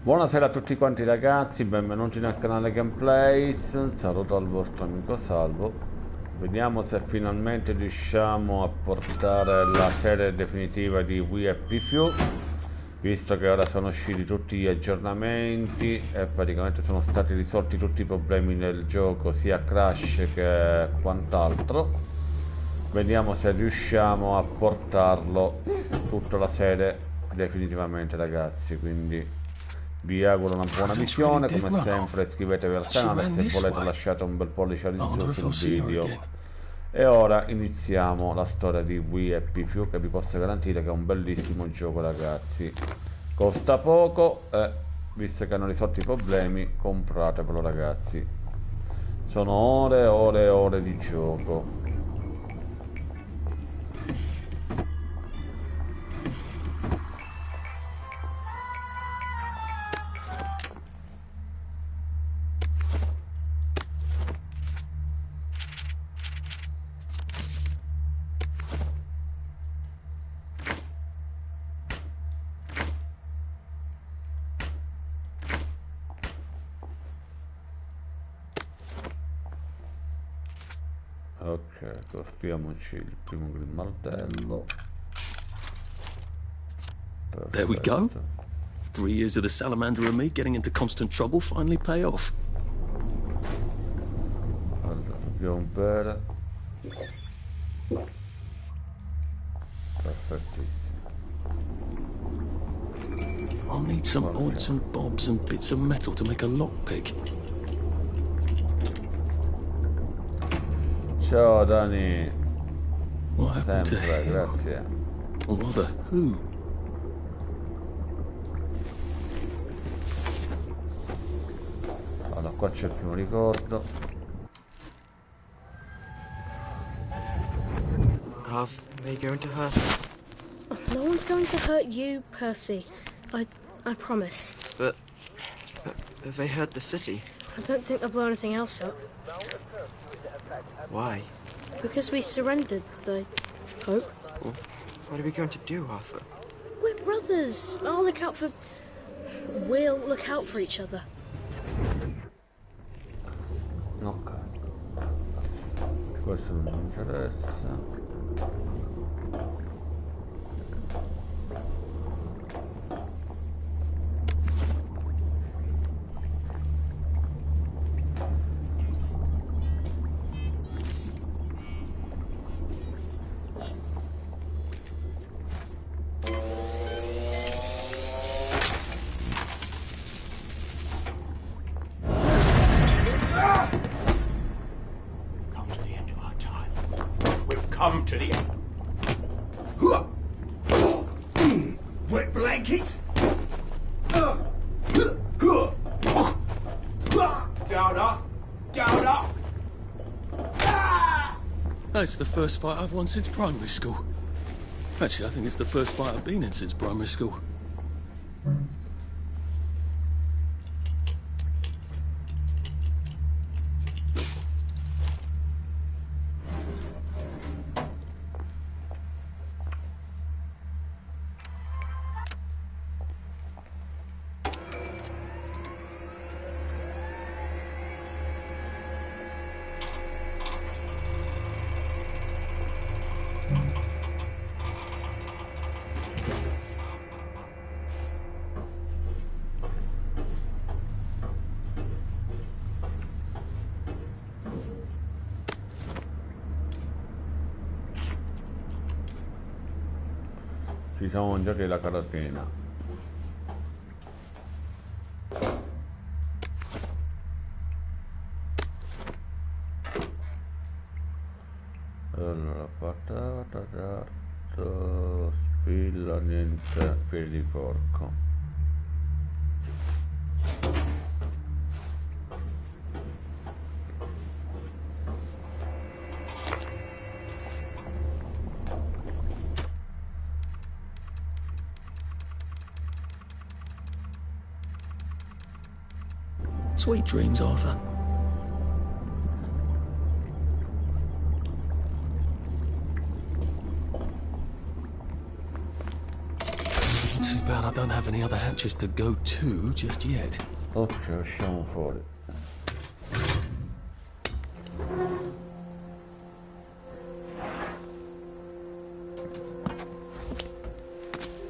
Buonasera a tutti quanti ragazzi, benvenuti nel canale Gameplays. Un saluto al vostro amico Salvo. Vediamo se finalmente riusciamo a portare la serie definitiva di Ps4, visto che ora sono usciti tutti gli aggiornamenti e praticamente sono stati risolti tutti i problemi nel gioco, sia crash che quant'altro. Vediamo se riusciamo a portarlo tutta la serie definitivamente ragazzi, quindi vi auguro una buona visione, come sempre iscrivetevi al canale se volete, lasciate un bel pollice all'insù sul video. E ora iniziamo la storia di Ps4, che vi posso garantire che è un bellissimo gioco ragazzi. Costa poco e visto che hanno risolto i problemi compratevelo ragazzi. Sono ore e ore e ore di gioco. Ok, costruiamoci il primo grimaldello. Perfetto. There we go. 3 years of the salamander and me getting into constant trouble finally pay off. Allora, dobbiamo bere. Perfettissimo. I'll need some odds and bobs and bits of metal to make a lockpick. Ciao Dani. What happened to Sempre, him? grazie. Or rather, who? Allora, qua c'è il primo ricordo. Are they going to hurt us? No one's going to hurt you, Percy. I promise. But have they hurt the city? I don't think they'll blow anything else up. Why? Because we surrendered, I hope. Well, what are we going to do, Arthur? We're brothers. We'll look out for each other. Ok. Questo non mi interessa. Come to the end. Wet blankets. Down up. Down up. That's the first fight I've won since primary school. Actually, I think it's the first fight I've been in since primary school. Ci siamo mangiati la carotena. Allora, patata, tarto, spilla, niente, piedi di porco. Sweet dreams, Arthur. Too bad I don't have any other hatches to go to just yet. Ok, usciamo fuori.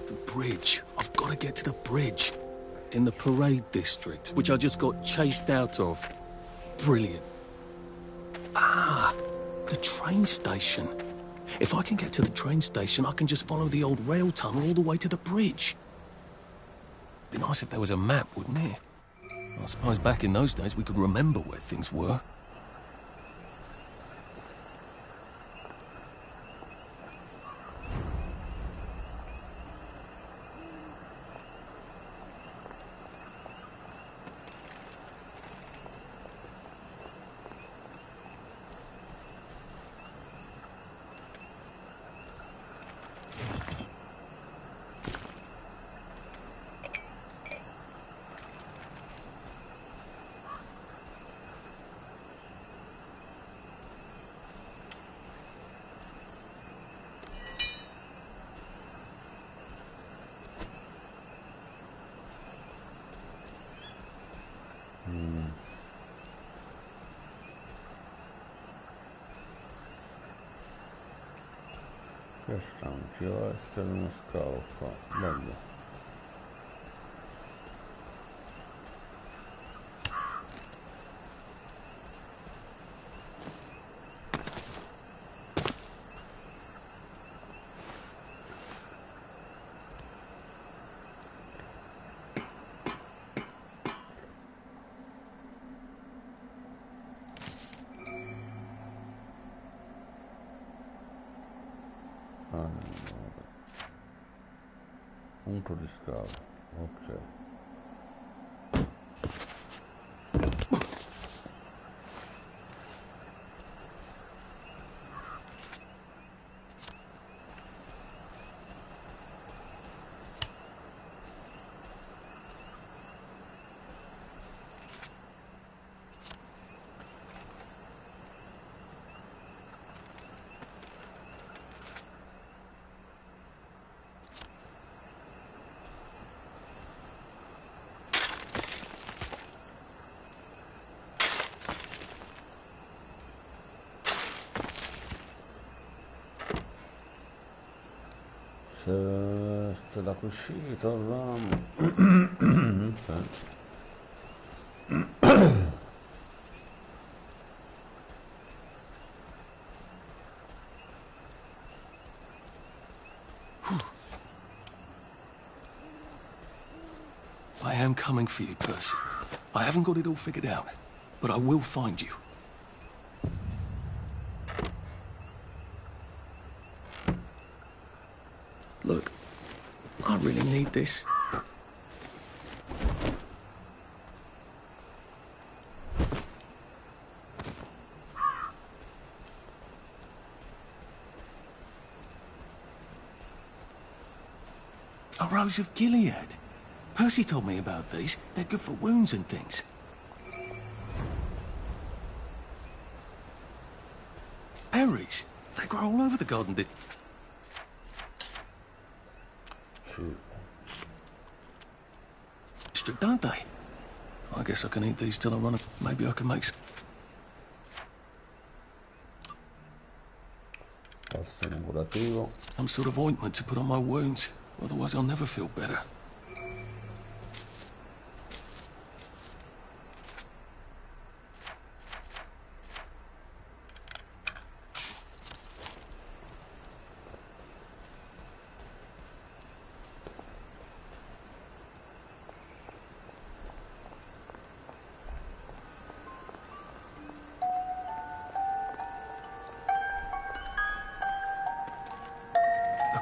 The bridge. I've got to get to the bridge. In the parade district, which I just got chased out of. Brilliant. Ah, the train station. If I can get to the train station, I can just follow the old rail tunnel all the way to the bridge. Be nice if there was a map, wouldn't it? I suppose back in those days we could remember where things were. Questo non ci deve essere uno scavo qua, bello. Punto di scavo, ok. C'è la cuscita là. I am coming for you, Percy. I haven't got it all figured out, but I will find you. Look, I really need this. A Rose of Gilead. Percy told me about these. They're good for wounds and things. Berries. They grow all over the garden. Don't they? I guess I can eat these till I run. Maybe I can make some. Some sort of ointment to put on my wounds. Otherwise, I'll never feel better.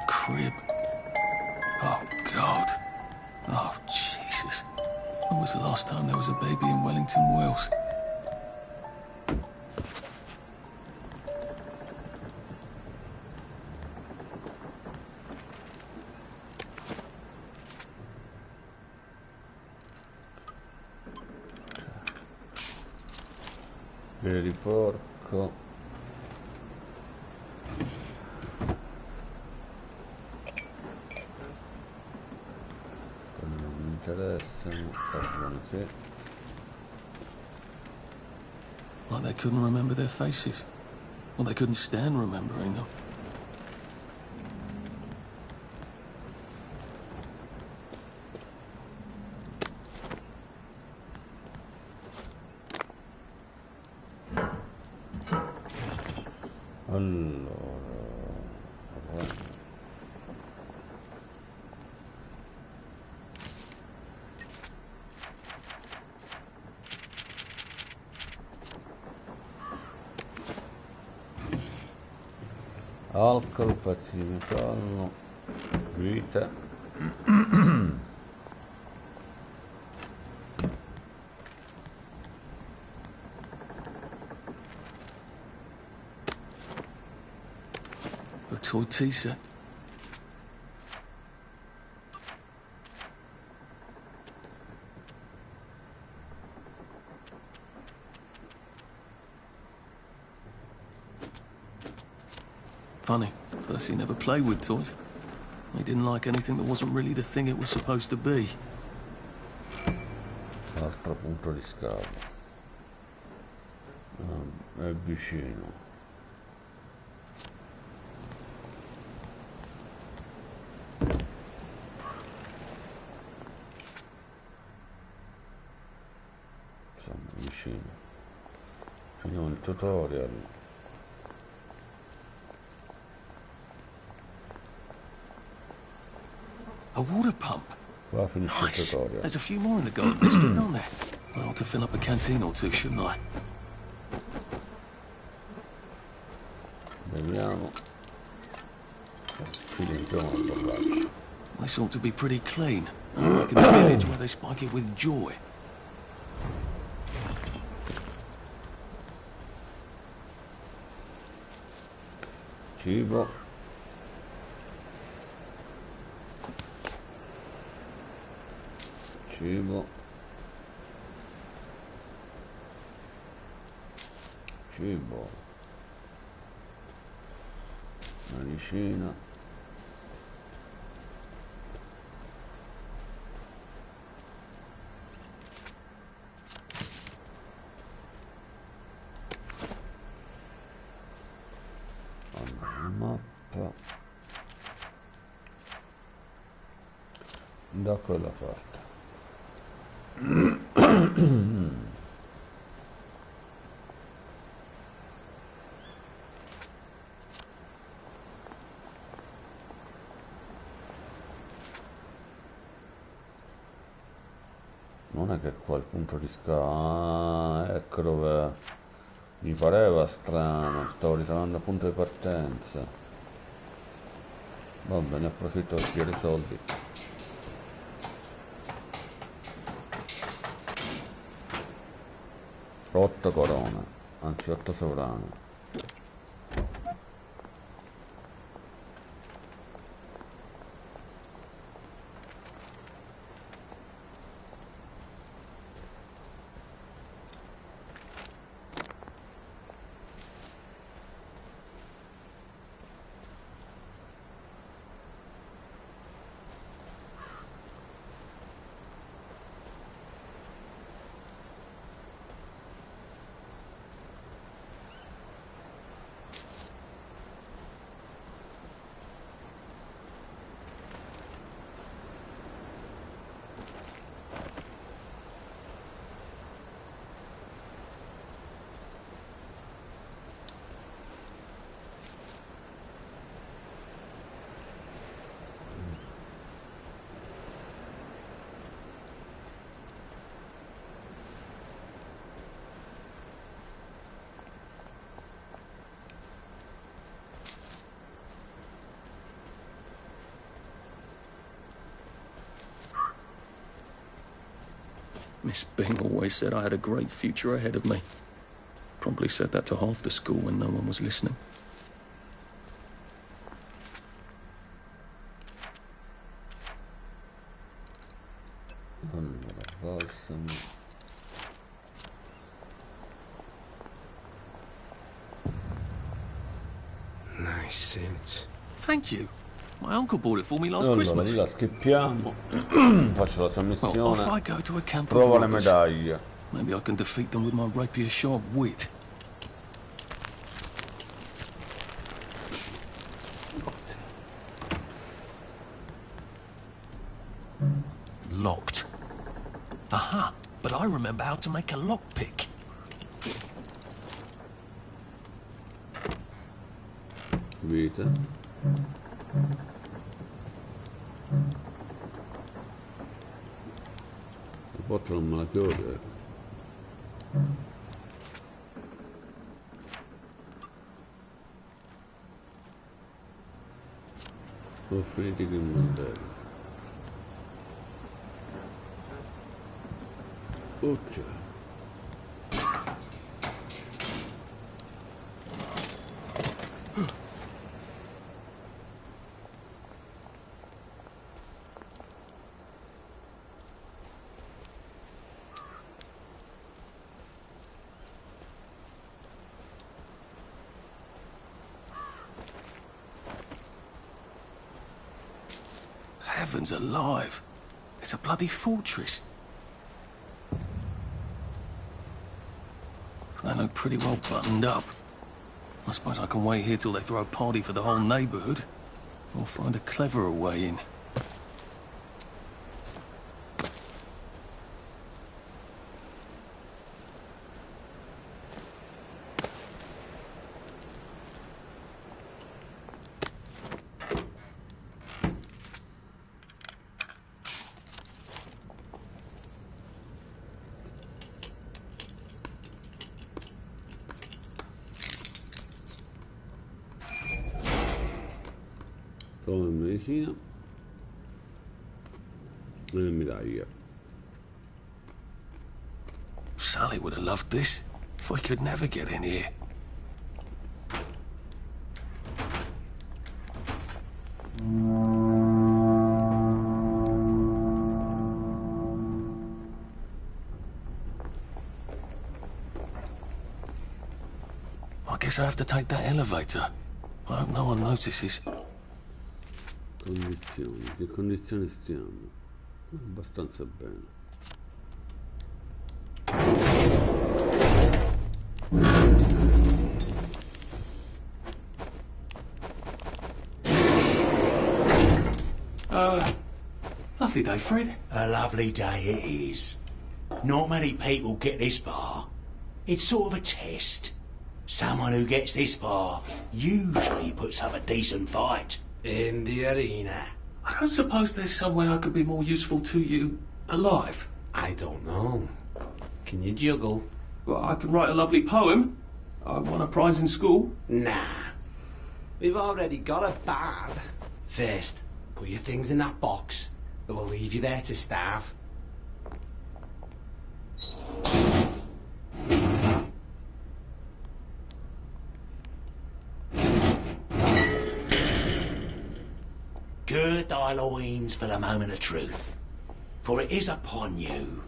Crib. Oh, God. Oh, Jesus. When was the last time there was a baby in Wellington, Wales? Piede di porco. interessano. Carbone, sì. Like they couldn't remember their faces. Or they couldn't stand remembering them. Alcol, pezzi di metallo, vite. A toy tea set. Funny, Percy never played with toys. He didn't like anything that wasn't really the thing it was supposed to be. Altro punto di scavo. È vicino. Insomma, vicino. Finiamo il tutorial. A water pump. Qua finisce il Nice. tutorial. There's a few more in the Golden District, aren't there? I ought to fill up a canteen or two, shouldn't I? Vediamo. Ci riempiamo il borraccio. This ought to be pretty clean. Like in the village where they spike it with joy. Cibo. Cibo. Cibo. Medicina. Mappa da quella parte. Non è che qua il punto di scavo. Ah, ecco dove mi pareva strano, stavo ritrovando il punto di partenza. Va bene, approfitto per chiedere i soldi. 8 corone, anzi 8 sovrani. Miss Bing always said I had a great future ahead of me. Probably said that to half the school when no one was listening. Allora, balsamo. Nice suit. Thank you. My uncle bought it for me last Allora, Christmas. lì la schippiamo. Faccio la sua Well, off I missione. go to a camp of Trova le robbers. medaglie. Maybe I can defeat them with my rapier-sharp wit. Locked. Aha! But I remember how to make a lockpick. Vita. La porta non me la chiude. Ho finito che mantello. Ok. Heavens alive. It's a bloody fortress. They look pretty well buttoned up. I suppose I can wait here till they throw a party for the whole neighborhood. Or find a cleverer way in. Trova la medicina e le medaglie. Sally would have loved this. If we could never get in here. I guess I have to take that elevator. I hope no one notices. Condizioni, che condizioni stiamo? Abbastanza bene. Lovely day, Fred. A lovely day it is. Not many people get this far. It's sort of a test. Someone who gets this far usually puts up a decent fight. In the arena. I don't suppose there's some way I could be more useful to you alive. I don't know. Can you juggle? Well, I can write a lovely poem. I won a prize in school. Nah. We've already got a bard. First, put your things in that box. That will leave you there to starve. Gird thy loins for the moment of truth, for it is upon you.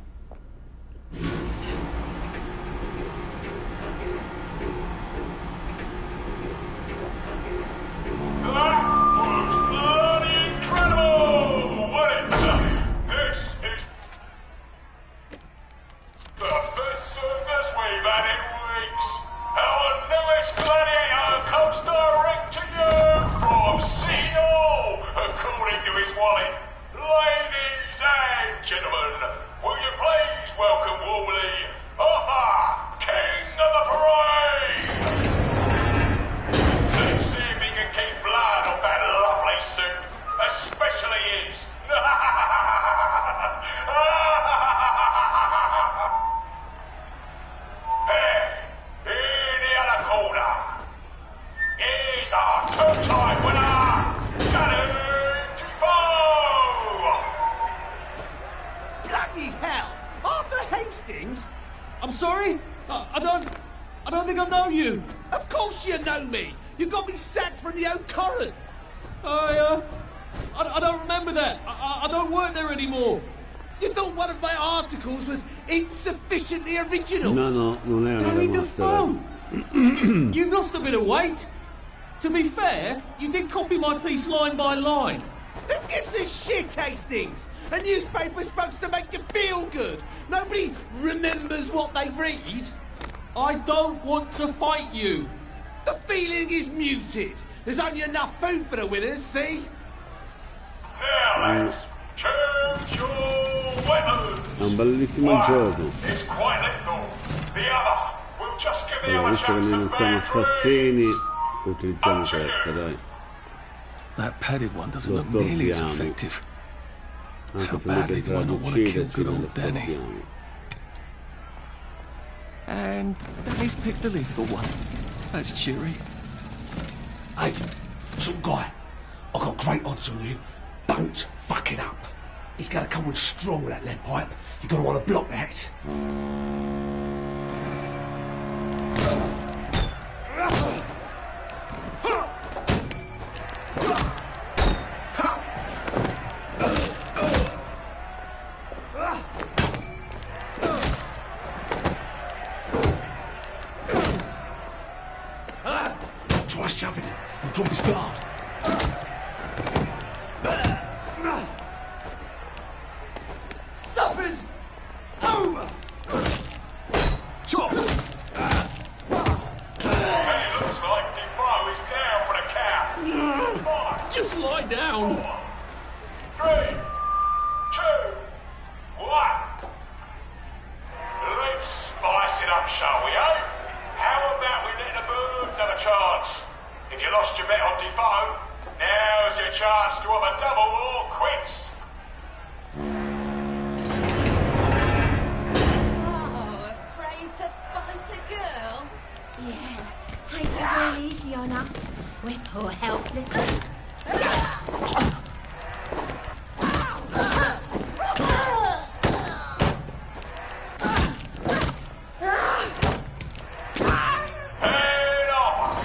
That was bloody incredible, wasn't it? This is the best circus we've had in weeks. Our newest gladiator comes direct to you from City Hall, according to his wallet. Ladies and gentlemen, will you please welcome warmly Arthur, King of the Parade? Let's see if he can keep blood off that lovely suit, especially his. Hey, in the other corner is our two-time winner, Challenge Defoe! Bloody hell! Arthur Hastings? I'm sorry? I don't think I know you. Of course you know me! You got me sacked from the old Corin! I don't remember that. I don't work there anymore. You thought one of my articles was insufficiently original? No, non è una Danny cosa. Defoe! You've lost a bit of weight. To be fair, you did copy my piece line by line. Who gives a shit, Hastings? A newspaper's supposed to make you feel good. Nobody remembers what they read. I don't want to fight you. The feeling is muted. There's only enough food for the winners, see? Now, lads, choose your weapons. È un bellissimo One gioco. is quite lethal. The other will just give the Allora, other visto che chap noi some non siamo bad assassini, dreams. utilizziamo questa, dai. That padded one doesn't Lo look nearly as storpiamo. effective. Anche How se lui badly che do I not want to kill ucciderci, good non lo old Danny? storpiamo. And Danny's picked the lethal one. That's cheery. Hey, some guy. I've got great odds on you. Don't fuck it up. He's going to come on strong with that lead pipe. You're going to want to block that. Try shoving him. He'll drop his guard. Supper's over! Sure. It looks like Defoe is down for the count. 5, Just lie down. 3, 2, 1. Let's spice it up, shall we, eh? How about we let the birds have a chance? If you lost your bet on Defoe, now's your chance to have a double or quits. Oh, afraid to fight a girl? Yeah, take it real easy on us. We're poor helpless. Head off.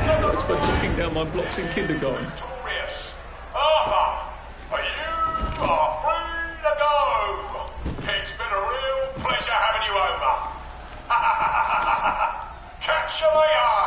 That's for knocking down my blocks in kindergarten. Victorious. Arthur, you are free to go. It's been a real pleasure having you over. Catch you later.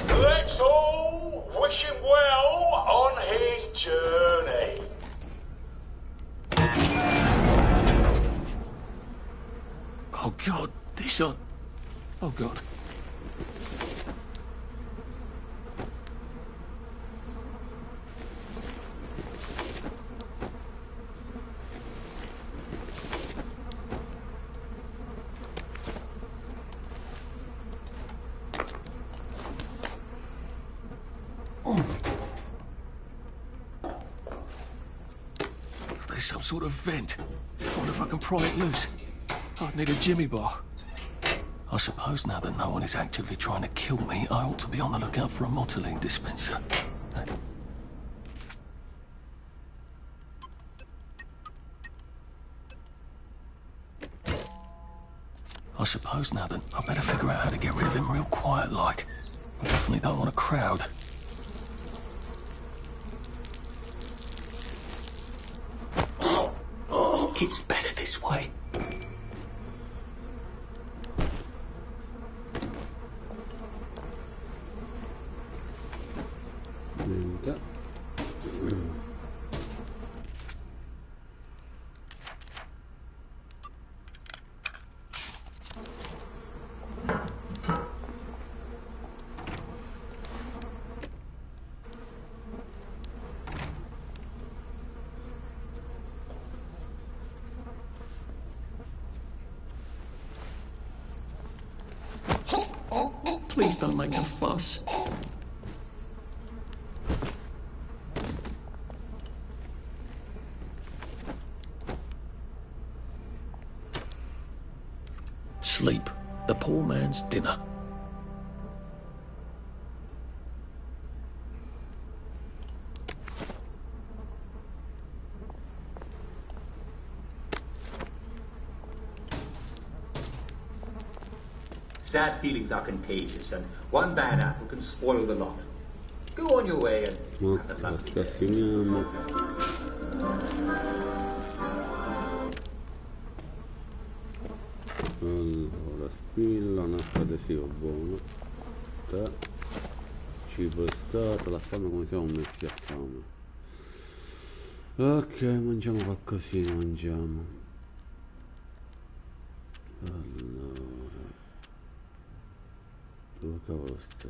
Let's all wish him well on his journey. Oh God, this on. Oh God. There's some sort of vent. I wonder if I can pry it loose. I'd need a jimmy bar. I suppose now that no one is actively trying to kill me, I ought to be on the lookout for a motoline dispenser. I suppose now that I better figure out how to get rid of him real quiet like. I definitely don't want a crowd. It's better this way. Niente. Please don't make a fuss. Sleep, the poor man's dinner. Sad feelings are contagious, and one bad apple can spoil the lot. Go on your way and have a lovely day. Scassioniamo. Allora, spilla, un altro adesivo buono. Te. Cibo e scatola, fame come siamo messi a fame. Ok, mangiamo qualcosina, mangiamo. Allora, dove cavolo sta?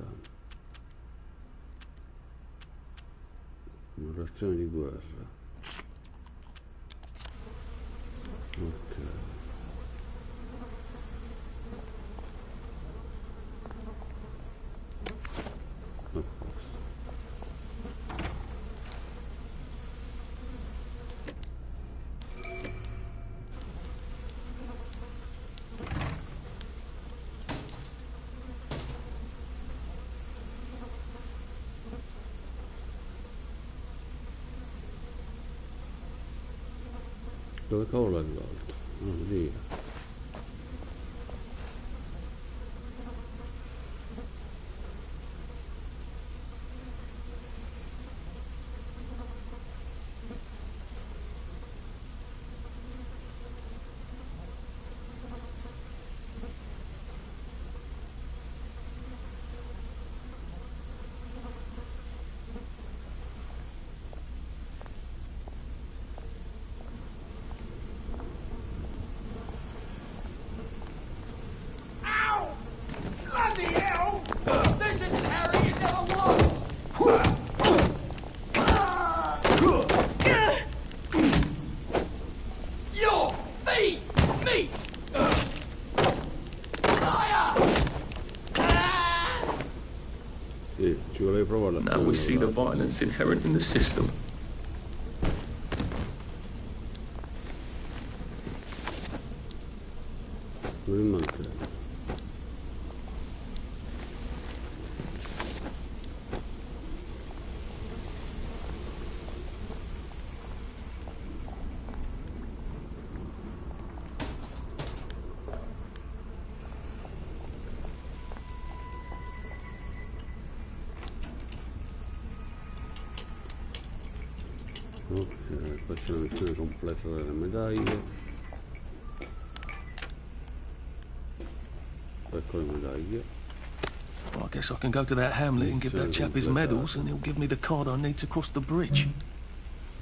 Un'operazione di guerra. Ok. A posto. Dove cavolo è l'altro? Oh, via. Now we see the violence inherent in the system. Ok, qua c'è la missione completa delle medaglie. Ecco le medaglie. Well, I guess I can go to that hamlet and give that chap his medals and he'll give me the card I need to cross the bridge.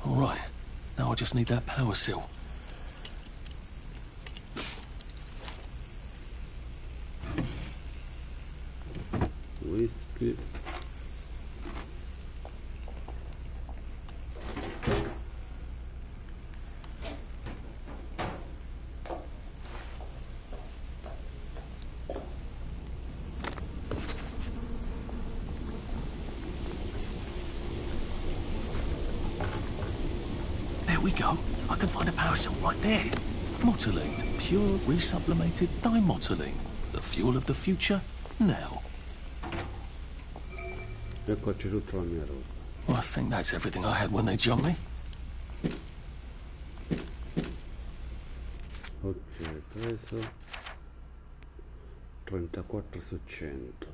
Alright, now I just need that power cell. Whisky. There. Motoline, pure resublimated dimotoline. The fuel of the future, now. Eccoci tutta la mia roba. Well, I think that's everything I had when they jumped me. Ok, preso 34 su 100.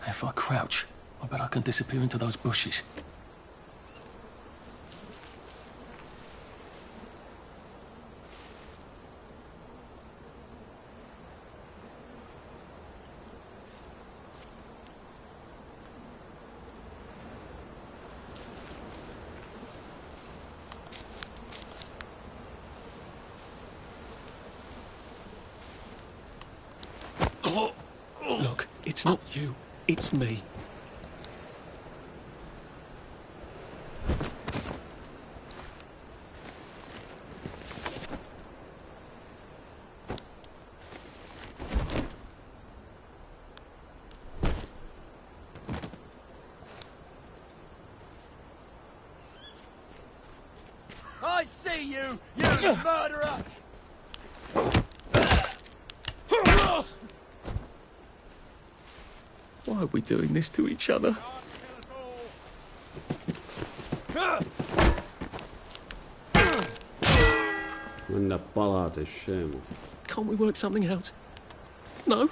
If I crouch, I bet I can disappear into those bushes. Look, it's not you, it's me. I see you, you murderer! Why are we doing this to each other? Mennä palate, Shemu. Can't we work something out? No?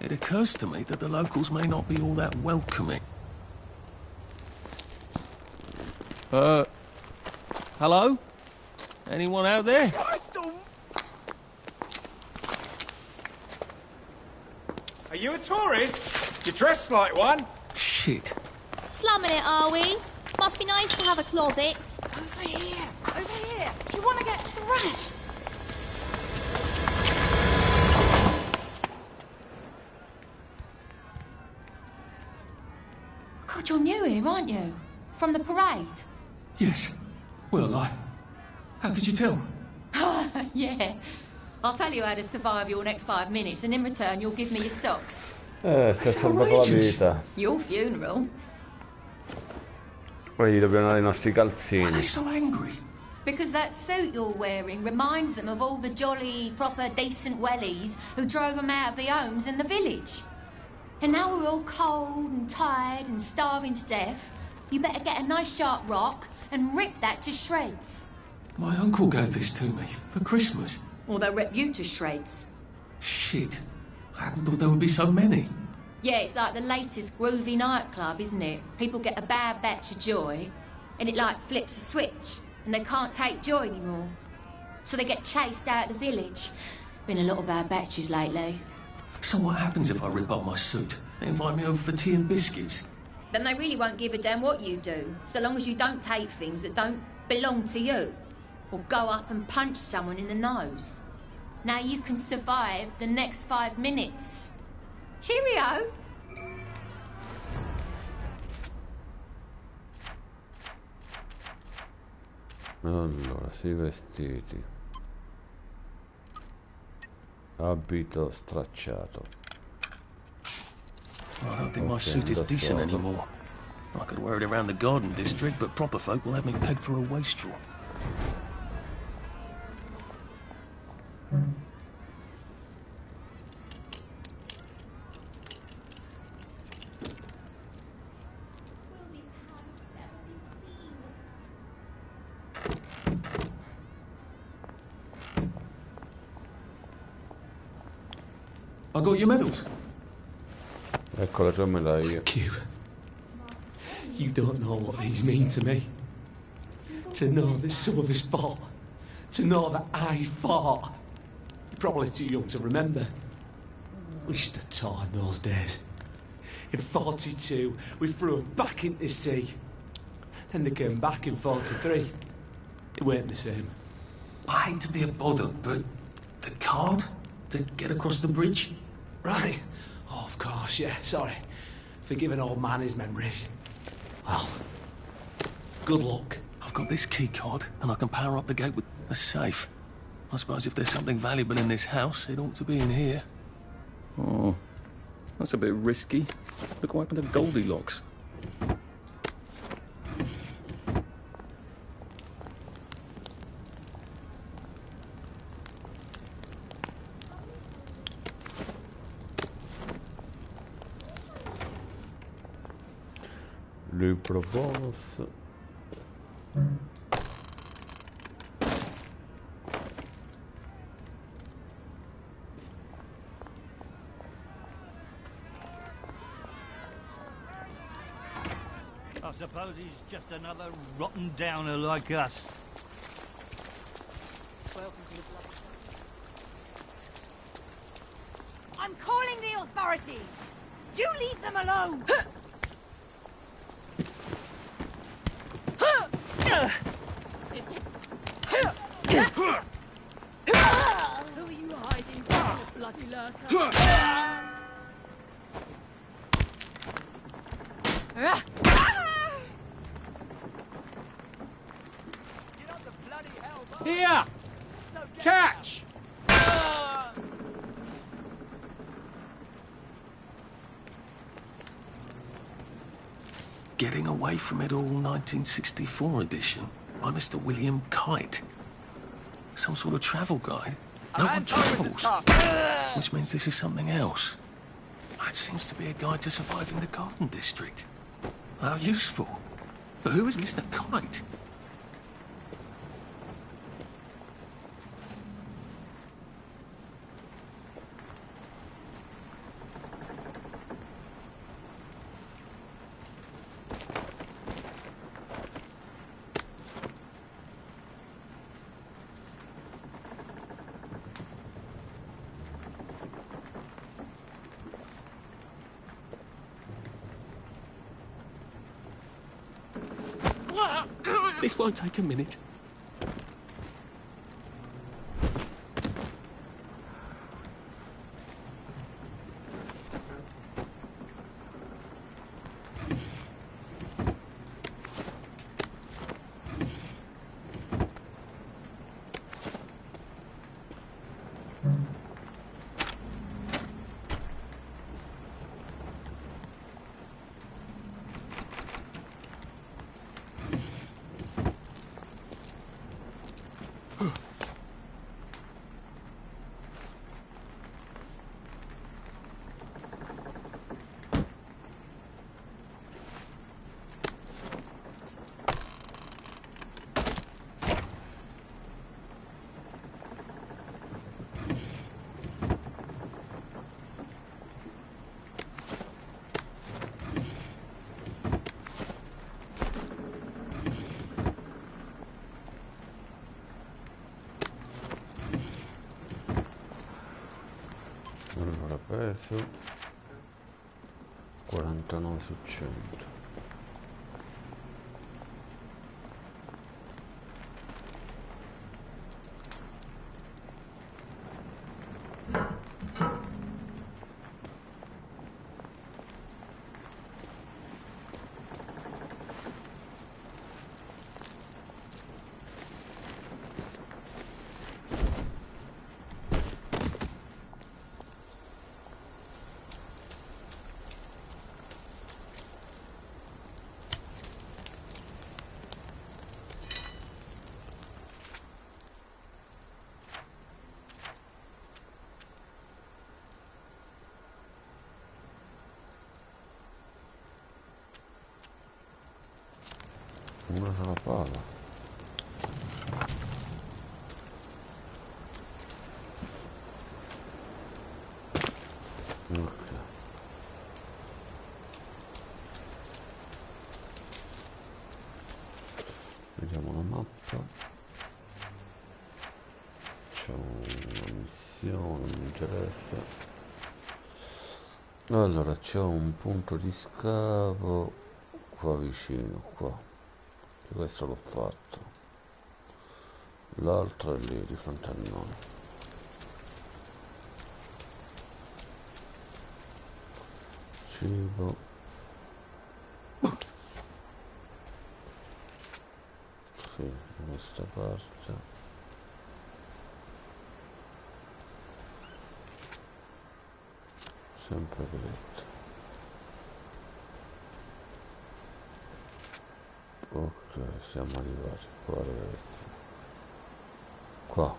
It occurs to me that the locals may not be all that welcoming. Hello? Anyone out there? Are you a tourist? You dress like one. Shit. Slumming it, are we? Must be nice to have a closet. Over here! Over here! Do you want to get thrashed? God, you're new here, aren't you? From the parade? Yes. Well, how could you tell? Yeah. I'll tell you how to survive your next 5 minutes, and in return you'll give me your socks. Si è salvato la vita. Your funeral. Poi gli dobbiamo dare I nostri Why are calzini. they so angry? Because that suit you're wearing reminds them of all the jolly, proper, decent wellies who drove them out of their homes in the village. And now we're all cold and tired and starving to death. You better get a nice sharp rock and rip that to shreds. My uncle gave this to me for Christmas. Or they'll rip you to shreds. Shit. I hadn't thought there would be so many. Yeah, it's like the latest groovy nightclub, isn't it? People get a bad batch of joy, and it like flips a switch, and they can't take joy anymore. So they get chased out of the village. Been a lot of bad batches lately. So what happens if I rip up my suit? They invite me over for tea and biscuits. Then they really won't give a damn what you do, so long as you don't take things that don't belong to you. Or go up and punch someone in the nose. Now you can survive the next 5 minutes. Cheerio! Allora, sì, vestiti. Abito stracciato. I don't think my suit is decent anymore. I could wear it around the garden district, but proper folk will have me pegged for a wastrel. I got your medals. Eccola, già me l'hai io. Thank you. You don't know what these mean to me. To know that some of us fought. To know that I fought. You're probably too young to remember. We stood tall in those days. In 42, we threw them back into the sea. Then they came back in 43. It weren't the same. I hate to be a bother, but the card to get across the bridge? Right. Oh, of course, yeah, sorry. Forgive an old man his memories. Well, good luck. I've got this key card, and I can power up the gate with a safe. I suppose if there's something valuable in this house, it ought to be in here. Oh, that's a bit risky. Look what happened to Goldilocks. Libero bonus. I suppose he's just another rotten downer like us. I'm calling the authorities! Do leave them alone! Who are you hiding from, you bloody lurker? Here! Catch! Getting Away from It All 1964 edition by Mr. William Kite. Some sort of travel guide. No one travels. Which means this is something else. It seems to be a guide to surviving the garden district. How useful. But who is Mr. Kite? This won't take a minute. Allora, peso 49 su 100. Una sola pala. Ok. Vediamo la mappa. C'è una missione, non mi interessa. Allora, c'è un punto di scavo qua vicino, qua. Questo l'ho fatto. L'altro è lì, di fronte a noi. Cibo. Sì, da questa parte. Sempre dritto. Ok, siamo arrivati qua ragazzi. Qua.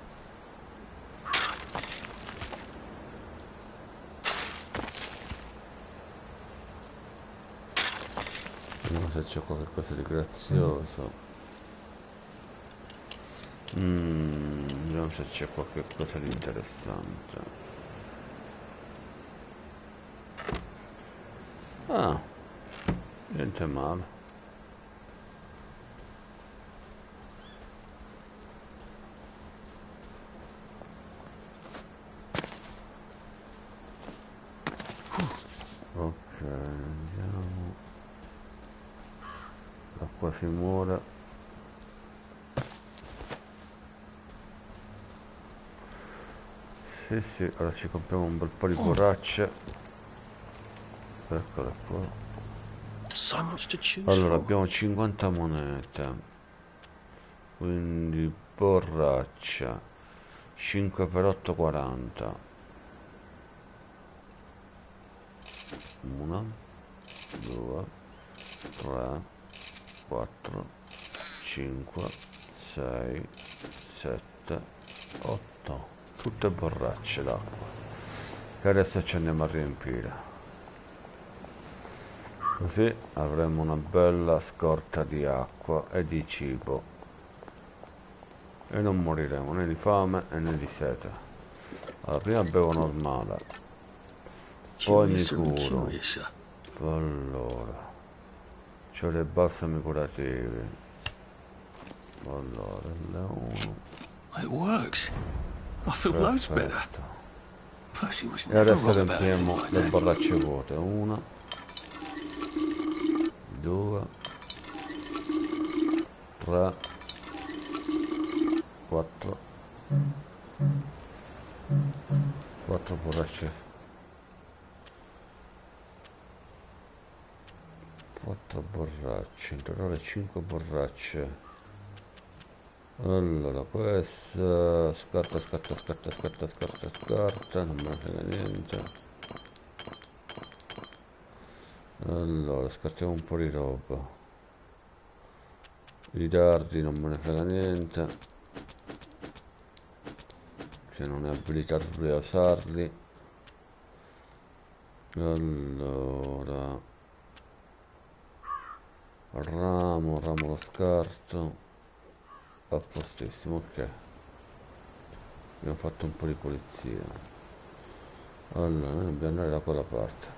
Vediamo se c'è qualcosa di grazioso. Vediamo se c'è qualcosa di interessante. Ah, niente male. Ok, andiamo. L'acqua si muore. Sì, sì, ora ci compriamo un bel po' di borracce. Eccola qua. Allora abbiamo 50 monete, quindi borraccia 5 per 8 40. 1 2 3 4 5 6 7 8, tutte borracce d'acqua che adesso ci andiamo a riempire. Così avremo una bella scorta di acqua e di cibo e non moriremo né di fame né di sete. Allora, prima bevo normale, poi mi curo. Allora, c'ho dei balsami curativi. Allora, L1. It works. I feel loads better. Percy was E never adesso wrong about riempiamo anything like le that. borracce vuote. 1 2 3 4 borracce, 4 borracce, in totale 5 borracce. Allora questa scarta, non me ne frega niente. Allora scartiamo un po' di roba, i dardi non me ne frega niente, che non è abilitabile a usarli. Allora ramo lo scarto, a postissimo. Ok, abbiamo fatto un po' di pulizia. Allora noi dobbiamo andare da quella parte.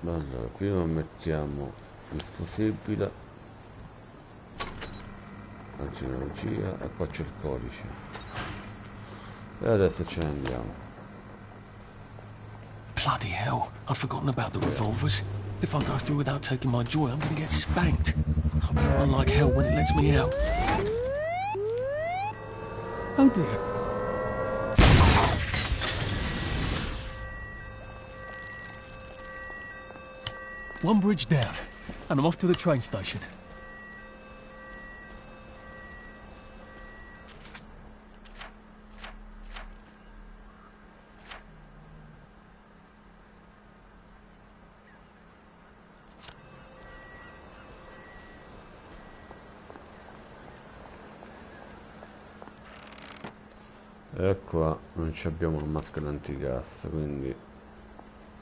Allora prima mettiamo il fusibile, anzi energia, e qua c'è il codice e adesso ce ne andiamo. Bloody hell, I'd forgotten about the revolvers. If I go through without taking my joy, I'm gonna get spanked. I better run like hell when it lets me out. Oh dear. One bridge down, and I'm off to the train station. E qua non ci abbiamo la maschera antigas, quindi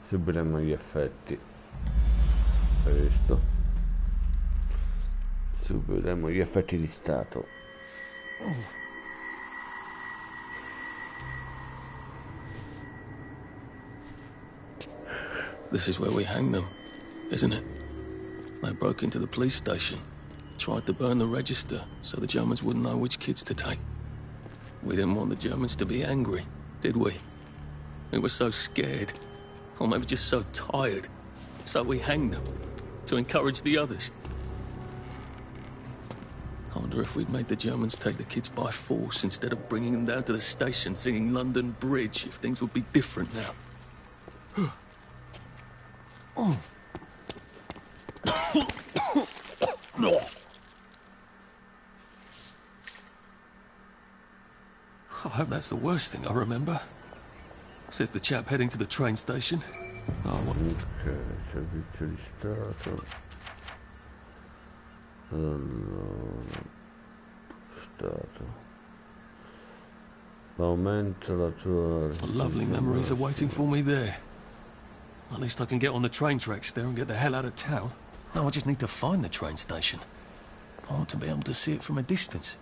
subiremo gli effetti. Hai visto? Subiremo gli effetti di stato. This is where we hang them, isn't it? They broke into the police station, tried to burn the register so the Germans wouldn't know which kids to take. We didn't want the Germans to be angry, did we? We were so scared, or maybe just so tired, so we hanged them to encourage the others. I wonder if we'd made the Germans take the kids by force instead of bringing them down to the station singing London Bridge, if things would be different now. Oh. I hope that's the worst thing I remember. Says the chap heading to the train station. Oh, what? Ok, servizio di stato. Allora, stato. Aumenta la tua... Lovely memories are waiting for me there. At least I can get on the train tracks there and get the hell out of town. Now I just need to find the train station. I want to be able to see it from a distance.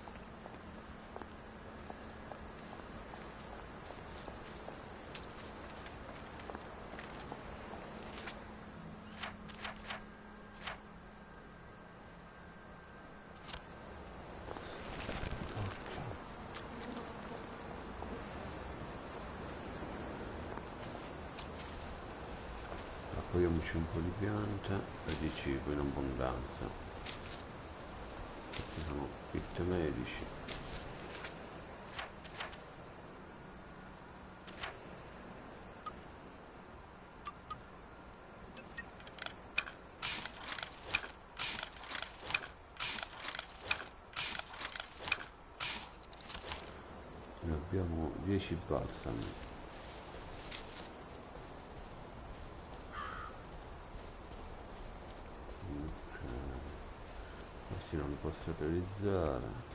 Raccogliamoci un po' di piante e di cibo in abbondanza. Questi sono kit medici. Ne abbiamo 10 balsami. Questi non li posso realizzare.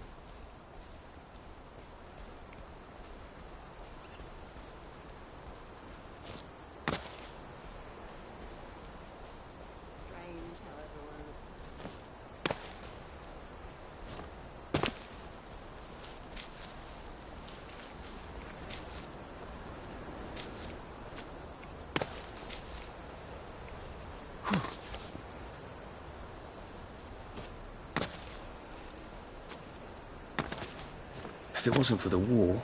If it wasn't for the war,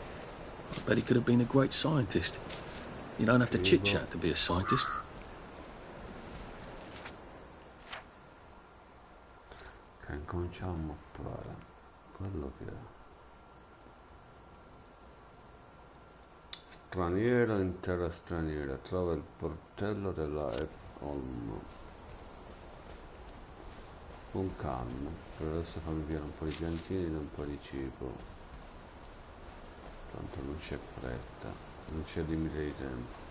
I bet he could have been a great scientist. You don't have to chit-chat to be a scientist. Che incominciamo a mappare quello che è. Straniero in terra straniera, trova il portello della Holm. Con calma, per adesso fammi via un po' di piantini e un po' di cibo. Tanto non c'è fretta, non c'è limite di tempo.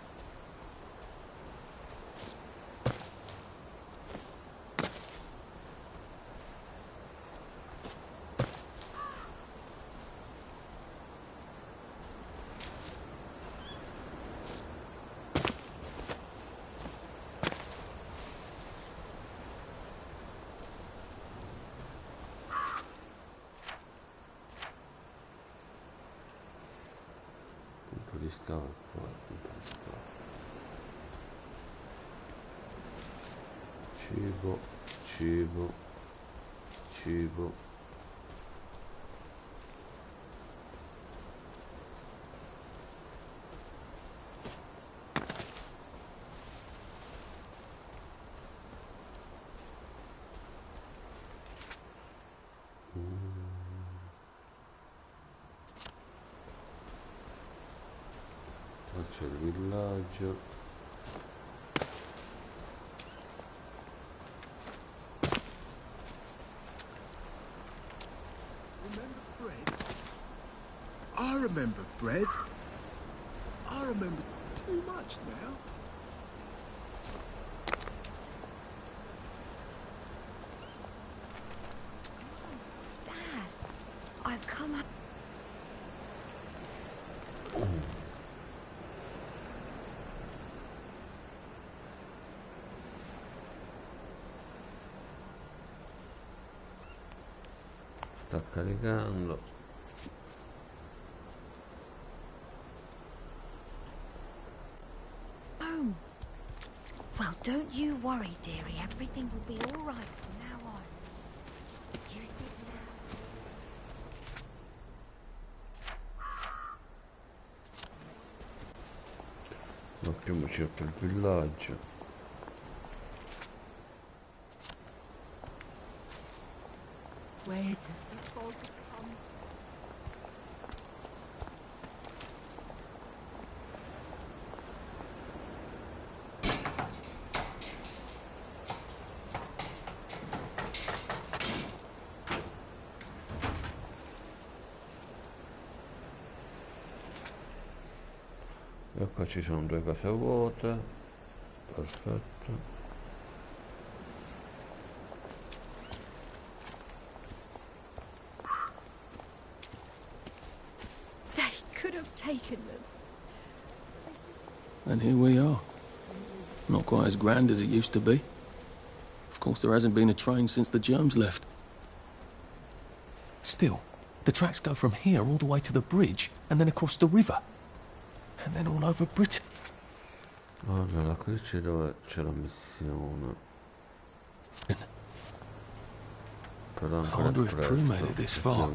Di scava qua, cibo, cibo, cibo. C'è il villaggio. Remember bread? I remember bread. I remember too much now. Dad, I've come up. sta caricando. Oh. Well, don't you worry, dearie. Everything will be all right from now on. You sit now. Ma prima cerco il villaggio. Where is the fog come? E qua ci sono due case vuote. Perfetto. Taken them. And here we are. Not quite as grand as it used to be. Of course, there hasn't been a train since the germs left. Still, the tracks go from here all the way to the bridge, and then across the river. And then all over Britain. Allora, qui c'è dove c'è la missione. Però I wonder if Prue made it this far.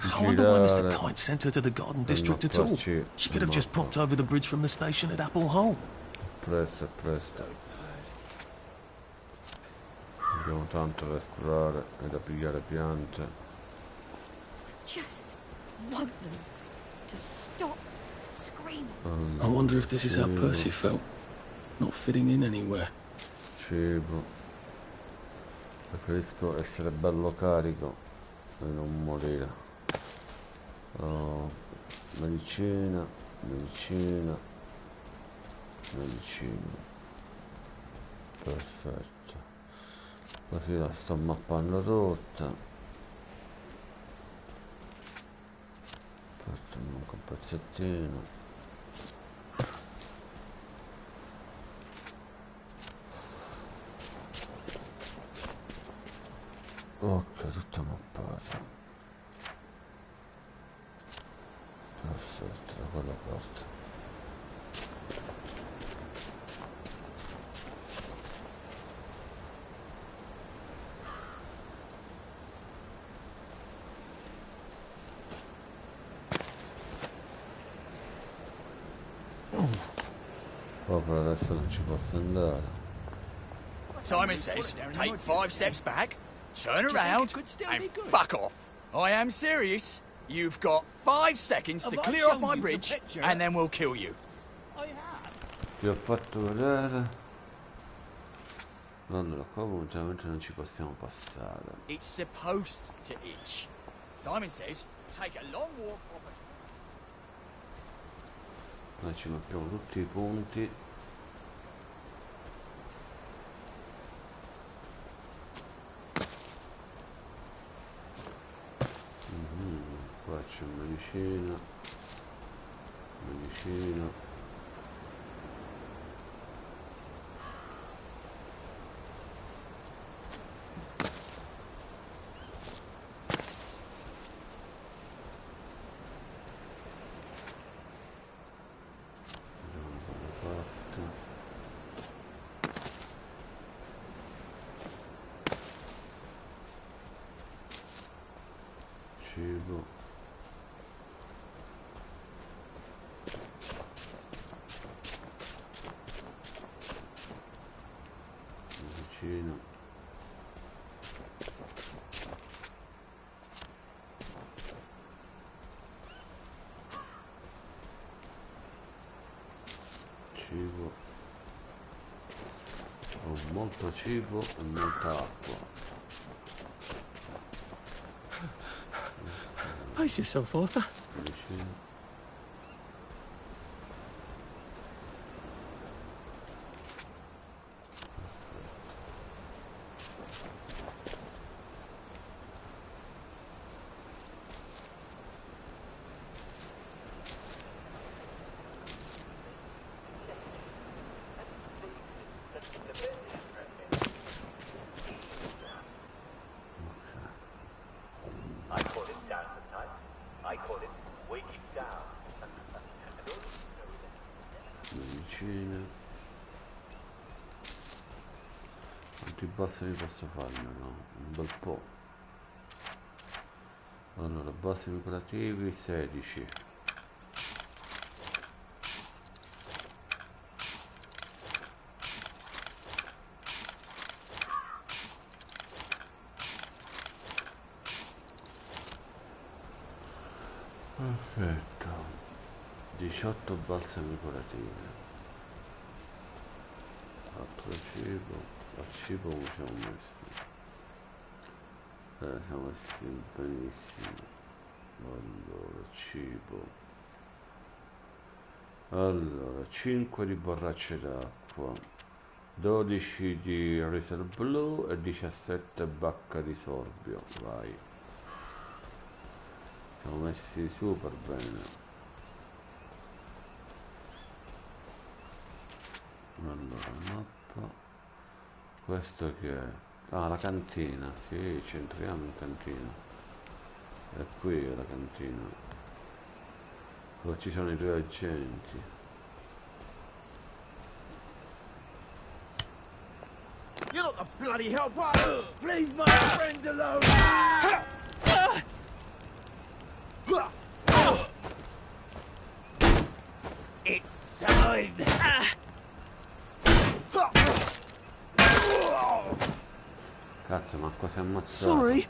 I wonder when Mr. Kite sent her to the Garden District at all. She could have just popped over the bridge from the station at Apple Hole. Presto. Abbiamo tanto da esplorare e da pigliare piante. Just want them to stop screaming. I wonder if this is how Percy felt. Not fitting in anywhere. Cibo. Preferisco essere bello carico e non morire. Oh, medicina. Perfetto. Così la sto mappando tutta. Aspetta, manca un pezzettino. Ok, tutta mappata. Perfetto, da quella parte. Proprio adesso non ci posso andare. Simon says, take 5 steps back, turn around, and fuck off. I am serious. You've got 5 seconds to clear off my bridge, and then we'll kill you. Ti ho fatto vedere. Allora, qua momentanamente non ci possiamo passare. It's supposed to itch. Simon says, take a long walk off a... Noi ci mappiamo tutti i punti. Qua c'è medicina. Cibo. Medicina. Cibo. Ho molto cibo e molta acqua. Pace yourself, Arthur. medicine. Quanti boss mi posso farne? No? Un bel po'. Allora, boss curativi 16. Perfetto. 18 balsami curative. Altro cibo. Al cibo come siamo messi? Siamo messi benissimo. Allora, cibo. Allora, 5 di borracce d'acqua, 12 di riser blu e 17 bacca di sorbio. Vai. Siamo messi super bene. Allora, mappa. Questo che è? Ah, la cantina. Sì, ci entriamo in cantina. E qui è la cantina. Qua ci sono i due agenti. You're not the bloody helper! Leave my friend alone! It's time! Cazzo, ma cosa è ammazzato? Sorry.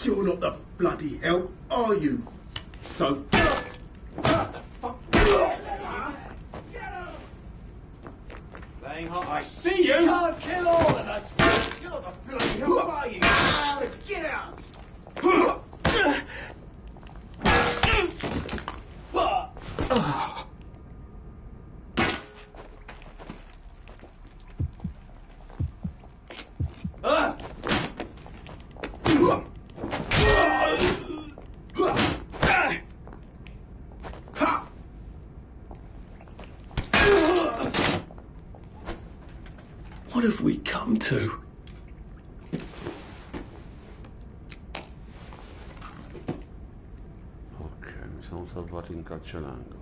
You're not the bloody help, are you? So... Playing hot. I see you! Can't kill all of us! You're not the bloody help, are you? So get out! What have we come to? Ok, mi sono salvato in calcio l'angolo.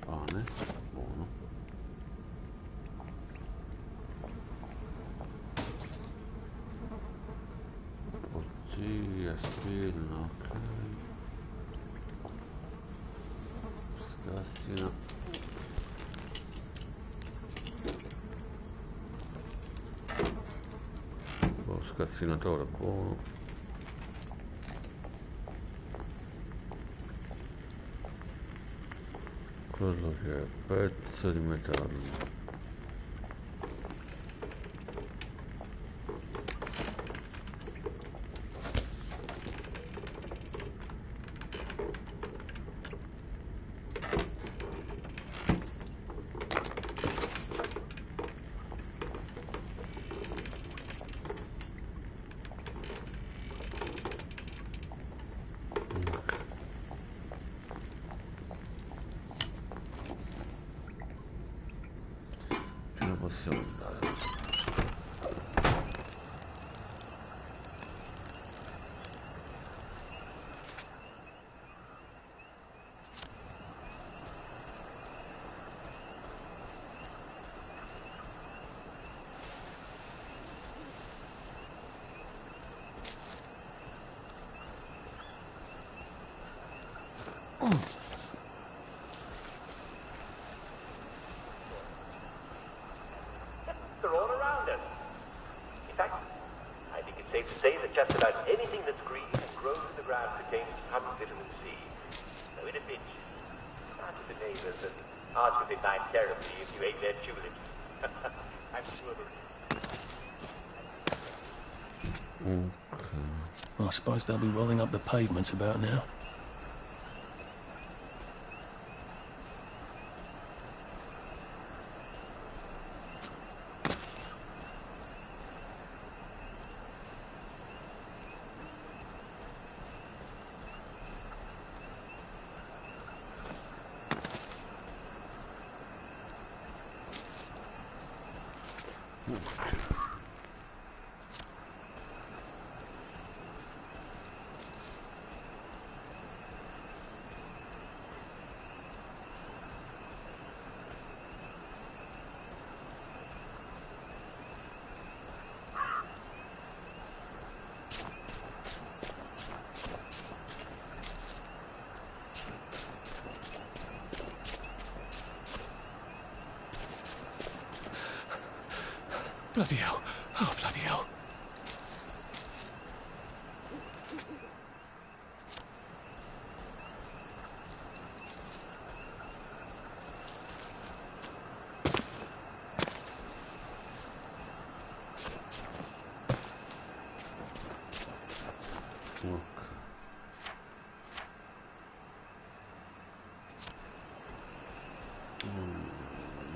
Pane, buono. Bottiglia, spilla, ok. Scassina. Scassinatore, buono. Quello che è pezzo di metallo. Possiamo andare. pitch. Start with the neighbors and ours would be mine terribly if you ate their tulips. I'm sure they... I suppose they'll be rolling up the pavements about now. Bloody hell. Oh, bloody hell.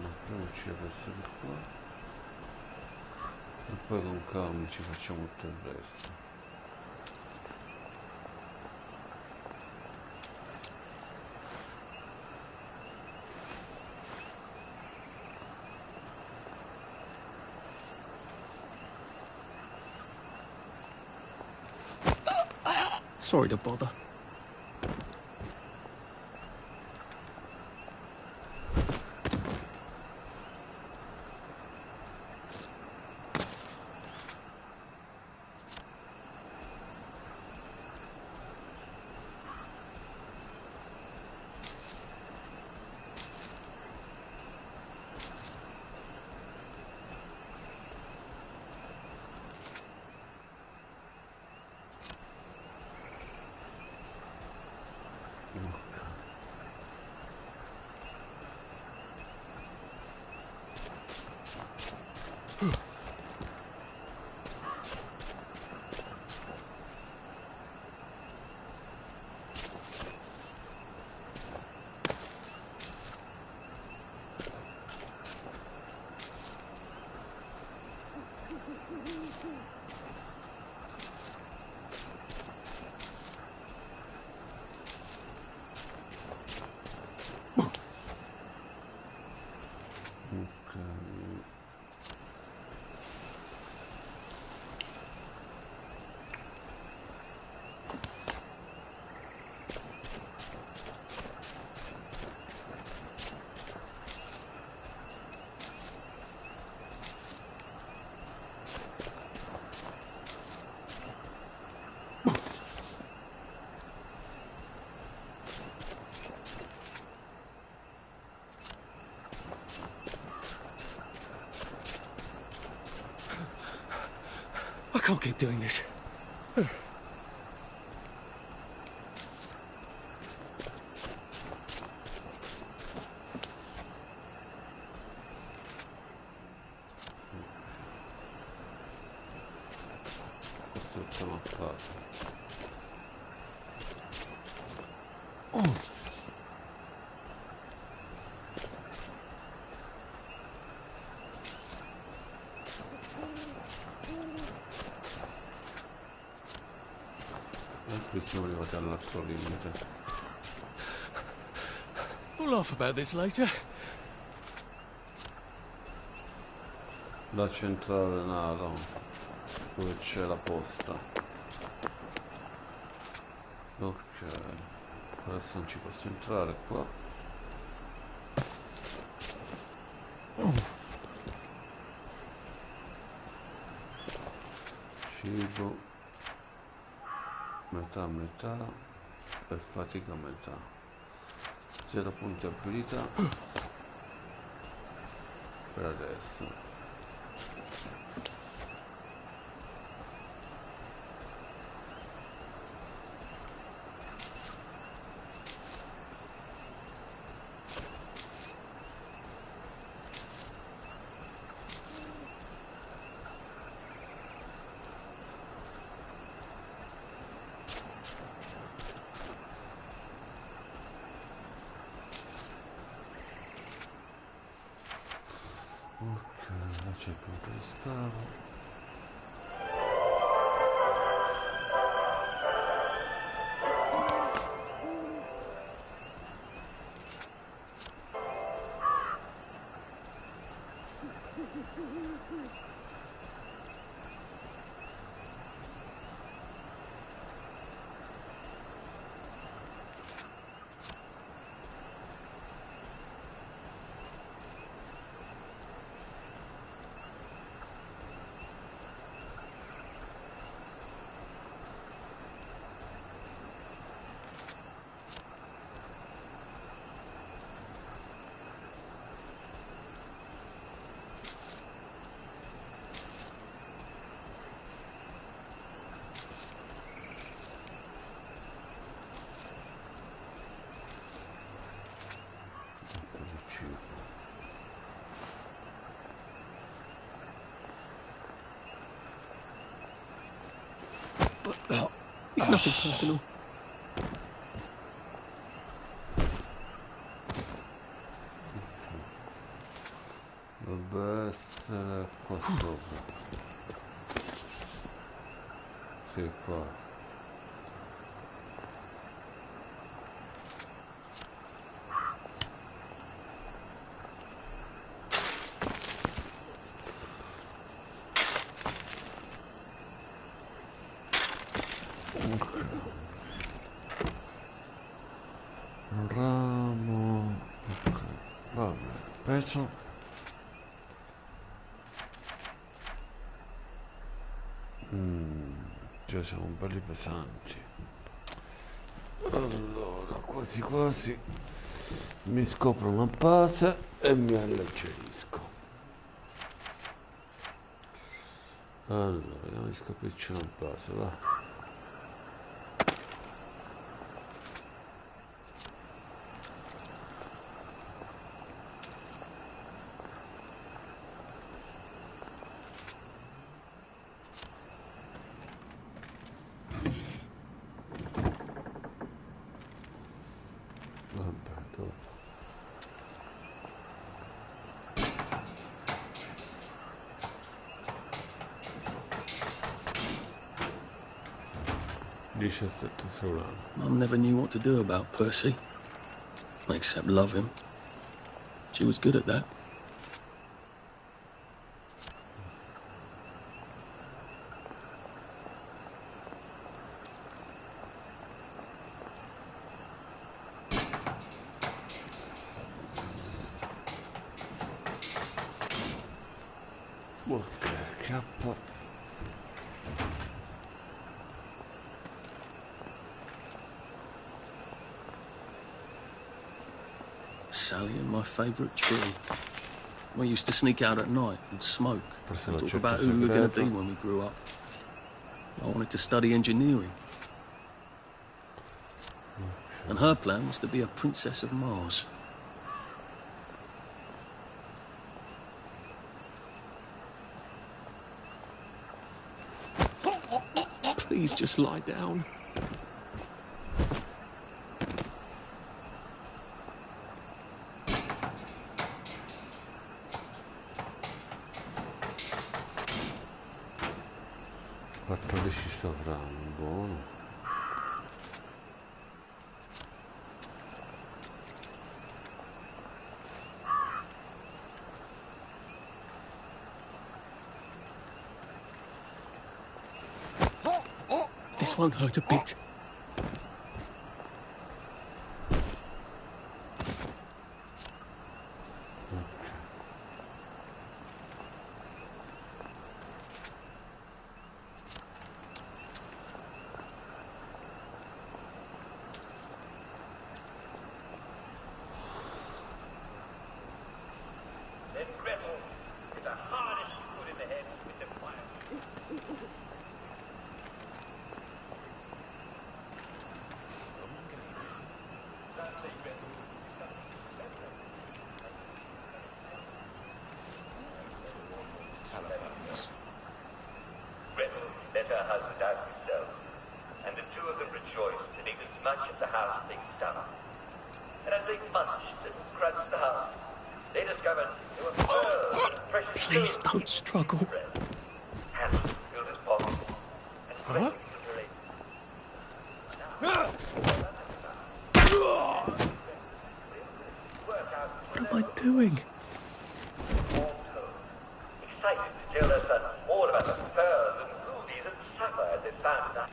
Mettiamoci questo di qua. E poi con calma ci facciamo tutto il resto. Sorry to bother. I can't keep doing this. Questo l'ho fatto. Siamo arrivati all'altro limite. We'll laugh about this later. La centrale nado dove c'è la posta. Ok, adesso non ci posso entrare qua. Cibo metà e fatica metà. 0 punti abilità per adesso. c'è il punto di scavo. Oh, it's nothing personal. Dovrebbe essere qua sopra. Sì, qua. Un ramo. Ok, va bene. Peso. Cioè siamo belli pesanti. Allora, quasi quasi mi scopro una base e mi alleggerisco. Allora, vediamo di scoprirci una base, va. Mum never knew what to do about Percy, except love him. She was good at that. Sally and my favourite tree. We used to sneak out at night and smoke and talk about who we were going to be when we grew up. I wanted to study engineering. And her plan was to be a princess of Mars. Please just lie down. Buono. This won't hurt a bit. They discovered there were pearls and precious Please don't struggle. Huh? What am I doing? Excited to tell us more about the pearls and rubies and sapphires they found in that.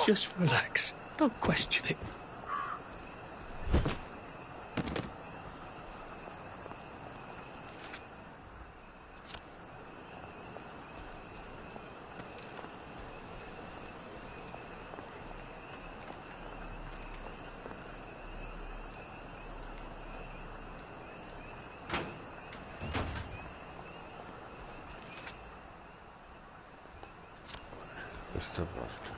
Just relax. Don't question it. Questo basta.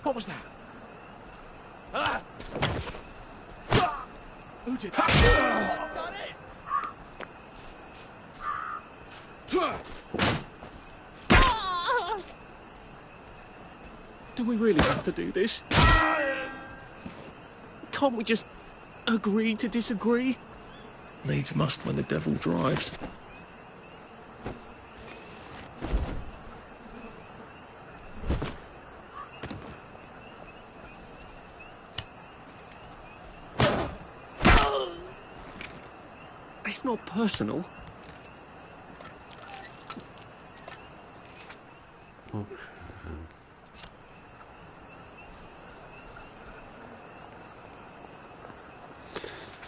What was that? Ah! Who did that? Do we really have to do this? Can't we just agree to disagree? Needs must when the devil drives. It's not personal.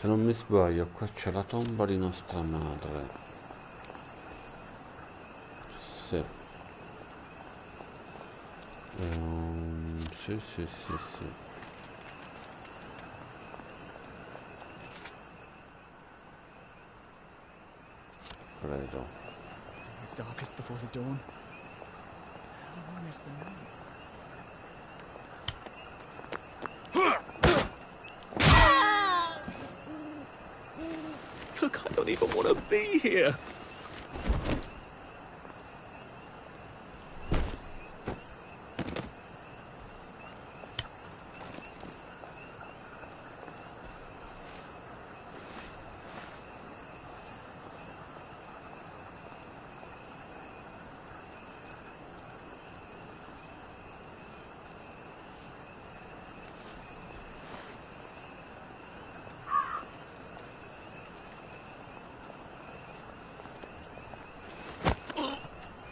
Se non mi sbaglio, qua c'è la tomba di nostra madre. Sì. Sì. Credo. It's darkest before the dawn. How long is the night? Look, I don't even want to be here.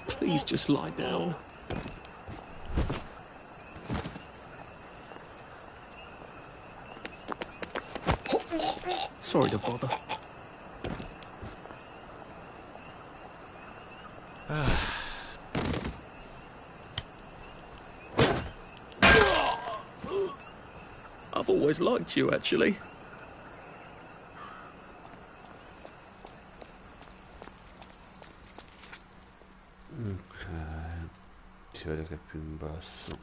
Please just lie down. Sorry to bother. I've always liked you, actually. Si vede che è più in basso.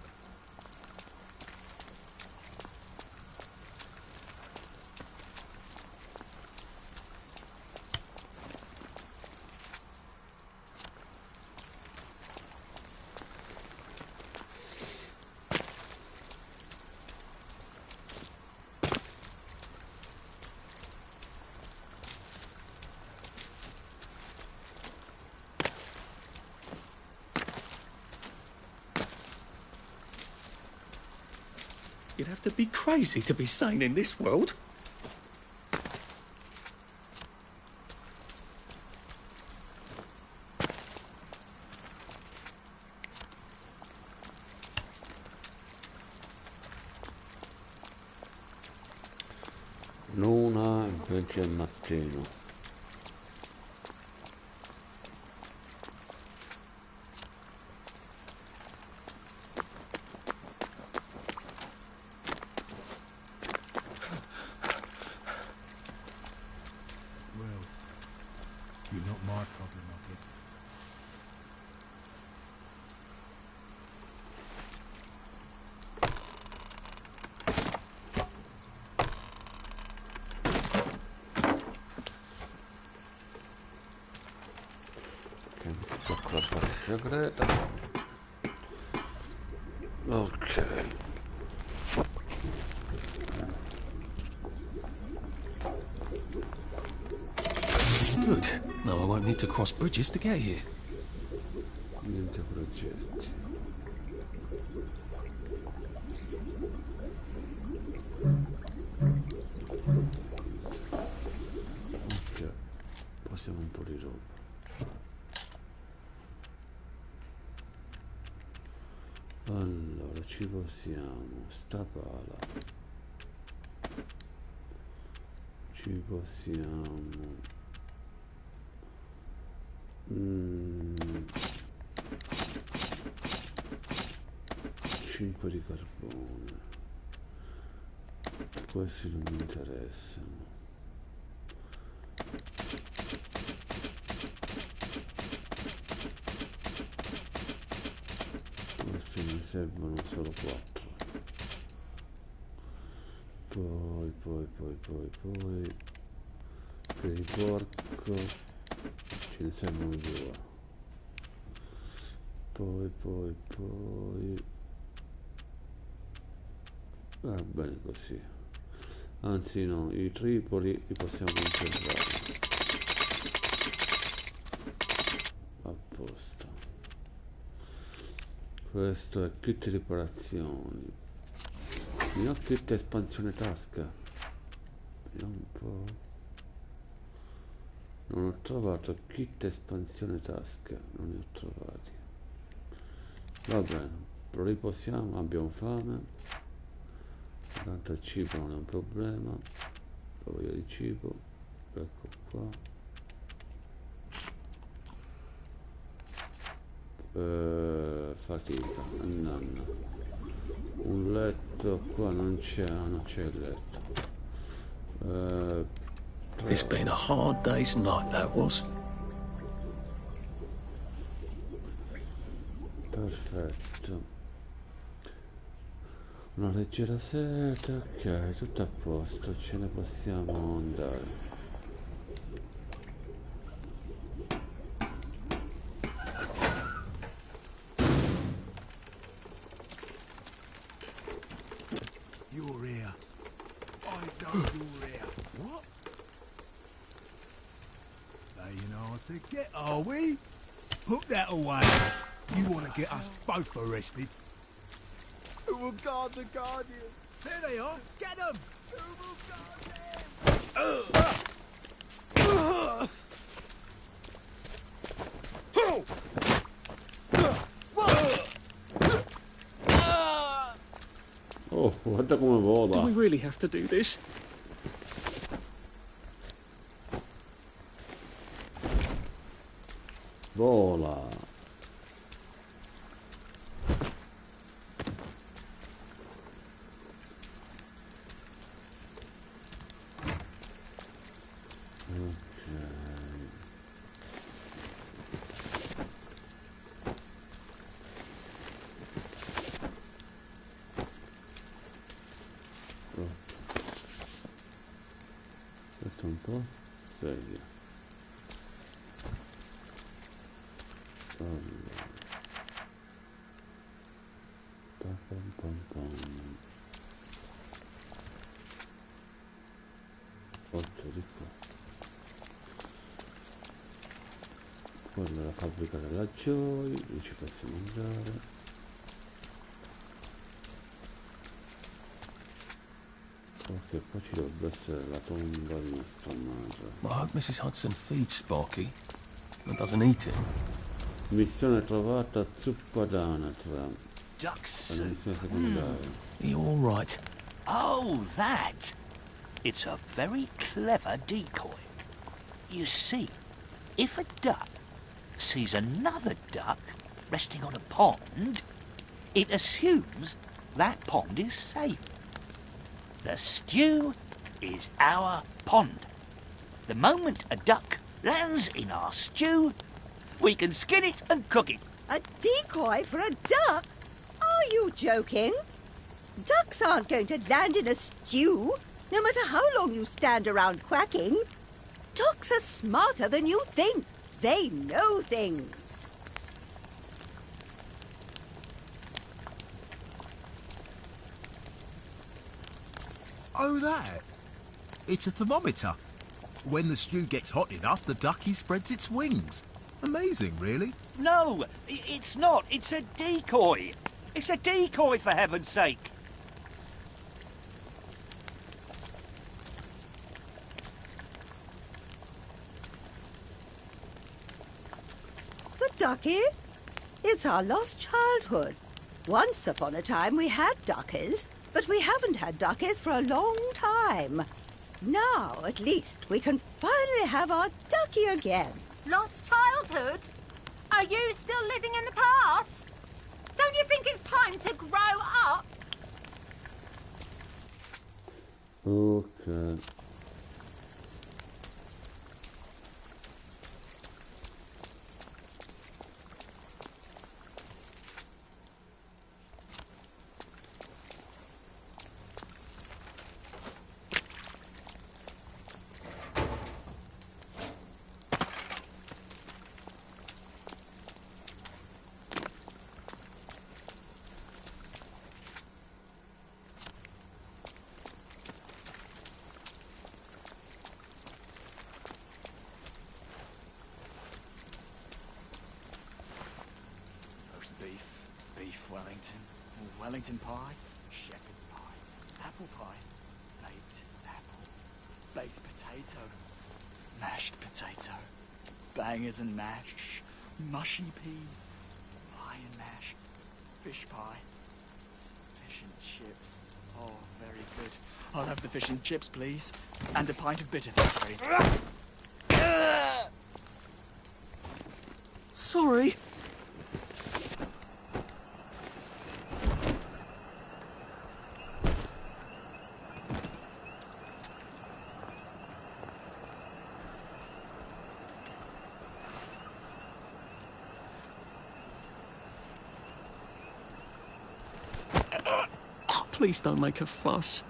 You'd have to be crazy to be sane in this world. L'una invece al mattino. Well, you're not my problem, I guess. La parte segreta. Ok. Good. Now I won't need to cross bridges to get here. Niente progetti. Ok. Passiamo un po' di roba. Allora, ci possiamo, sta pala, ci possiamo, 5 di carbone, questi non mi interessano. Ne servono solo 4. Poi per il porco ce ne servono 2. Poi va bene così, anzi no, i tripoli li possiamo conservare. A posto. Questo è kit riparazioni. Ne ho kit espansione tasca. Vediamo un po'. Non ho trovato kit espansione tasca. Non ne ho trovati. Va bene, lo riposiamo, abbiamo fame. Tanto il cibo non è un problema. Ho voglia di cibo. Ecco qua. Fatica, nanna. Un letto qua non c'è il letto. It's been a hard day's night, that was. Perfetto. Una leggera sete, ok, tutto a posto, ce ne possiamo andare. You're here. I know you're here. What? Playing hard to get, are we? Put that away. You want to get us both arrested? Who will guard the Guardian? There they are. Get them! Who will guard them? Oh, guarda come vola. Do we really have to do this? Vola. Aspetta un po', sedia. Allora. Pam pam pam. 8 di qua. Quella è la fabbrica della Joy, lì ci possiamo andare. Perché poi ci dovrebbe essere la tomba di nostra madre. I hope Mrs. Hudson feeds Sparky and doesn't eat it. Missione trovata, zuppa d'anatra. Duck È una missione secondaria. You all right? Oh, that! It's a very clever decoy. You see, if a duck sees another duck resting on a pond, it assumes that pond is safe. The stew is our pond. The moment a duck lands in our stew, we can skin it and cook it. A decoy for a duck? Are you joking? Ducks aren't going to land in a stew, no matter how long you stand around quacking. Ducks are smarter than you think. They know things. Oh, that? It's a thermometer. When the stew gets hot enough, the ducky spreads its wings. Amazing, really. No, it's not. It's a decoy. It's a decoy, for heaven's sake. The ducky? It's our lost childhood. Once upon a time we had duckies, but we haven't had duckies for a long time. Now, at least, we can finally have our ducky again. Lost childhood? Are you still living in the past? Don't you think it's time to grow up? Ok. Beef Wellington, Wellington pie, shepherd pie, apple pie, baked apple, baked potato, mashed potato, bangers and mash, mushy peas, pie and mash, fish pie, fish and chips. Oh, very good. I'll have the fish and chips, please, and a pint of bitter, thank you. Sorry. Please don't make a fuss.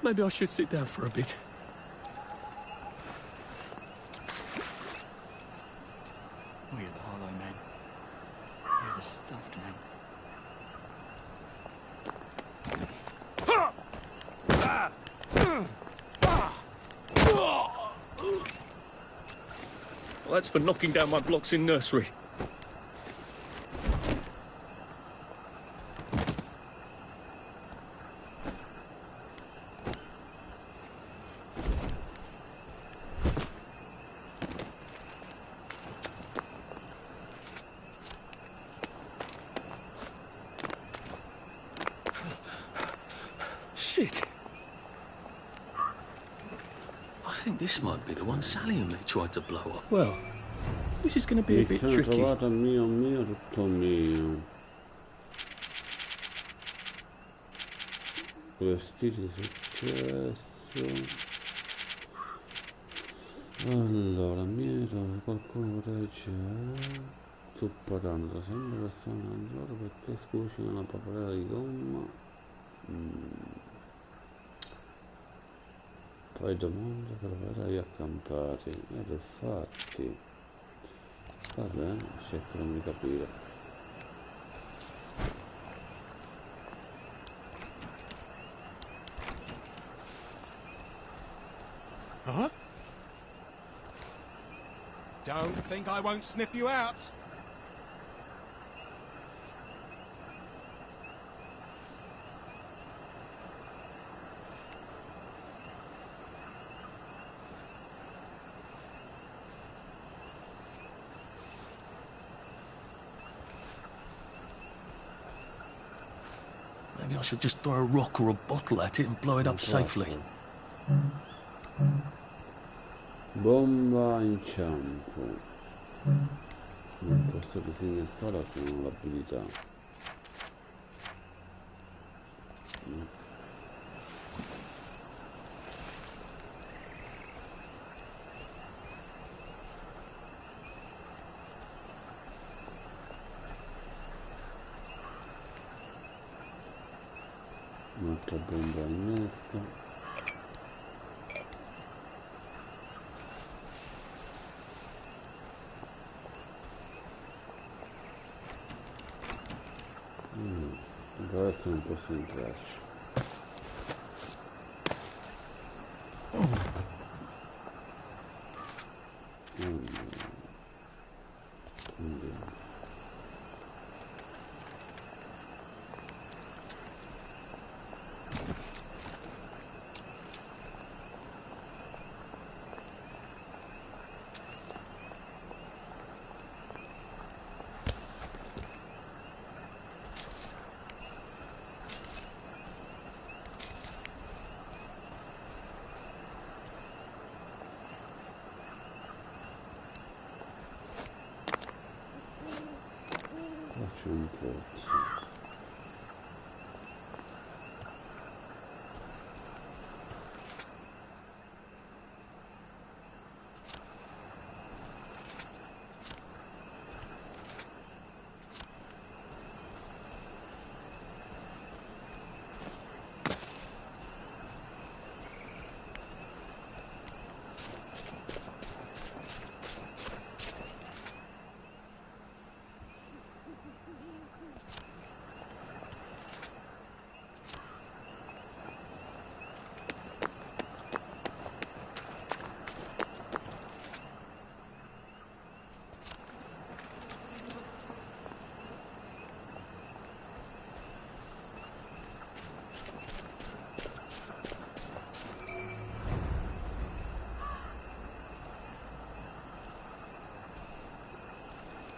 Maybe I should sit down for a bit. Oh, you're the hollow man. You're the stuffed man. Well, that's for knocking down my blocks in nursery. Shit. I think this might be the one Sally and me tried to blow up. Well, this is going to be a bit tricky. Trovata mio, tutto mio. Vestiti successo. Allora, mieto, qualcuno protegge. Zuppa tanto, sembra che sono loro perché scucino una papera di gomma. Fai domande per avere gli accampati. Ed fatti. Va bene, cercano di capire. Huh? Don't think I won't sniff you out. Maybe I should just throw a rock or a bottle at it and blow it up safely. Bomba inciampo. Non posso disinnescare con l'abilità. Un'altra bomba innesca. Adesso non posso entrarci. Andiamo. Faccio un pozzo.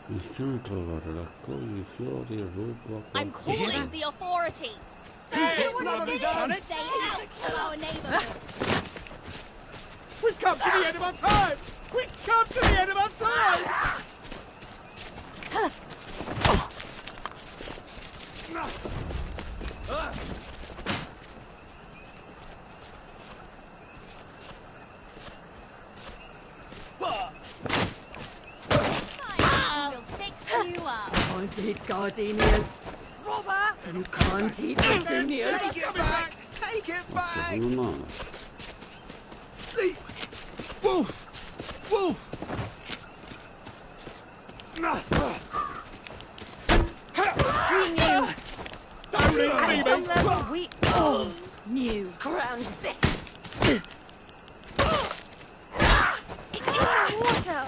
Iniziamo a trovare, raccogli fiori e ruba. I'm calling the authorities. None of his own. Stay out of our neighborhood. We've come to the end of our time! We've come to the end of our time! We'll fix you up. Can't eat gardenias. Robber! You can't eat petunias. Take it back! Take it back! Sleep! Wolf! Wolf! We knew. Don't eat At me, some mate! level, we all knew. Scrounge this. It's in the water!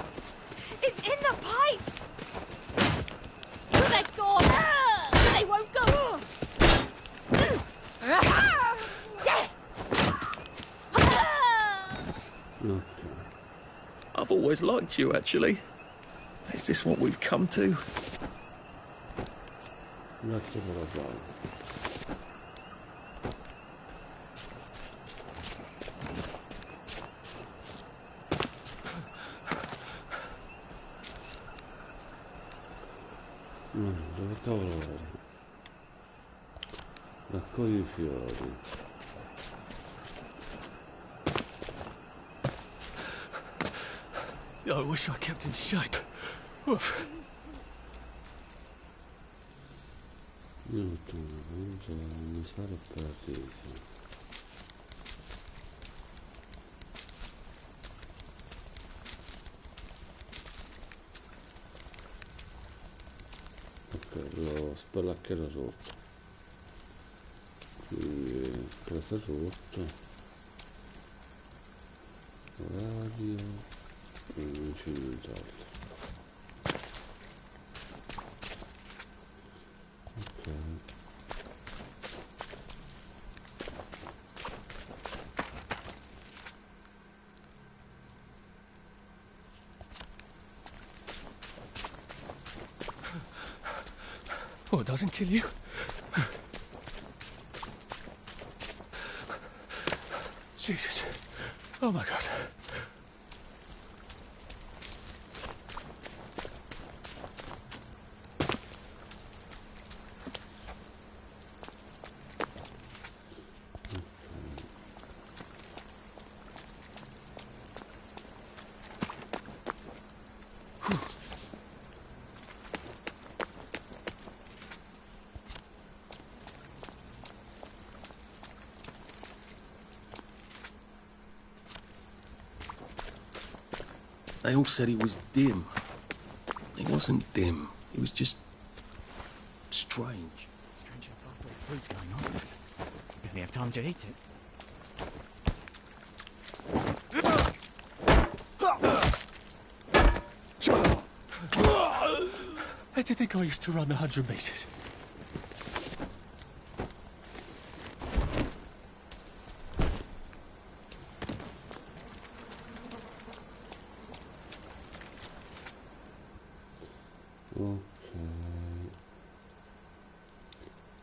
It's in the pipes! If they're gone, they won't go! I've always liked you, actually. Is this what we've come to? That's what I've done. Dove cavolo eri? Raccogli i fiori. I wish I kept in shape. Oof. Non sarà paradiso. Ok, l'ho spellacchiato sotto, quindi preso tutto, radio, e non c'è nient'altro. Ok. Oh, it doesn't kill you. Jesus. Oh my God. They all said he was dim. He wasn't dim. He was just strange. Strange how fast the food's going on. Barely have time to eat it. Where did you think I used to run 100 meters?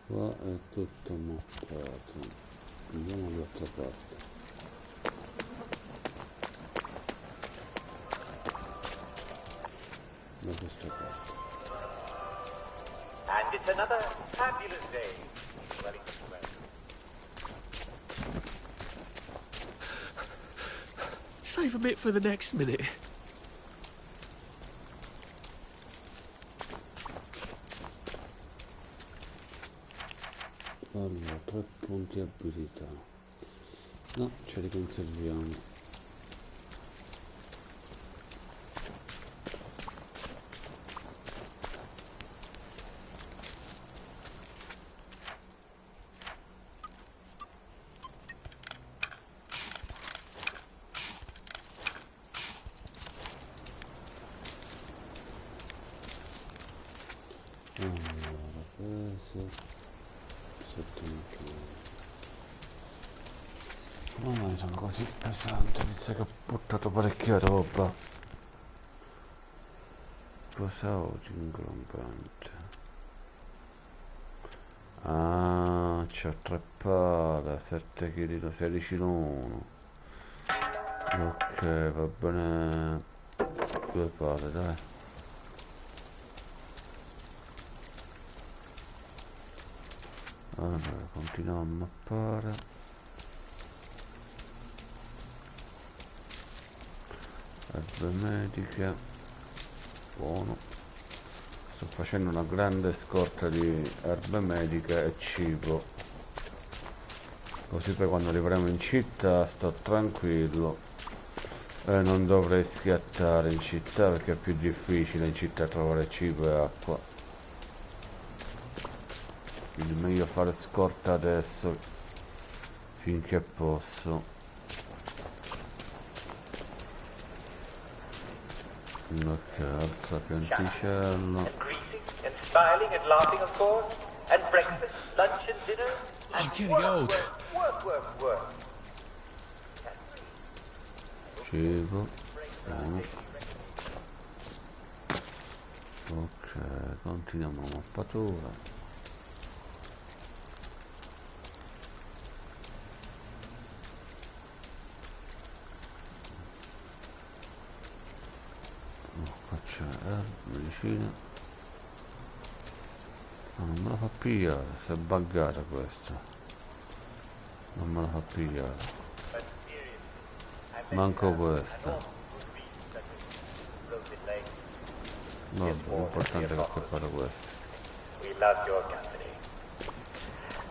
Qua è tutto mappato, andiamo dall'altra parte. Da questa parte. And it's another fabulous day in Wellington Square. Save a bit for the next minute. Allora, 3 punti abilità. No, ce li conserviamo. Allora, peso. Oh, sono così pesante, visto che ho buttato parecchia roba. Cosa ho di inglobante? Ah, c'ho 3 pale, 7 kg, 16 in uno. Ok, va bene. 2 pale, dai. Allora, continuiamo a mappare. Erbe mediche. Buono. Sto facendo una grande scorta di erbe mediche e cibo. Così poi quando arriveremo in città sto tranquillo. E non dovrei schiattare in città perché è più difficile in città trovare cibo e acqua. Quindi meglio fare scorta adesso finché posso. Ok, altra pianticella. And greeting and smiling and laughing, of course. And breakfast, lunch and dinner. I'm getting old. Work. Cibo. Ok, continuiamo la mappatura. Qua c'è medicina. Non me la fa pigliare, si è buggata questa. Non me la fa pigliare. Manco questa. No, l'importante è che ho fatto questo. We love your company.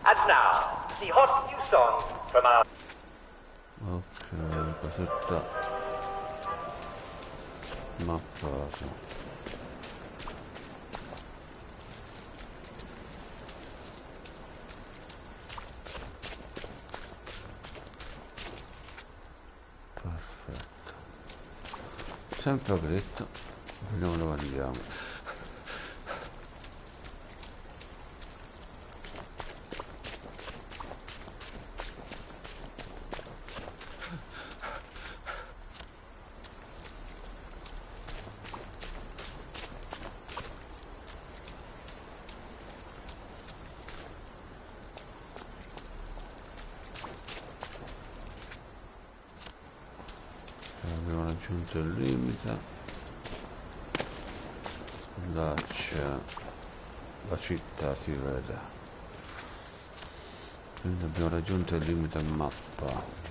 And now, the hot new song from our... Ok, cosetta mappata. sempre dritto. Vediamo dove andiamo. Abbiamo raggiunto il limite. Là c'è la città, si vede. Quindi abbiamo raggiunto il limite in mappa.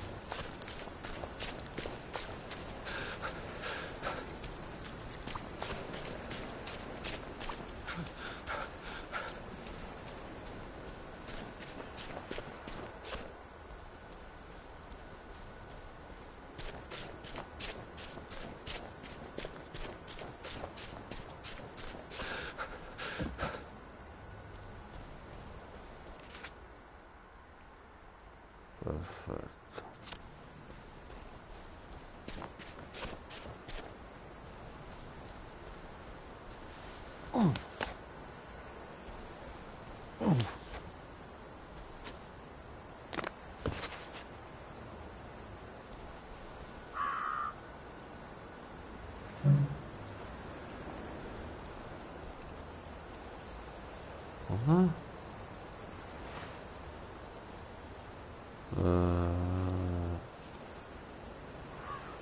Perfetto.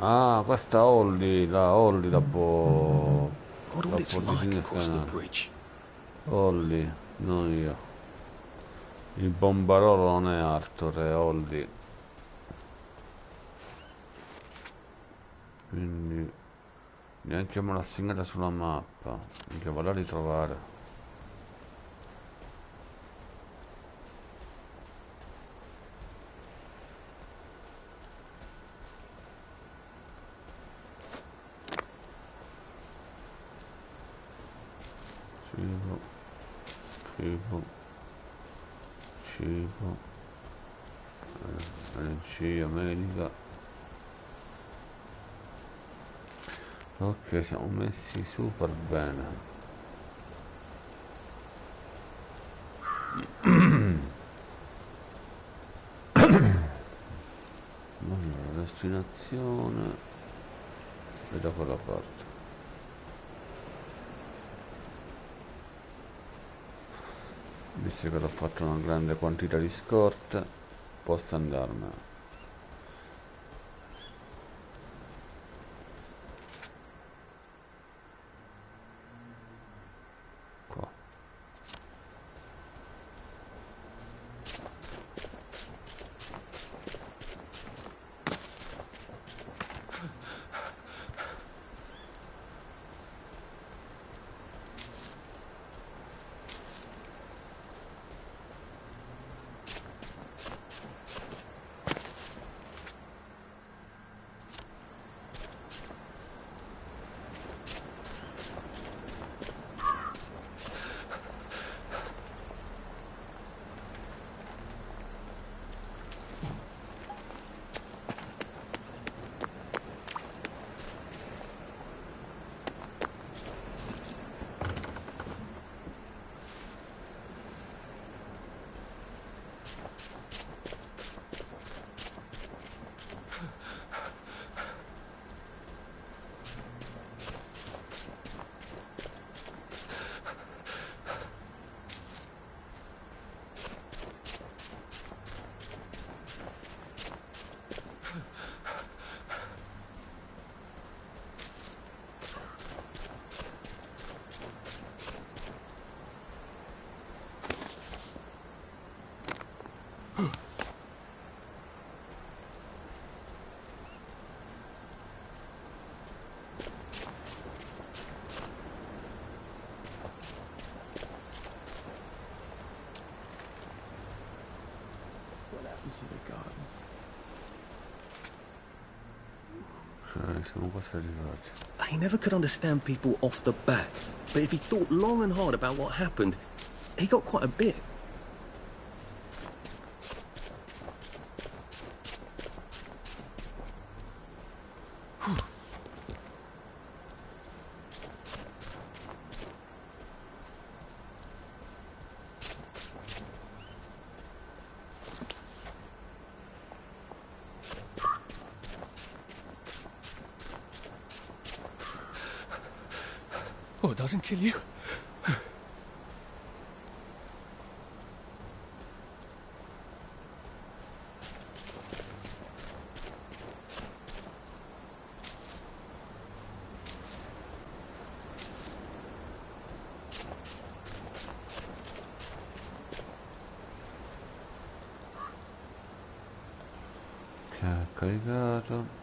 Ah, questa Ollie, la può disinnescare. Ollie, non io. Il bombarolo non è Arthur, è Ollie. Quindi neanche me l'ha assegnata sulla mappa. Minchia, vado a ritrovare. Cibo, energia medica. Ok, siamo messi super bene. Allora, destinazione e da quella parte. Visto che l'ho fatto una grande quantità di scorte, posso andarmene. Qua. Siamo quasi arrivati. He never could understand people off the bat, but if he thought long and hard about what happened, he got quite a bit. Oh, it doesn't kill you? Che ha caricato.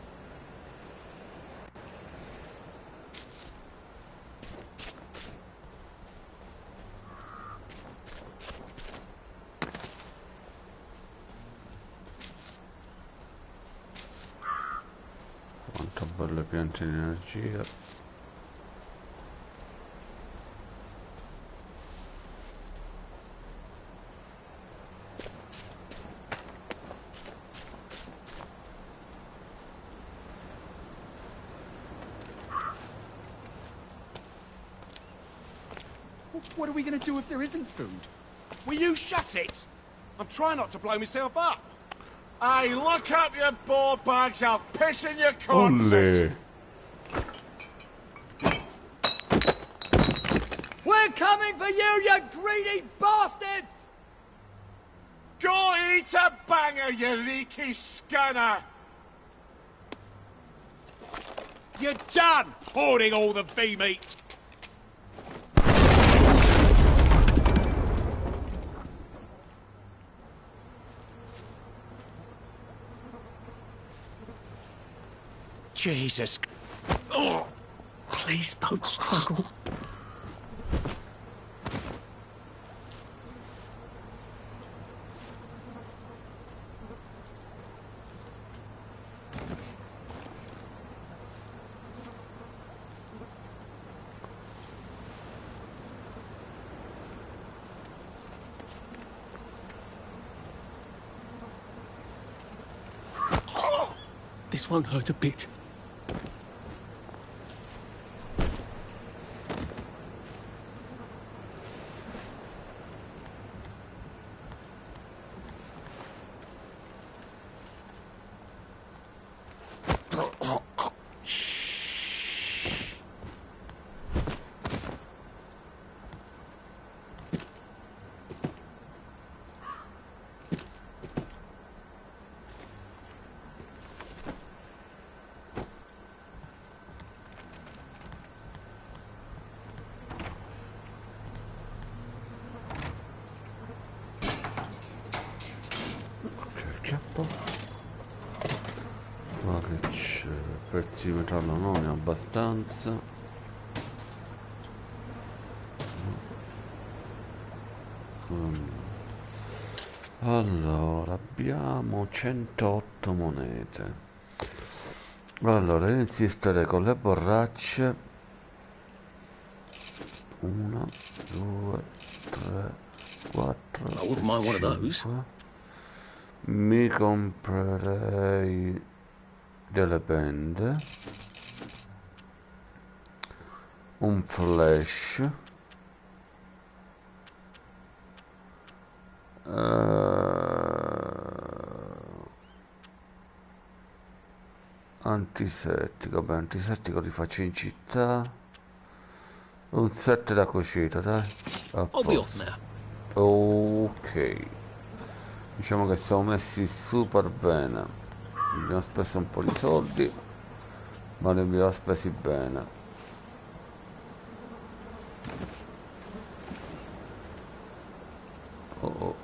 Quanto belle piante di energia. What are we going to do if there isn't food? Will you shut it? I'm trying not to blow myself up. Hey, look up your board bags. I'll piss in your corpses. We're coming for you, you greedy bastard! Go eat a banger, you leaky scunner! You're done hoarding all the V-meat! Jesus. Oh, please don't struggle. This won't hurt a bit. Ma che c'è? Pezzi di metallo non ne ho abbastanza. Allora abbiamo 108 monete. Allora insistere con le borracce. 1, 2, 3, 4, 5. Mi comprerei delle bende, un flash, antisettico. Beh, antisettico li faccio in città. Un set da cucito, dai. Ok, diciamo che siamo messi super bene. Abbiamo speso un po' di soldi, ma li abbiamo spesi bene. Oh.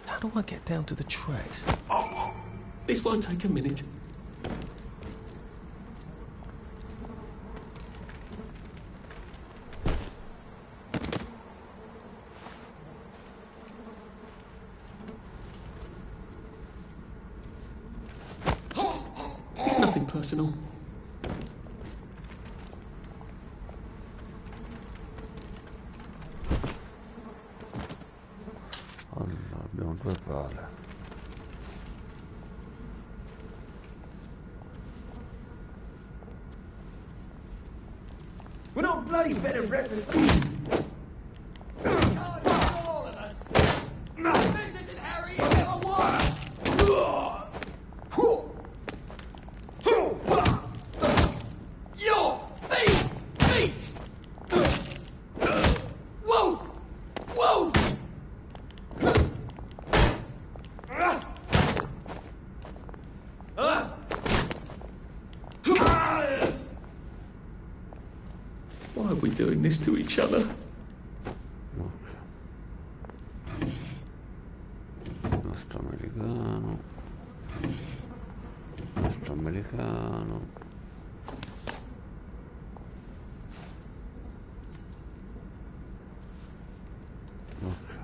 How do I get down to the tracks? This won't take a minute. It's nothing personal. Allora, abbiamo due pale. We're not bloody bed and breakfast. This isn't Harry you ever was! Your feet! Whoa! Whoa! Why are we doing this to each other? Nostro americano. Nostro americano. Ok.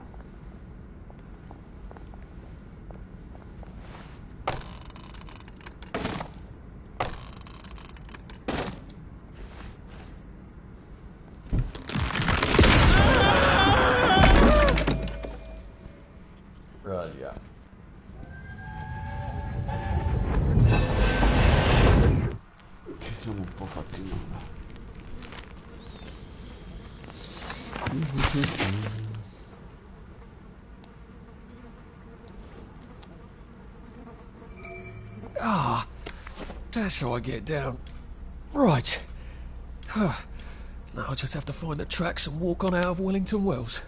Raga. Ci siamo un po' fatti male. Ah, that's how I get down. Right. Now I'll just have to find the tracks and walk on out of Wellington Wells.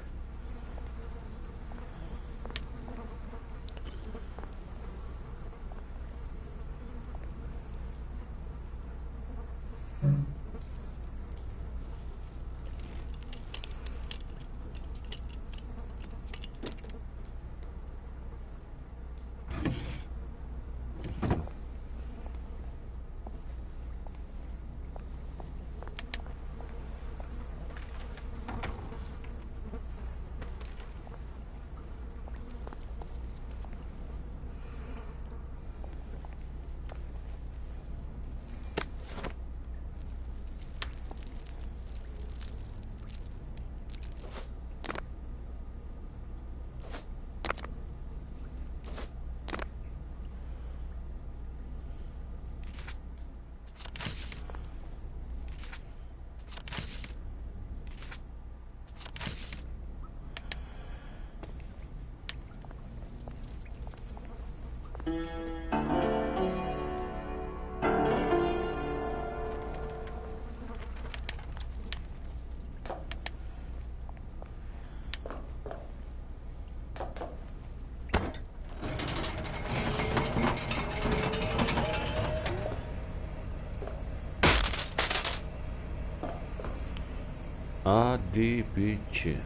A, D, B, C.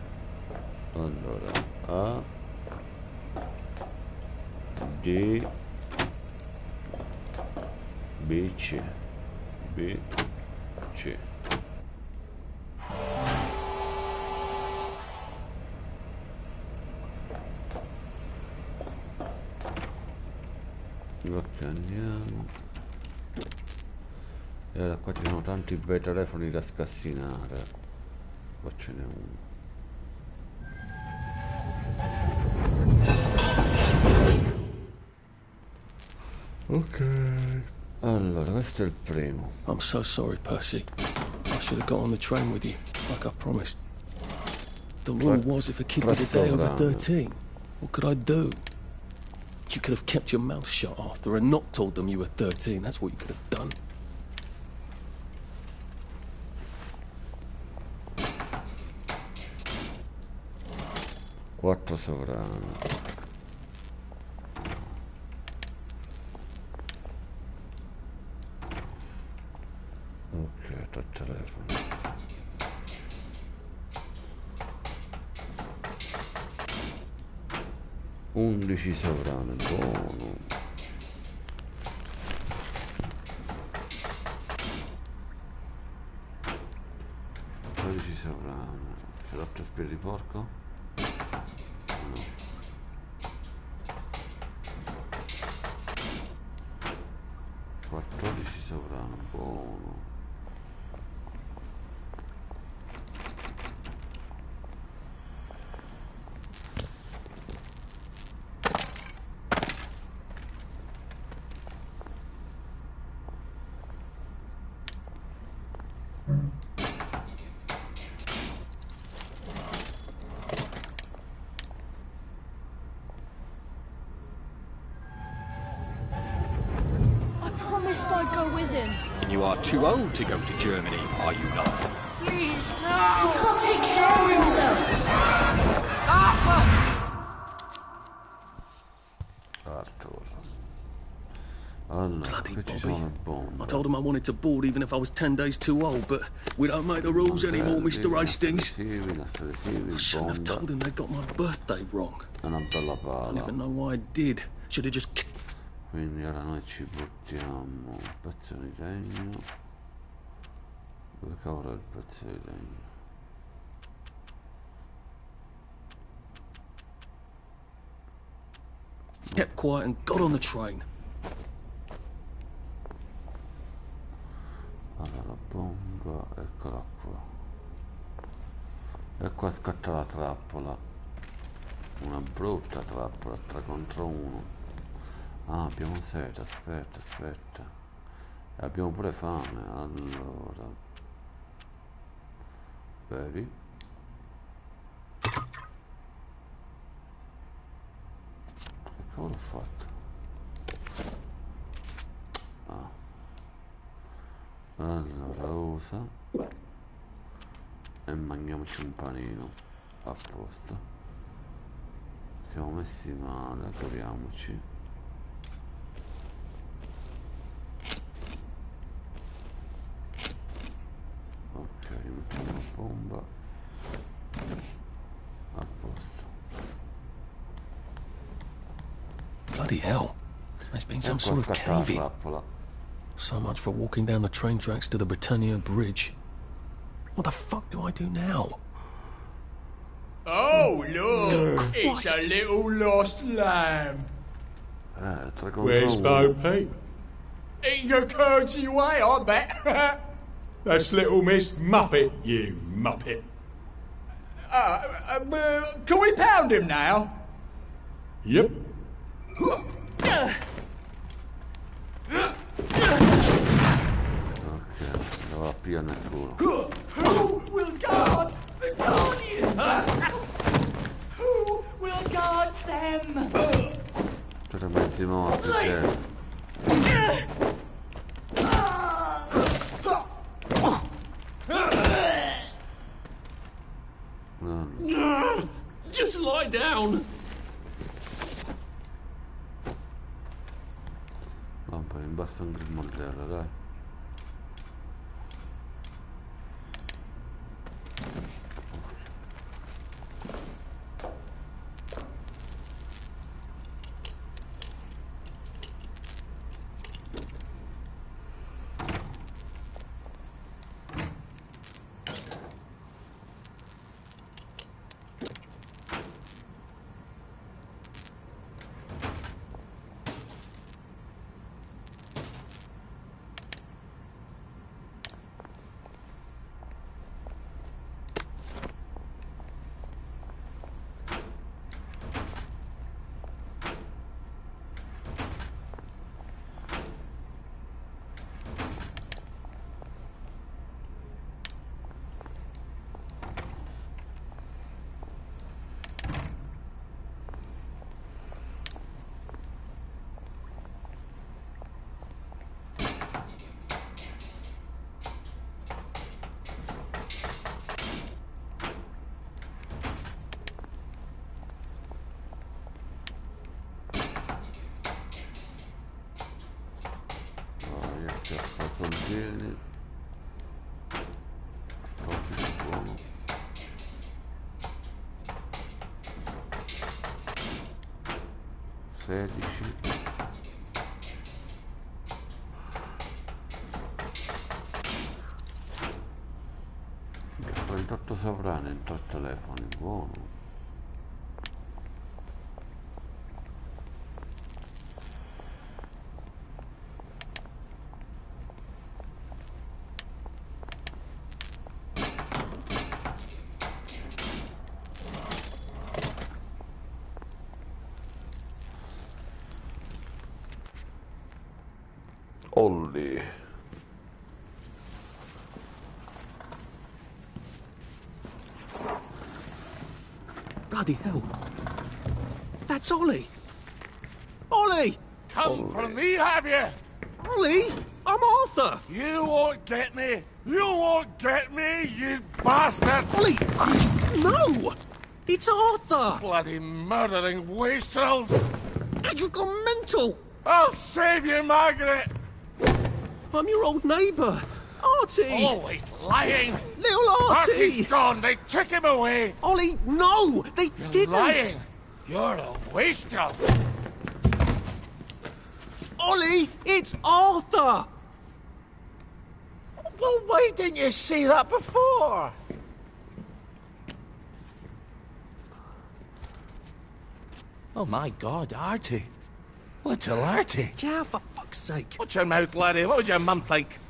Allora, A, D, B, C, B, C. Ok, andiamo. E allora qua ci sono tanti bei telefoni da scassinare. Qua ce n'è uno. Ok, allora questo è il primo. I'm so sorry, Percy. I should have got on the train with you, like I promised. The rule was if a kid was a day over 13, what could I do? You could have kept your mouth shut, Arthur, and not told them you were 13. That's what you could have done. Quattro sovrani. Ok, tre telefoni. Undici sovrani, buono. Dodici sovrani. Ce l'ho per piedi di porco? 14 sovrano, buono. go with him. And you are too old to go to Germany, are you not? Please, no! He can't take care of himself. Arthur. Allora, Bloody qui ci Bobby. sono le bombe. I told him I wanted to board even if I was 10 days too old, but we don't make the rules anymore, Mr. Hastings. I shouldn't have told him they got my birthday wrong. È una bella I pala. don't even know why I did. Should have just... Quindi ora noi ci portiamo un pezzo di legno. Dove cavolo è il pezzo di legno? Kept quiet and got on the train. Allora la bomba, eccola qua. E qua scatta la trappola. Una brutta trappola, 3 contro 1. Ah, abbiamo sete, aspetta. E abbiamo pure fame, allora. Bevi. Che cavolo ho fatto? Ah. Allora usa. E mangiamoci un panino. A posto. Siamo messi male, proviamoci. Ok, mettiamo la bomba. A posto. Bloody hell. There's been some sort of cave-in. So much for walking down the train tracks to the Britannia Bridge. What the fuck do I do now? Oh, look! It's a little lost lamb. Where's Bo Peep? Eating a curdsy way, I bet. That's little Miss Muppet, you muppet. Can we pound him now? Yep. Devo aprire nel culo. Who will guard the Guardian? Who will guard them? Per mezzi morti, certo. Just lie down. Vabbè, mi basta un grill modello, dai. Calzonzini, topico buono. Sedici. 38 sovrani in 3 telefoni, buono. Ollie. Bloody hell. That's Ollie. Ollie! Come for me, have you? Ollie? I'm Arthur! You won't get me! You won't get me, you bastards! Ollie! No! It's Arthur! Bloody murdering wastrels! You've gone mental! I'll save you, Margaret! I'm your old neighbour, Artie! Always lying! Little Artie! Artie's gone, they took him away! Ollie, no! They You're didn't! lying! You're a wastrel! Ollie, it's Arthur! Well, why didn't you say that before? Oh my God, Artie. Little Artie. Yeah, for fuck's sake. Watch your mouth, laddie. What would your mum think?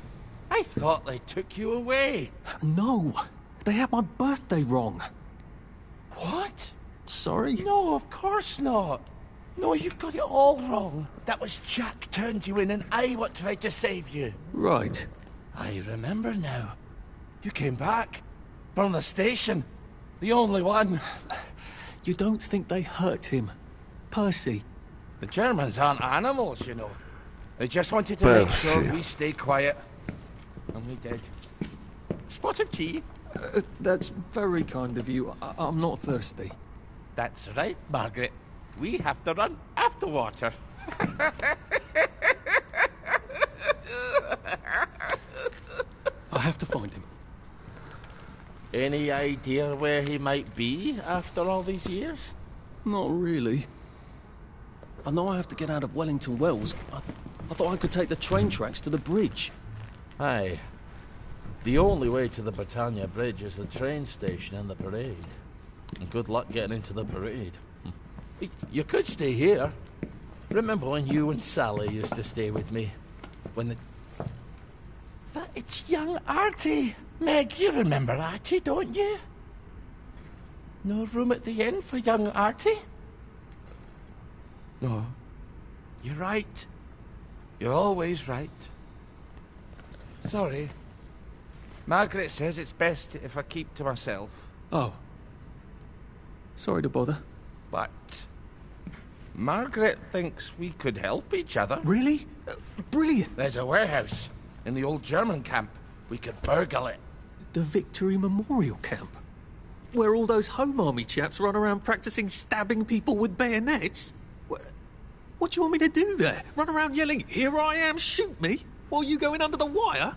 I thought they took you away. No, they had my birthday wrong. What? Sorry? No, of course not. No, you've got it all wrong. That was Jack turned you in and I what tried to save you. Right. I remember now. You came back. From the station. The only one. You don't think they hurt him, Percy? The Germans aren't animals, you know. They just wanted to make sure we stay quiet. And we did. Spot of tea? That's very kind of you. I'm not thirsty. That's right, Margaret. We have to run after water. I have to find him. Any idea where he might be after all these years? Not really. I know I have to get out of Wellington Wells. I thought I could take the train tracks to the bridge. Aye. The only way to the Britannia Bridge is the train station and the parade. And good luck getting into the parade. You could stay here. Remember when you and Sally used to stay with me? When the... But it's young Artie. Meg, you remember Artie, don't you? No room at the inn for young Artie? No. You're right. You're always right. Sorry. Margaret says it's best if I keep to myself. Oh. Sorry to bother. But Margaret thinks we could help each other. Really? Brilliant. There's a warehouse in the old German camp. We could burgle it. The Victory Memorial Camp? Where all those Home Army chaps run around practicing stabbing people with bayonets? What do you want me to do there? Run around yelling, "Here I am, shoot me," while you go in under the wire?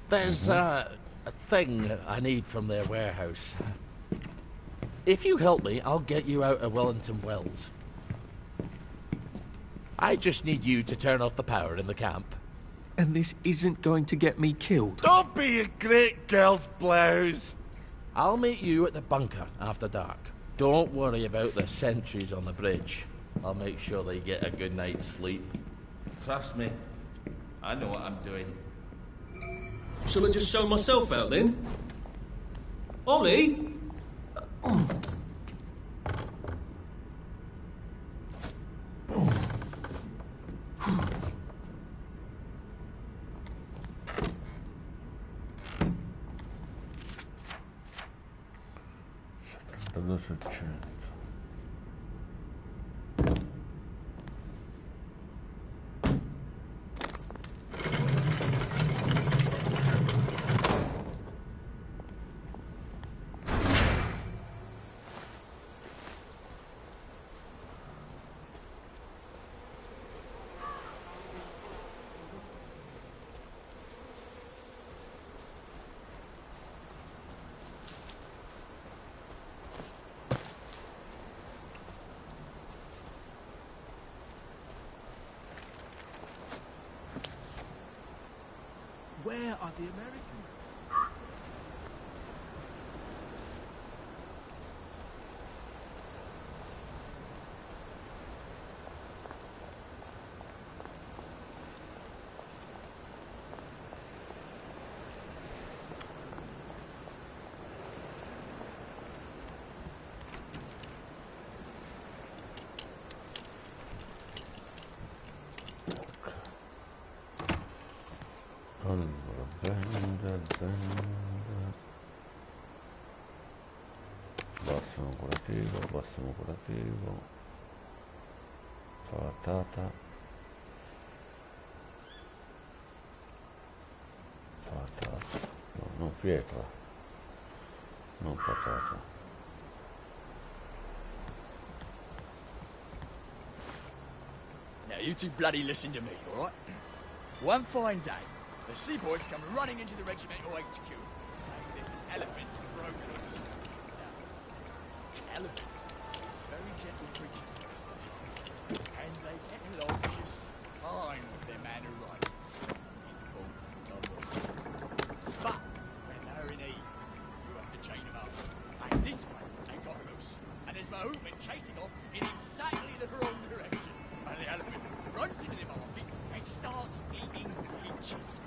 There's a thing I need from their warehouse. If you help me, I'll get you out of Wellington Wells. I just need you to turn off the power in the camp. And this isn't going to get me killed. Don't be a great girl's blouse. I'll meet you at the bunker after dark. Don't worry about the sentries on the bridge. I'll make sure they get a good night's sleep. Trust me, I know what I'm doing. Shall I just show myself out then? Ollie? Where are the Americans? Basso curativo, patata, pietra, non patata. Now, you two bloody listen to me, all right? One fine day, the seaboys come running into the regimental HQ, saying there's an elephant broken loose. Now, elephants, these very gentle creatures, and they get along just fine with their man who rides. It's called Ollie. But when they're in heat, you have to chain them up. And this one, they got loose, and there's my movement chasing off in exactly the wrong direction. And the elephant runs into the market and starts eating peaches.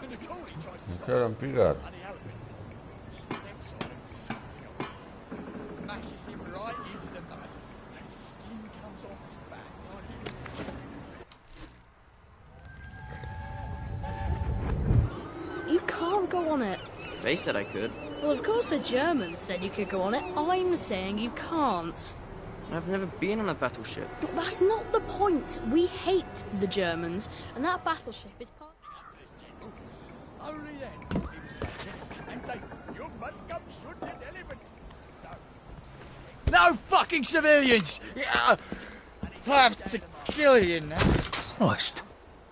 And the collie tries to stop him. And the elephant steps on him something else, mashes him right into the mud, and skin comes off his back like You can't go on it. They said I could. Well, of course the Germans said you could go on it. I'm saying you can't. I've never been on a battleship. But that's not the point. We hate the Germans, and that battleship is part... only then he was like, and say, you must come shoot that elephant. No fucking civilians! I have to kill you now. Christ.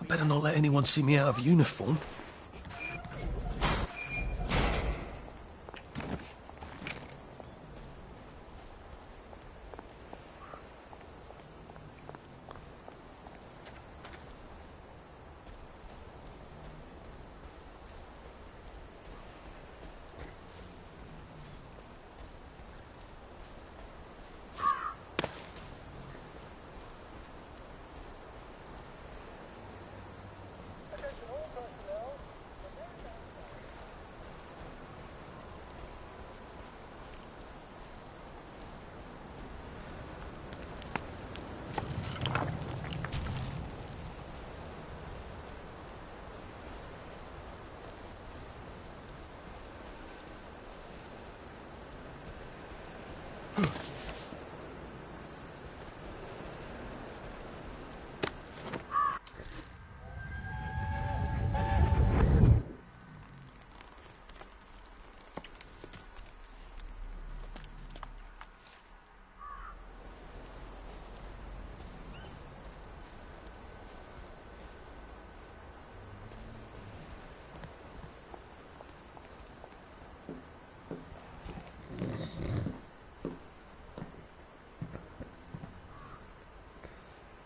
I better not let anyone see me out of uniform.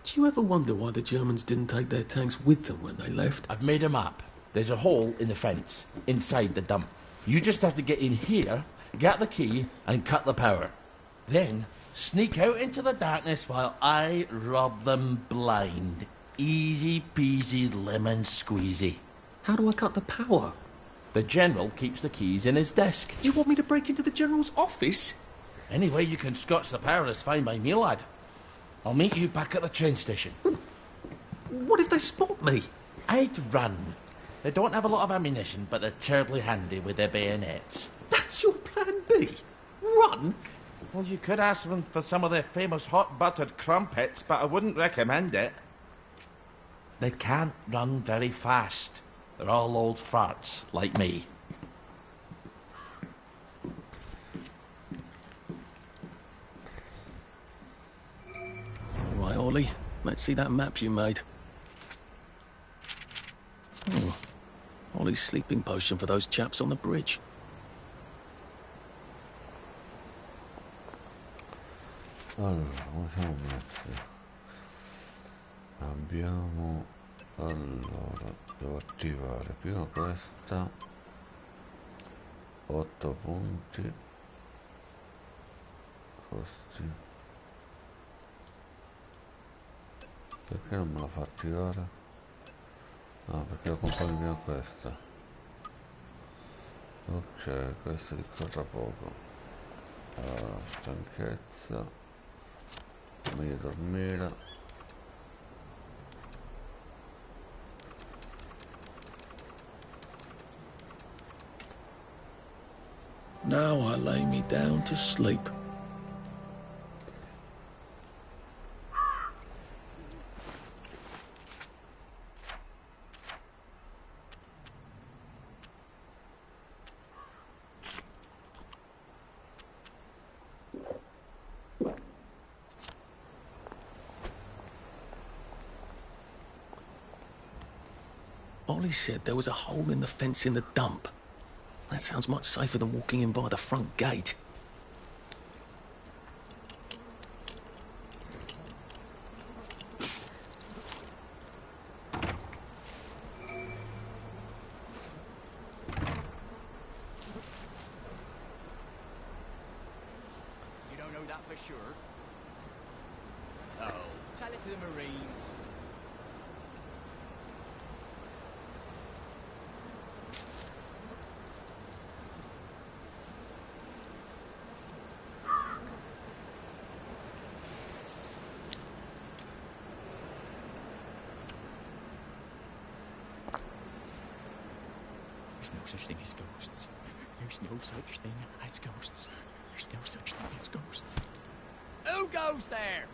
Do you ever wonder why the Germans didn't take their tanks with them when they left? I've made a map. There's a hole in the fence, inside the dump. You just have to get in here, get the key, and cut the power. Then, sneak out into the darkness while I rob them blind. Easy peasy lemon squeezy. How do I cut the power? The General keeps the keys in his desk. Do you want me to break into the General's office? Any way you can scotch the power is fine by me, lad. I'll meet you back at the train station. What if they spot me? I'd run. They don't have a lot of ammunition, but they're terribly handy with their bayonets. That's your plan B? Run? Well, you could ask them for some of their famous hot buttered crumpets, but I wouldn't recommend it. They can't run very fast. They're all old farts, like me. Right, Ollie, let's see that map you made. Oh, Ollie's sleeping potion for those chaps on the bridge. Allora, come siamo messi? Abbiamo... Allora, devo attivare prima questa. 8 punti. Questi. Perché non me la fa attivare? No, perché lo compagno prima questa. Ok, questo di qua tra poco. Stanchezza. Meglio dormire. Now I lay me down to sleep. Ollie said there was a hole in the fence in the dump. That sounds much safer than walking in by the front gate. You don't know that for sure? Oh, tell it to the Marines. There's no such thing as ghosts. There's no such thing as ghosts. There's no such thing as ghosts. Who goes there?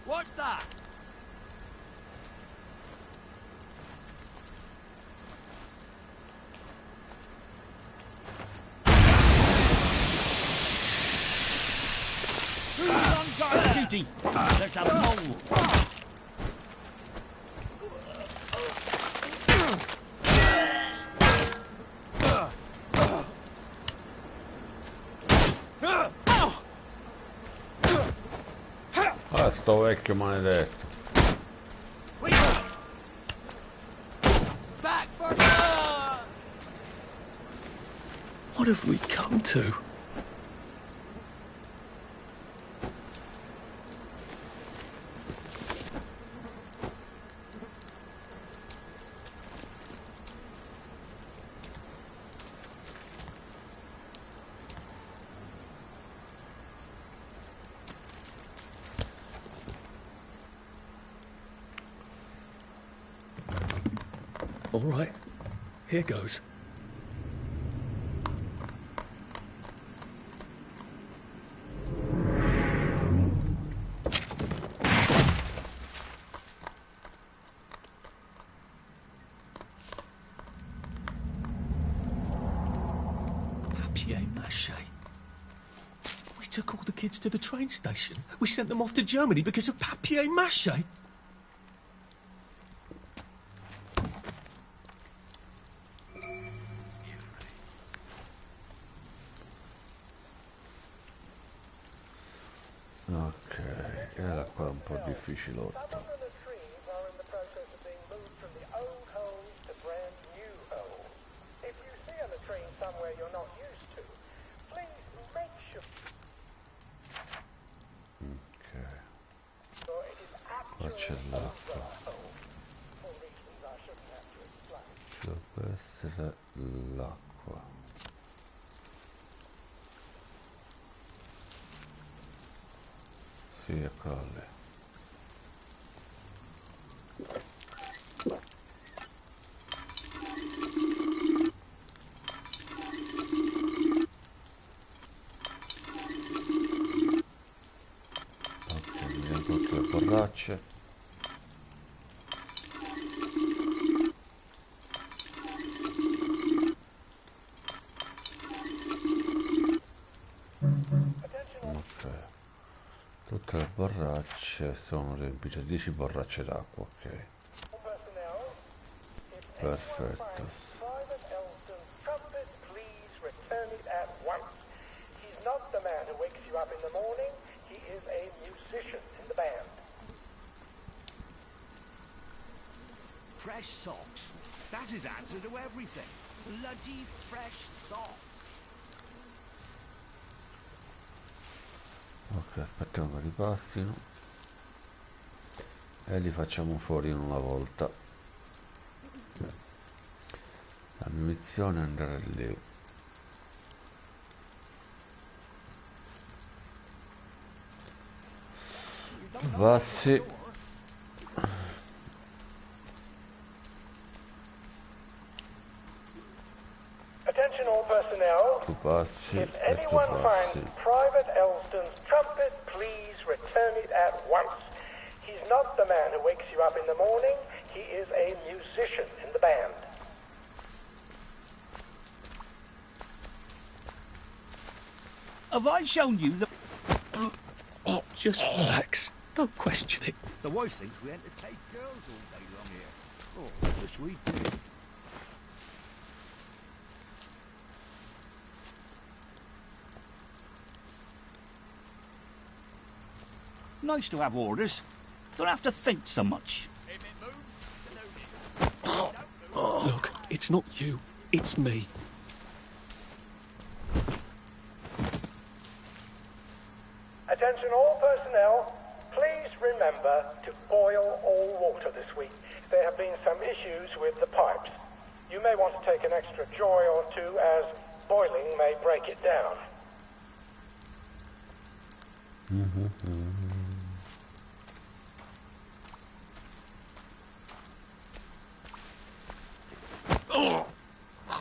What's that? Who's on guard duty? There's a mole. Ah, sto vecchio maledetto. Back for What have we come to? All right, here goes. Papier-mâché. We took all the kids to the train station. We sent them off to Germany because of papier-mâché. Ok, era qua un po' difficilotto. Qua c'è l'acqua. Ci dovrebbe essere l'acqua. Sì, eccola lì. Ok, vediamo tutte le borracce. Tutte le borracce sono riempite, 10 borracce d'acqua, ok. Perfetto. Fresh socks. That's his answer to everything. Bloody fresh socks. Ok, aspettiamo che ripassino e li facciamo fuori in una volta. La mia missione è andare lì. Passi. Attention all personnel. Tu passi If e tu anyone passi. finds Private Elston's trumpet, please return it at once. He's not the man who wakes you up in the morning. He is a musician in the band. Have I shown you the... Just relax. Don't question it. The wife thinks we entertain girls all day long here. Oh, wish we did. Nice to have orders. Don't have to think so much. Look, it's not you. It's me. Attention all personnel, please remember to boil all water this week. There have been some issues with the pipes. You may want to take an extra joy or two as boiling may break it down.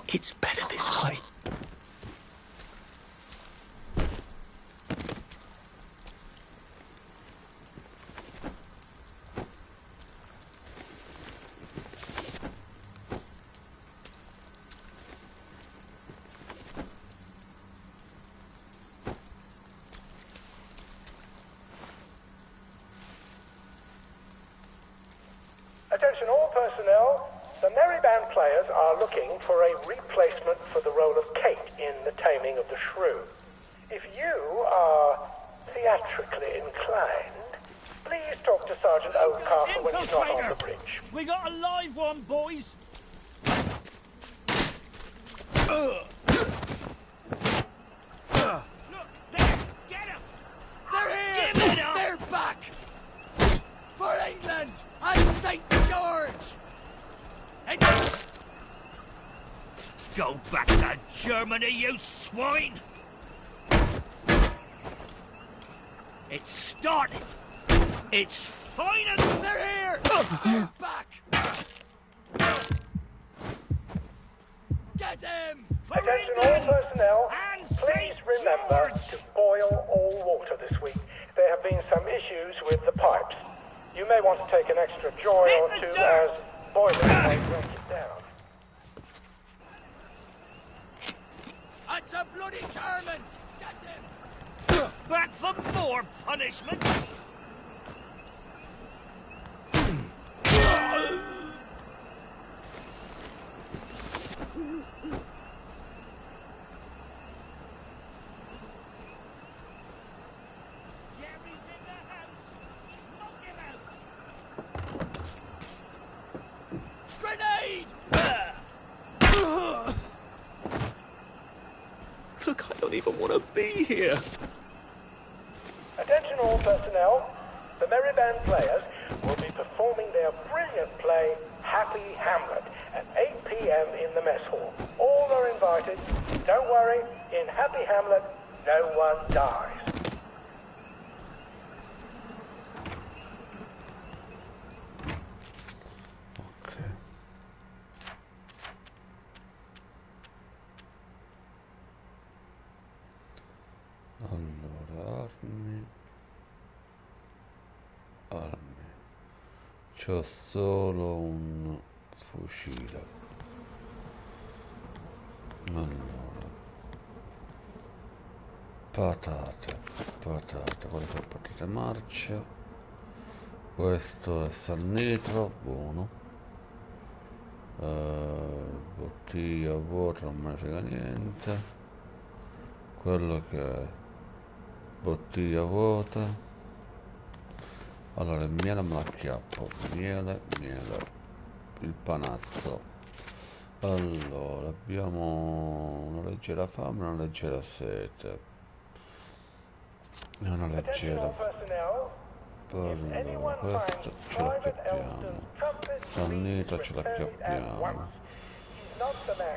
It's better this way. Attention all personnel, the Merry Band players are looking for a replacement for the role of Kate in The Taming of the Shrew. If you are theatrically inclined, please talk to Sergeant Oldcastle when he's not on the bridge. We got a live one, boys. They're here! They're back! For England and St. George! And Go back to Germany, you swine! It's started. It's final. They're here! They're back! Get him! Attention all personnel, please remember to boil all water this week. There have been some issues with the pipes. You may want to take an extra joy or two as boiling may break it down. That's a bloody German! Get him! Back for more punishment. Grenade! Look, I don't even want to be here. Attention all personnel, the Merry Band players will be performing their brilliant play Happy Hamlet at 8 p.m. in the mess hall. All are invited. Don't worry, in Happy Hamlet, no one dies. Allora, armi. C'ho solo un fucile. Allora, patate, quelle sono patate marce. Questo è salnitro, buono. Bottiglia vuota, non me ne frega niente. Quello che è bottiglia vuota. Allora il miele me l'acchiappo, miele, il panazzo. Allora abbiamo una leggera fame e una leggera sete e una leggera. Allora questo ce l'acchiappiamo, salnitro ce l'acchiappiamo.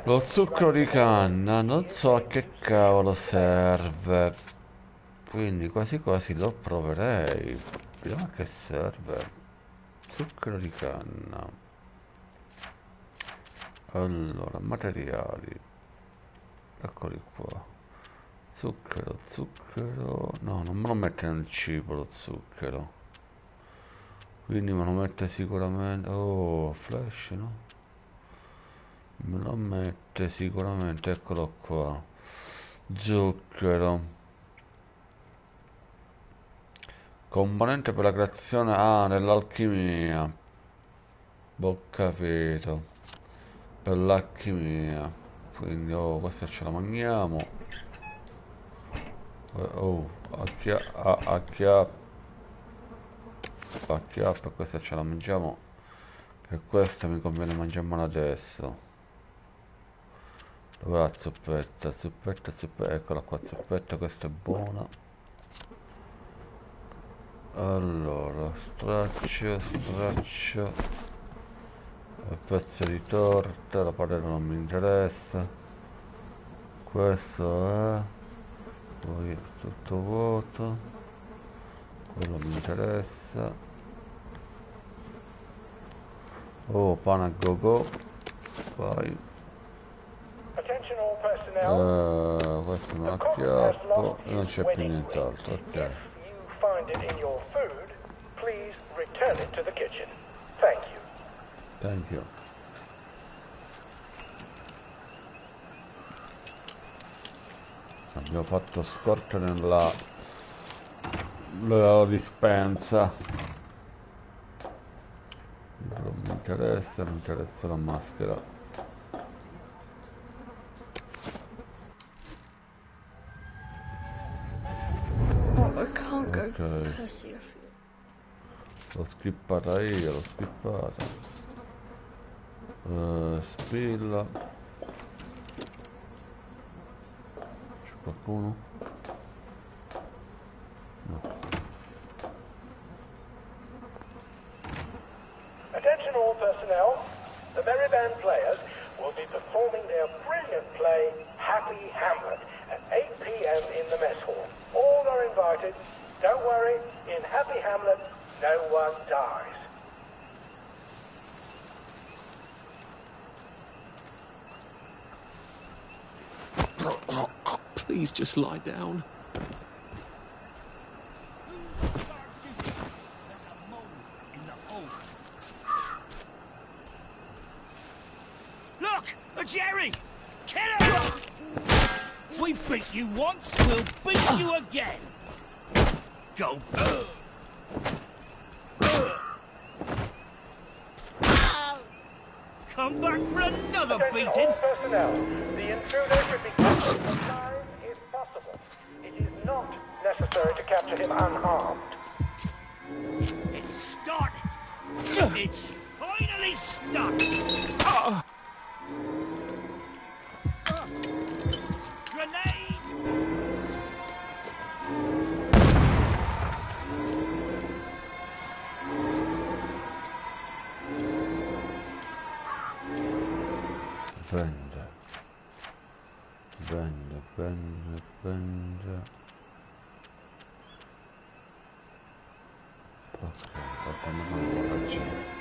Lo zucchero di canna non so a che cavolo serve, quindi quasi quasi lo proverei. Vediamo a che serve. Zucchero di canna. Allora, materiali, eccoli qua. Zucchero, no, non me lo mette nel cibo lo zucchero, quindi me lo mette sicuramente. Oh, flash, no? Me lo mette sicuramente, eccolo qua. Zucchero. Componente per la creazione dell'alchimia. Ho capito. Per l'alchimia. Quindi questa ce la mangiamo. Acchiappa, questa ce la mangiamo. E questa mi conviene mangiarmela adesso. Dove la zuppetta? Zuppetta, eccola qua, zuppetta, questa è buona. Allora, straccio. Il pezzo di torta, la padella non mi interessa. Questo è... poi tutto vuoto. Quello mi interessa. Oh, pane a go-go. Vai. Questo me lo acchiappo e non c'è più nient'altro, ok. Find it in your food, please return it to the kitchen. Thank you. Thank you. Abbiamo fatto scorta nella dispensa. Non mi interessa la maschera. Ok. L'ho skippata io, l'ho skippata. Spilla. C'è qualcuno? No. Attention all personnel. The Merry Band players will be performing their brilliant play, Happy Hamlet, at 8 p.m. in the mess hall. All are invited. Don't worry, in Happy Hamlet, no one dies. Please just lie down. Look! A Jerry! Kill him! We beat you once, we'll beat you again! Go! Come back for another beating! All personnel, the intruder should be captured in time if possible. It is not necessary to capture him unharmed. It's started! It's finally started! Grenade! Bende. Ok, facciamo una faccina.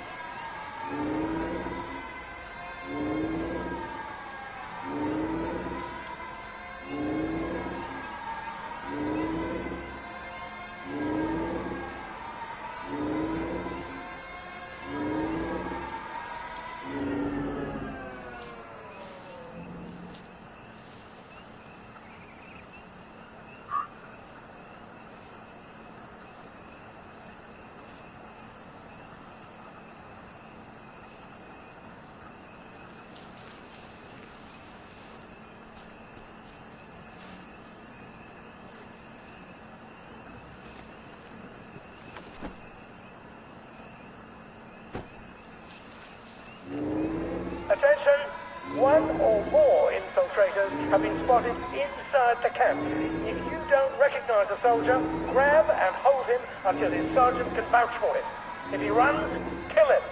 Attention! One or more infiltrators have been spotted inside the camp. If you don't recognize a soldier, grab and hold him until his sergeant can vouch for him. If he runs, kill him.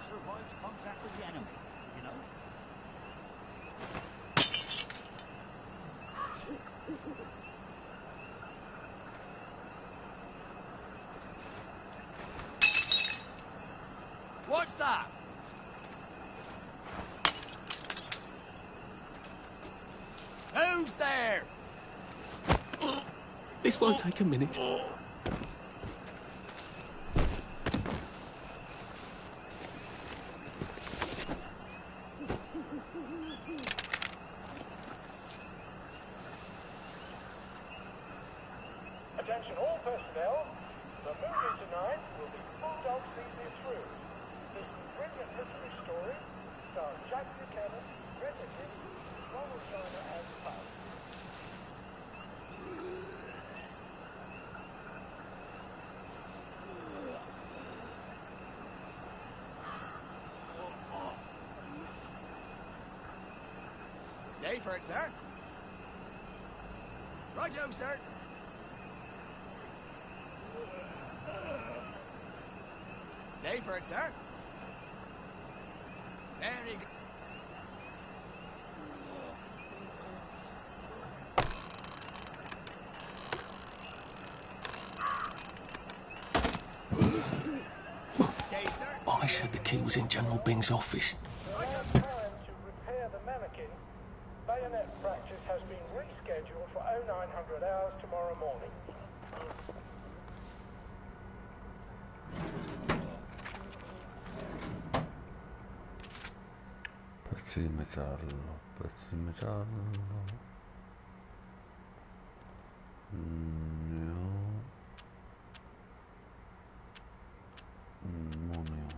survives contact with the enemy, you know? What's that? Who's there? This won't take a minute. Attention all personnel, the movie tonight will be Bulldog Sees Me Through. This brilliant literary story stars Jack Buchanan, Rende, Ronald Garner as Pug. Day for it, sir. Righto, sir. Day for it, sir. Very good. Day, sir. I said the key was in General Bing's office. I have time to repair the mannequin. Bayonet practice has been rescheduled for 0900 hours tomorrow morning. Pezzi di metallo, pezzi di metallo. No. Non ne ho.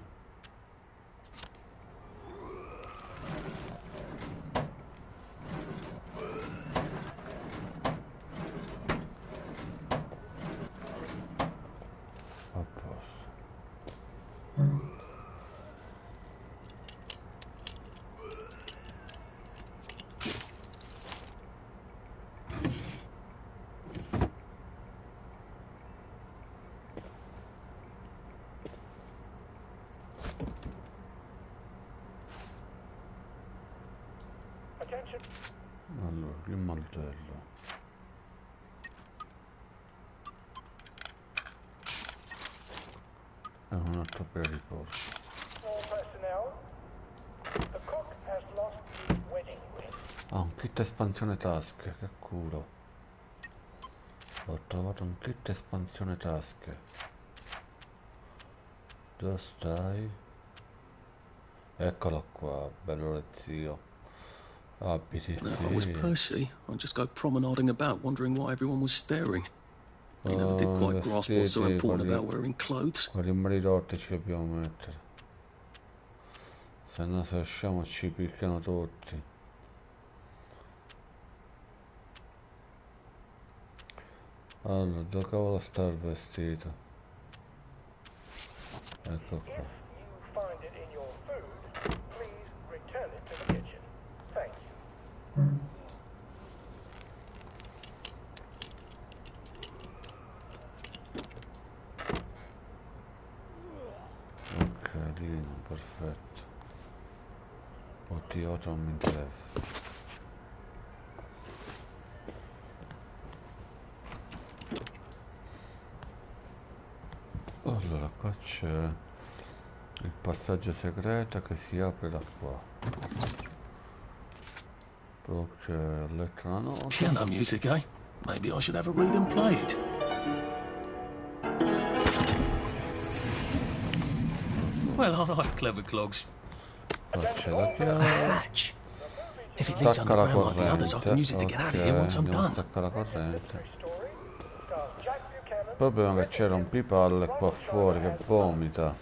A posto. Attention. Allora, il martello. È un altro per riposo. All personnel, the cook has lost his wedding ring. Ah, un kit espansione tasche, che culo. Ho trovato un kit espansione tasche. Dove stai? Eccolo qua, bello zio. Abiti, Now, if I was sì. Percy, I'd just go promenading about, wondering why everyone was staring. He never did quite grasp what's so important about wearing clothes. Quali maridotti ci dobbiamo mettere. Se no se usciamo ci picchiano tutti. Allora, dove cavolo sta il vestito? Ecco qua. You find it in your food, please return it to the kitchen. Thank you. Ok, lino, perfetto. Oddio, non mi interessa. Allora, qua c'è il passaggio segreto che si apre da qua. Poi c'è lettera nota. Piano music, eh? Maybe I should have a read and play it. Well, all right, clever clogs. Qua c'è la chiave. Hatch. If it leads Stacca la underground like the others, I can use it to corrente. get out of here once I'm Andiamo a done. staccare la corrente. Il problema è che c'era un pipalle qua fuori che vomita.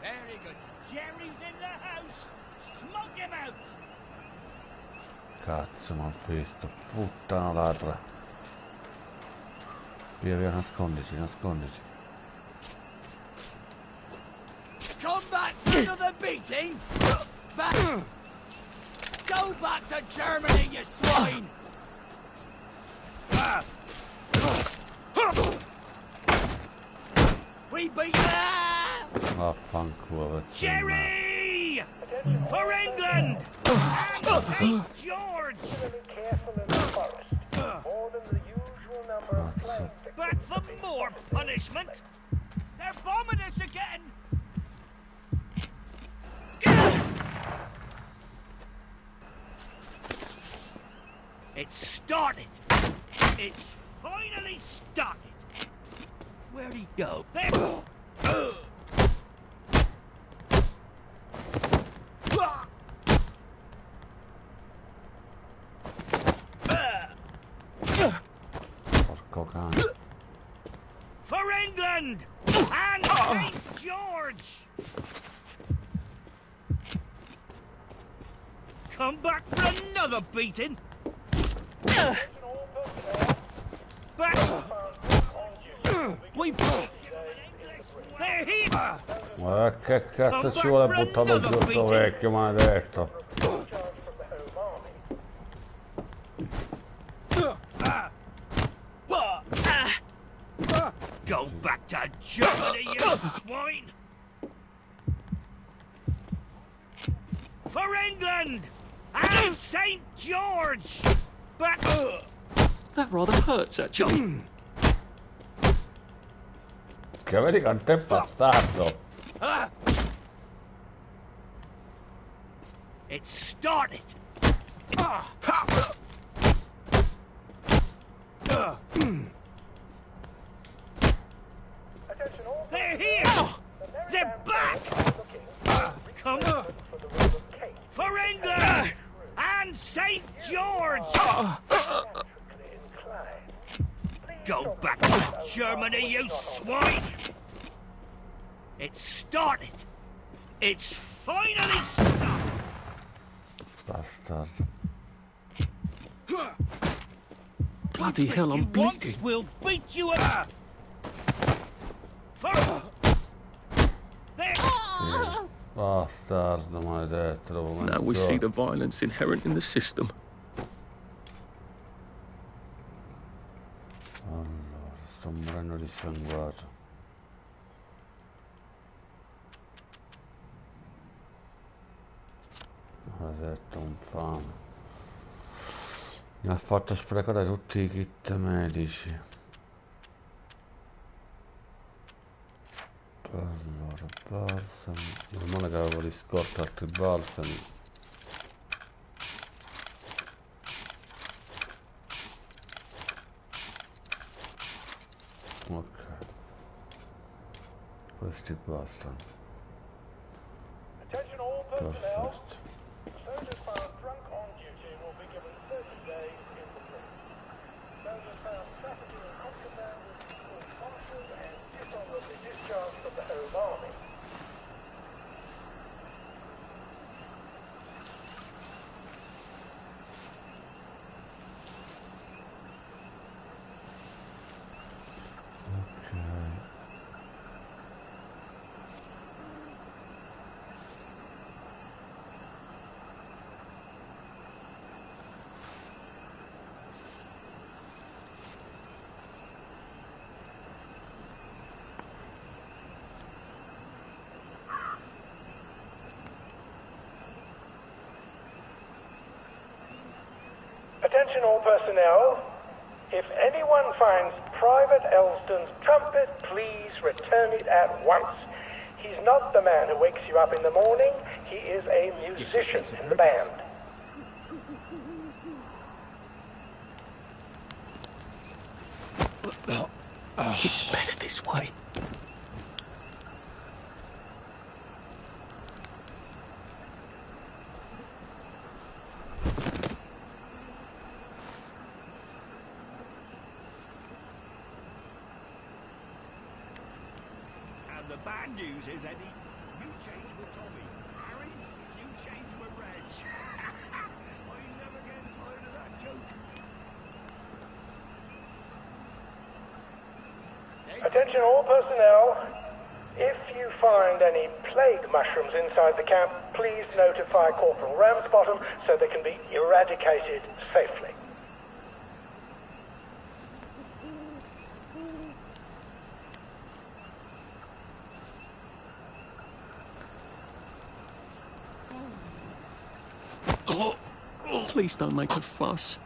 Very good, sir. Jerry's in the house. Smoke him out. Cazzo, m'ha visto. Puttana ladra. Via, via, nasconditi, nasconditi. Come back for another beating? Back. Go back to Germany, you swine! Vaffanculo, Jerry! For England! And St. George! Back for more punishment! They're bombing us again! It's started! It's finally started! Where'd he go? There! Porco cane. For England! And St. George! Come back for another beating! Back! They're here! Ma che cazzo ci vuole buttato giù sto vecchio maledetto? Go back to Germany, you swine! For England! And St. George! Back! That rather hurts, actually. Che vedi quanto è bastardo? It started! They're here! They're back! Come on! For England! And St. George! Go back to Germany, you swine! It started! It's finally stopped! Bastard. Bloody hell, I'm bleeding. We'll beat you up! Bastardo maledetto. Now we see the violence inherent in the system. Allora, sto morendo dissanguato. Maledetto, un fame. Mi ha fatto sprecare tutti i kit medici. Allora, balsami. Non male che avevo di scorta altri balsami. Ok. Questi bastano. Perfetto. Soldiers found drunk on duty will be given 30 days in the prison. Soldiers found trafficking in contraband will be marshaled and dishonorably discharged from the Home Army. Attention all personnel. If anyone finds Private Elston's trumpet, please return it at once. He's not the man who wakes you up in the morning. He is a musician in the band. It's better this way. And the bad news is, Eddie, you changed with Tommy. Harry, you changed with Reg. I never get tired of that joke. Attention all personnel. If you find any plague mushrooms inside the camp, please notify Corporal Ramsbottom so they can be eradicated safely. Please don't make a fuss.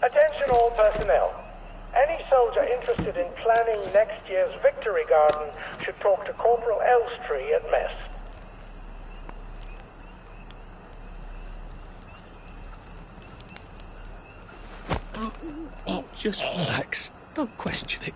Attention all personnel. Any soldier interested in planning next year's Victory Garden should talk to Corporal Elstree at mess. Oh, just relax. Don't question it.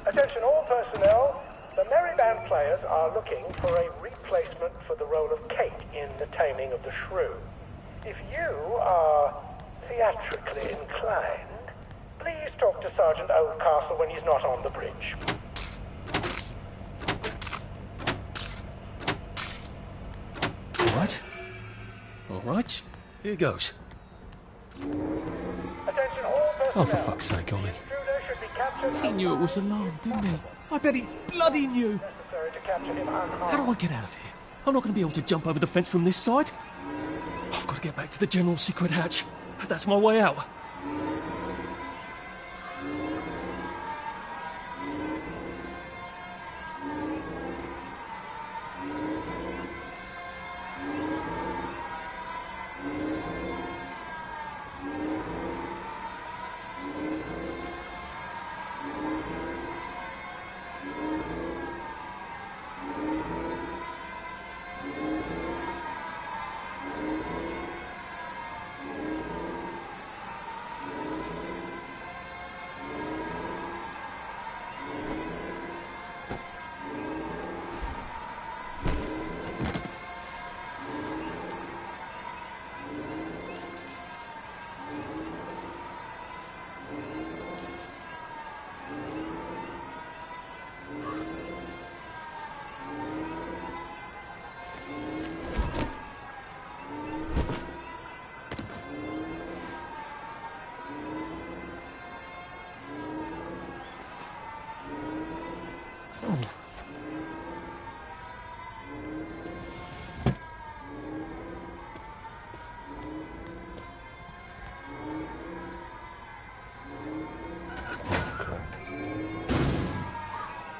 Attention all personnel. The Merry Band players are looking for a replacement for the role of Kate in The Taming of the Shrew. If you are theatrically inclined, please talk to Sergeant Oldcastle when he's not on the bridge. All right. Here goes. Attention all personnel. Oh, for fuck's sake, Ollie. Intruder should be captured. He knew it was alarmed, didn't he? I bet he bloody knew. Necessary to capture him unharmed. How do I get out of here? I'm not going to be able to jump over the fence from this side. I've got to get back to the general secret hatch. That's my way out.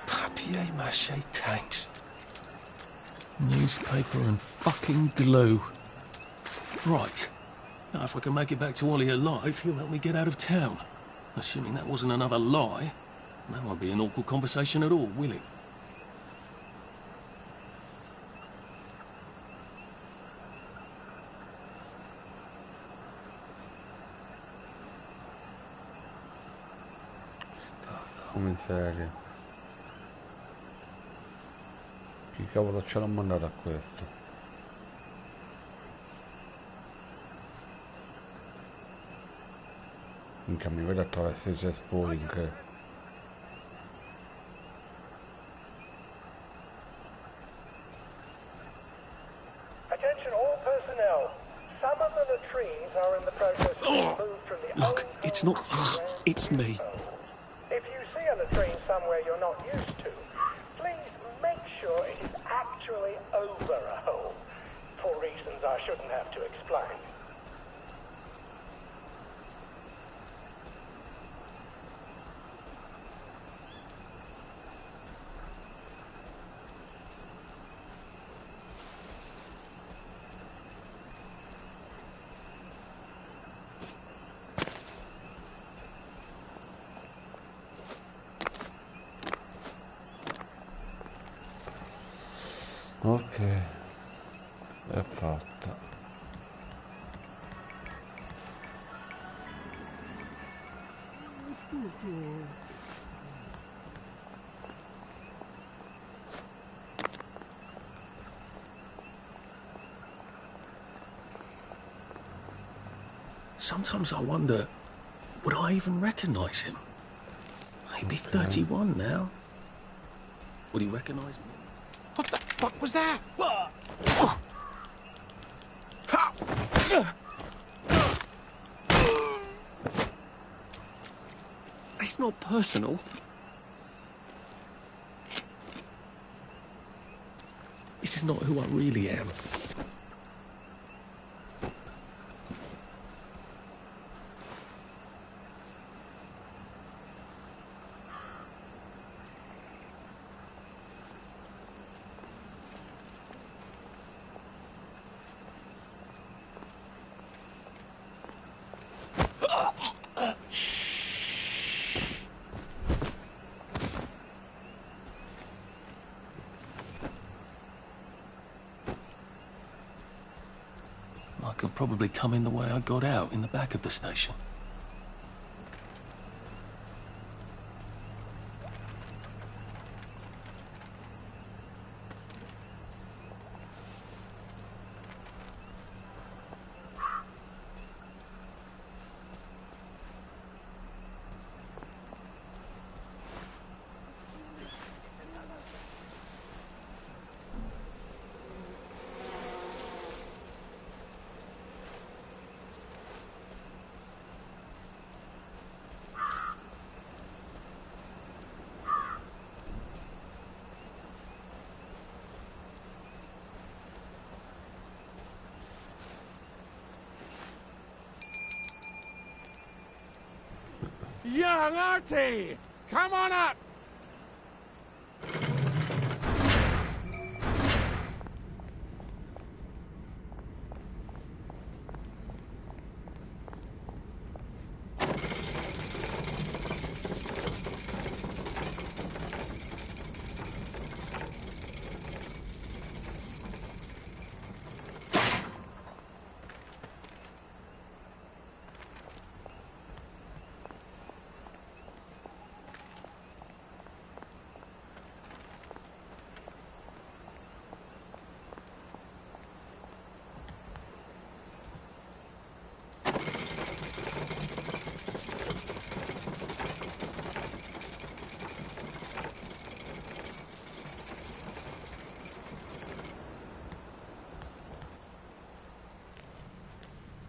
Papier-mâché tanks. Newspaper and fucking glue. Right. Now, if I can make it back to Ollie alive, he'll help me get out of town. Assuming that wasn't another lie, that won't be an awkward conversation at all, will it? Come serio? Chi cavolo ce l'ha mandato a questo? Minchia, mi vedo attraverso i cespugli che... Attention all personnel. Some of the latrines are in the process of being moved from the Look, it's not you, it's me. If you see a latrine somewhere you're not used to, please make sure it is actually over a hole, for reasons I shouldn't have to explain. Ok, è fatta. Sometimes I wonder, would I even recognise him? He'd be 31 now. Would he recognise me? What the fuck was that? It's not personal. This is not who I really am. I could probably come in the way I got out, in the back of the station. Young Artie! Come on up!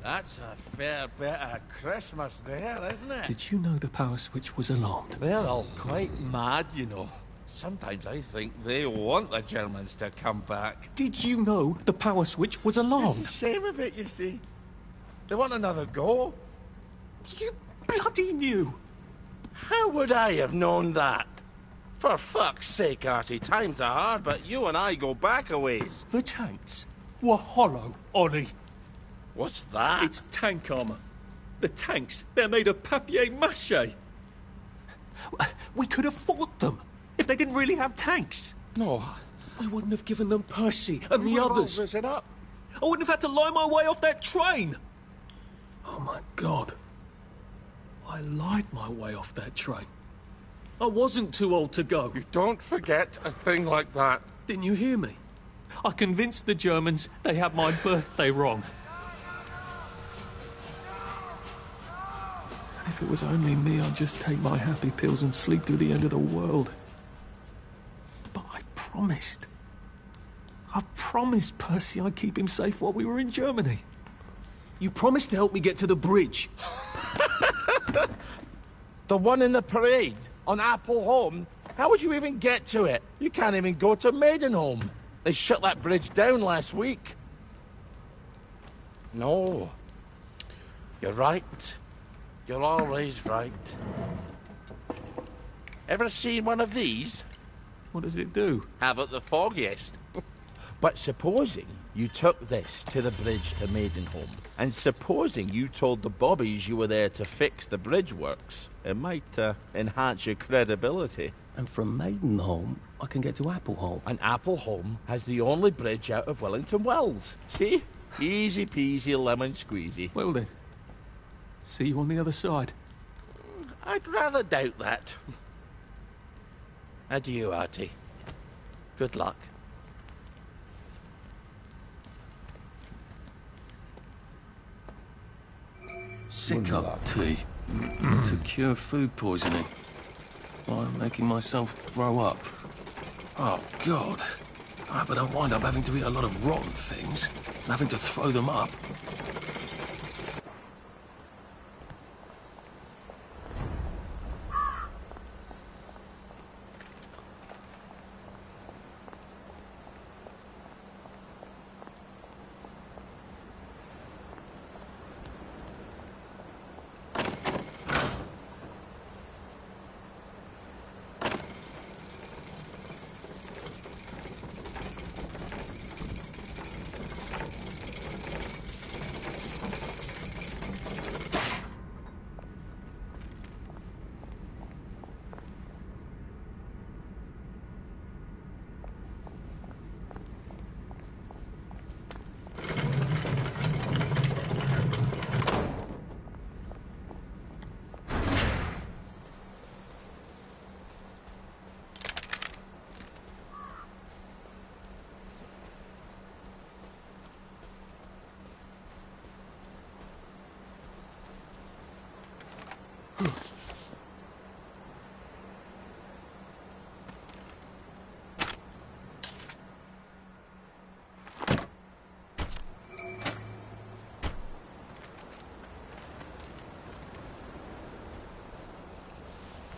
That's a fair bit of Christmas there, isn't it? Did you know the power switch was alarmed? They're all quite mad, you know. Sometimes I think they want the Germans to come back. Did you know the power switch was alarmed? It's a shame of it, you see. They want another go. You bloody knew! How would I have known that? For fuck's sake, Artie, times are hard, but you and I go back a ways. The tanks were hollow, Ollie. What's that? It's tank armor. The tanks, they're made of papier-mâché. We could have fought them if they didn't really have tanks. No. We wouldn't have given them Percy and the others. Risen up. I wouldn't have had to lie my way off that train. Oh my God. I lied my way off that train. I wasn't too old to go. You don't forget a thing like that. Didn't you hear me? I convinced the Germans they had my birthday wrong. If it was only me, I'd just take my happy pills and sleep through the end of the world. But I promised. I promised Percy I'd keep him safe while we were in Germany. You promised to help me get to the bridge. The one in the parade on Appleholme? How would you even get to it? You can't even go to Maidenholm. They shut that bridge down last week. No. You're right. You're always right. Ever seen one of these? What does it do? Haven't the foggiest. But supposing you took this to the bridge to Maidenholm, and supposing you told the bobbies you were there to fix the bridge works, it might enhance your credibility. And from Maidenholm, I can get to Appleholme. And Appleholme has the only bridge out of Wellington Wells. See? Easy peasy lemon squeezy. Well then, see you on the other side. I'd rather doubt that. Adieu, Artie. Good luck. Syrup tea to cure food poisoning by making myself throw up. Oh, God. I hope I don't wind up having to eat a lot of rotten things and having to throw them up.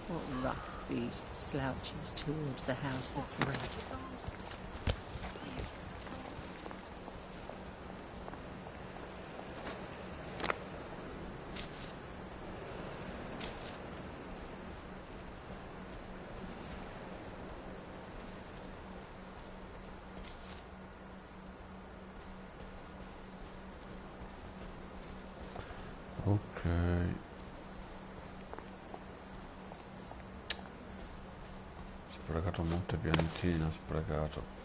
What rough beast slouches towards the house of bread? Ok. Sprecato molte piantine, ho sprecato.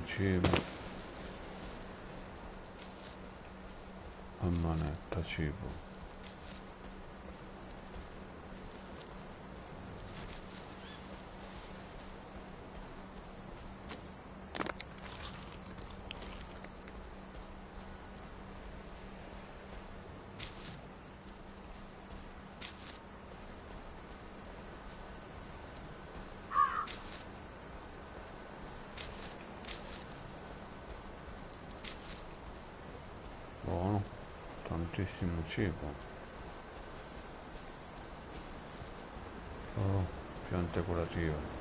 Cibo a manetta, cibo. Buono, tantissimo cibo. Oh, piante curative.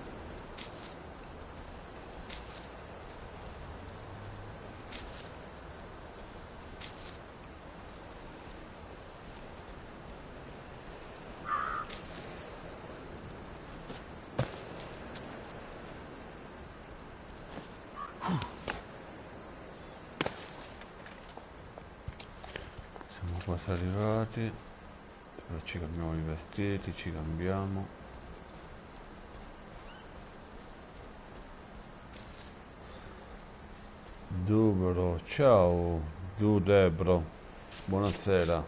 Quasi arrivati. Ora ci cambiamo i vestiti, ci cambiamo. Dubro, ciao Debro, buonasera.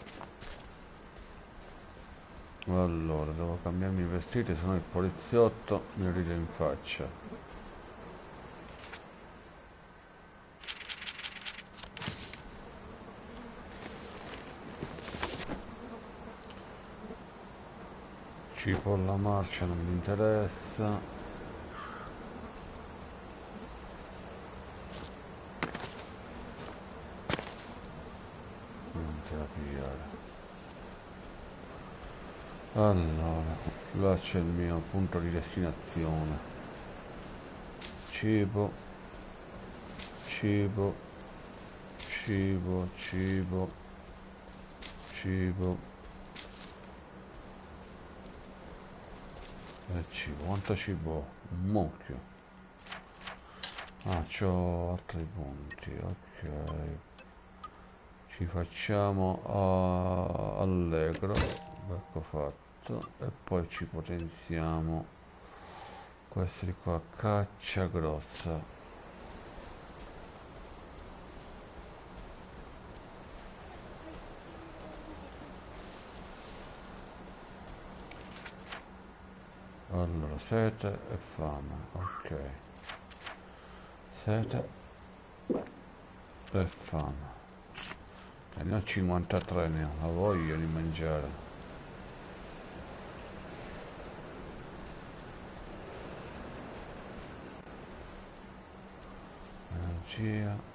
Allora, devo cambiarmi i vestiti, sennò il poliziotto mi ride in faccia. Cibo alla marcia non mi interessa. Non te la pigliare. Allora, là c'è il mio punto di destinazione. Cibo, cibo, cibo, cibo, cibo. cibo, quanto cibo? Un mucchio. Ah, c'ho altri punti, ok. Ci facciamo allegro, ecco fatto. E poi ci potenziamo questi qua, caccia grossa. Allora, sete e fame, ok. Sete e fame. E ne ho 53, ne ho la voglia di mangiare. Energia.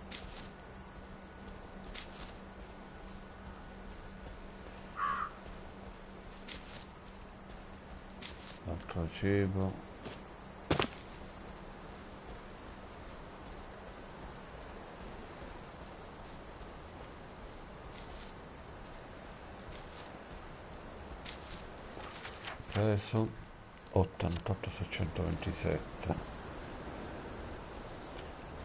Altro cibo. Peso 88,627.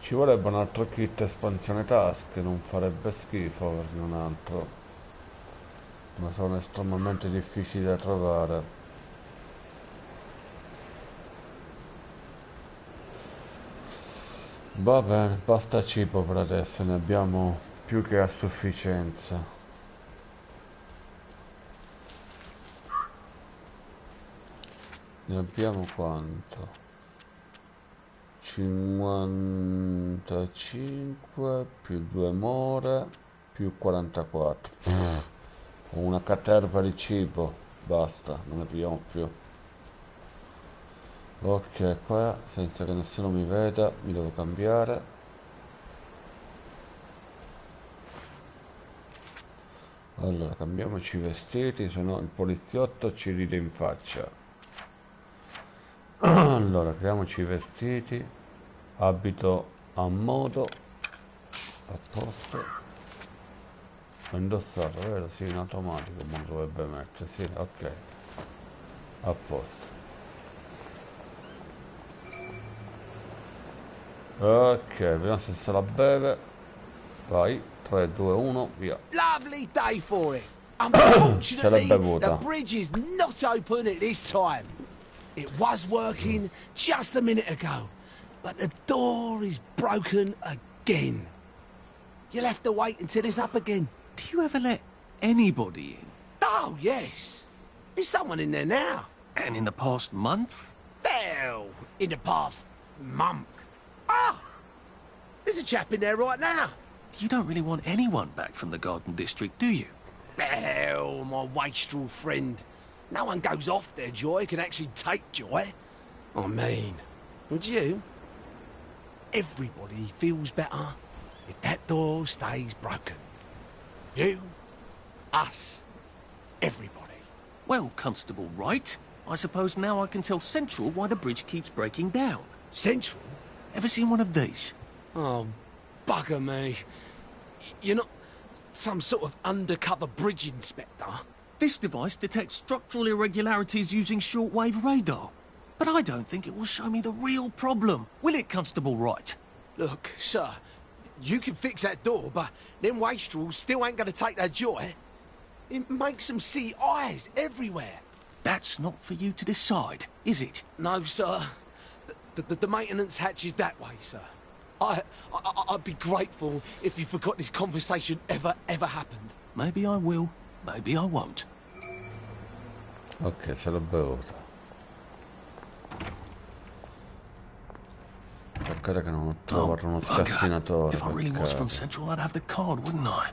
Ci vorrebbe un altro kit espansione tasche, non farebbe schifo perché un altro, ma sono estremamente difficili da trovare. Va bene, basta cibo per adesso, ne abbiamo più che a sufficienza. Ne abbiamo quanto? 55 più 2 more più 44. Una caterva di cibo, basta, non ne pigliamo più. Ok, qua senza che nessuno mi veda mi devo cambiare. Allora cambiamoci i vestiti, se no il poliziotto ci ride in faccia. Allora creiamoci i vestiti, abito a modo, a posto, ho indossato, vero? Sì, in automatico ma dovrebbe mettere, sì, ok, a posto. Ok, vediamo se se la beve. Vai, 3, 2, 1, via. Lovely day for it. Ce l'ha Unfortunately, the bevuta. bridge is not open at this time. It was working just a minute ago, but the door is broken again. You'll have to wait until it's up again. Do you ever let anybody in? Oh, yes. There's someone in there now. And in the past month? Well, in the past month. Ah! There's a chap in there right now. You don't really want anyone back from the Garden District, do you? Well, my wastrel friend. No one goes off their joy can actually take joy. I mean, would you? Everybody feels better if that door stays broken. You, us, everybody. Well, Constable Wright, I suppose now I can tell Central why the bridge keeps breaking down. Central? Ever seen one of these? Oh, bugger me. You're not some sort of undercover bridge inspector? This device detects structural irregularities using shortwave radar. But I don't think it will show me the real problem. Will it, Constable Wright? Look, sir, you can fix that door, but them wastrels still ain't gonna take their joy. It makes them see eyes everywhere. That's not for you to decide, is it? No, sir. The maintenance hatch is that way, sir. I'd be grateful if you forgot this conversation ever happened. Maybe I will, maybe I won't. Ok, ce l'ho bevuta. Peccato che non ho trovato uno scassinatore. If I really was from Central, I'd have the card, wouldn't I?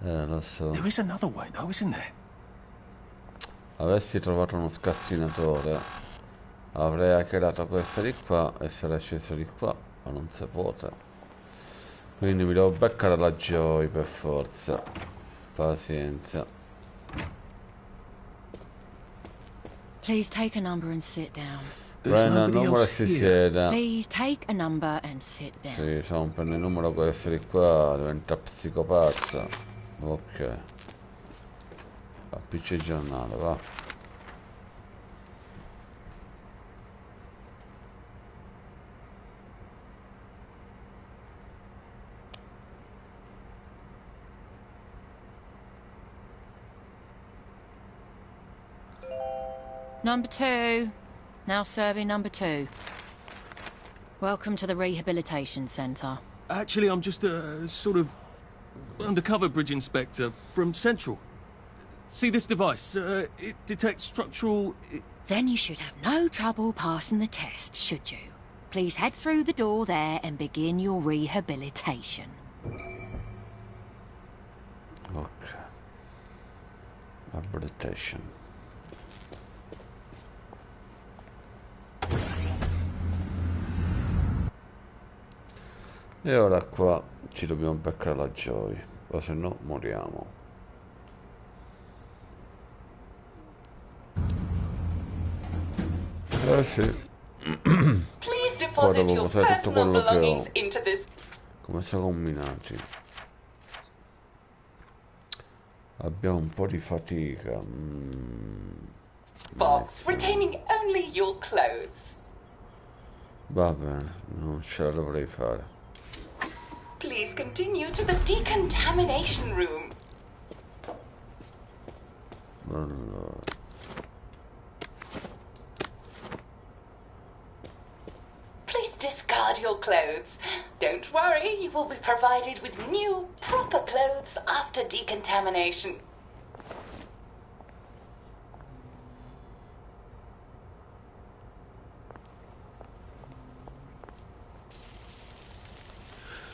Lo so. There is another way, though, isn't there? Avessi trovato uno scassinatore, avrei hackerato questa di qua e sarei sceso di qua, ma non si può. Quindi mi devo beccare la Joy per forza. Pazienza. Please take a number and sit down. Prendo il numero e si sieda. Please take a number and sit down. Sì, se non prendo il numero questo di qua diventa psicopazza. Ok. Appicci il giornale, va. Number 2. Now serving number 2. Welcome to the rehabilitation centre. Actually, I'm just a sort of undercover bridge inspector from Central. See this device? It detects structural... Then you should have no trouble passing the test, should you? Please head through the door there and begin your rehabilitation. Okay. Rehabilitation. E ora qua ci dobbiamo beccare la Joy, o se no moriamo. Sì. Qua devo usare tutto quello che ho. Come siamo combinati? Abbiamo un po' di fatica. Box retaining only your clothes. Va bene, non ce la dovrei fare. Please continue to the decontamination room. Allora. Please discard your clothes. Don't worry, you will be provided with new, proper clothes after decontamination.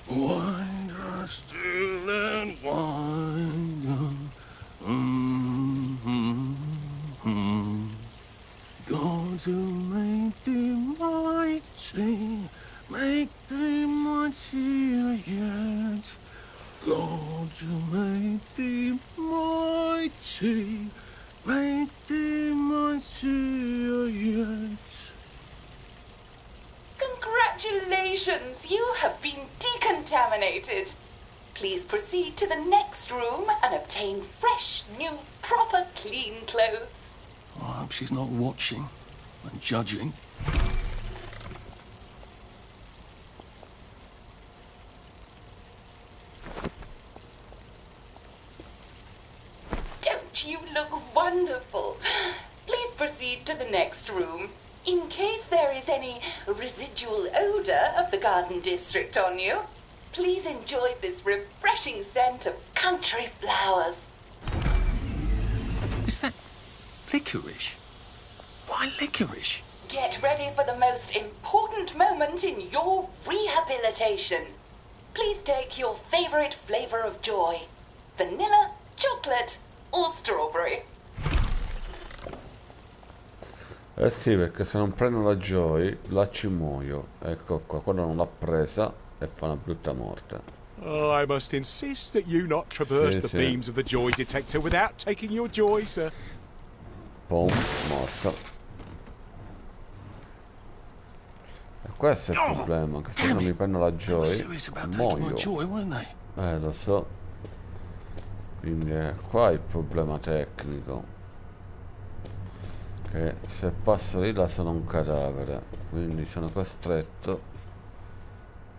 Wind us still and wind God to make thee mighty, make thee mightier yet. Lord, to make thee mighty, make thee mightier yet. Congratulations, you have been decontaminated. Please proceed to the next room and obtain fresh, new, proper, clean clothes. I hope she's not watching and judging. Don't you look wonderful? Please proceed to the next room. In case there is any residual odor of the garden district on you, please enjoy this refreshing scent of country flowers. Is that licorice? Why licorice? Get ready for the most important moment in your rehabilitation. Please take your favorite flavor of joy. Vanilla, chocolate, or strawberry. Eh sì, perché se non prendo la Joy, là ci muoio. Ecco qua, quello non l'ha presa e fa una brutta morte. Oh, I must insist that you not traverse the beams of the joy detector without taking your joy, sir. Boom, morta. E questo è il problema, che se non mi prendo la Joy, muoio. Lo so. Quindi qua è il problema tecnico. Che se passo di là sono un cadavere, quindi sono costretto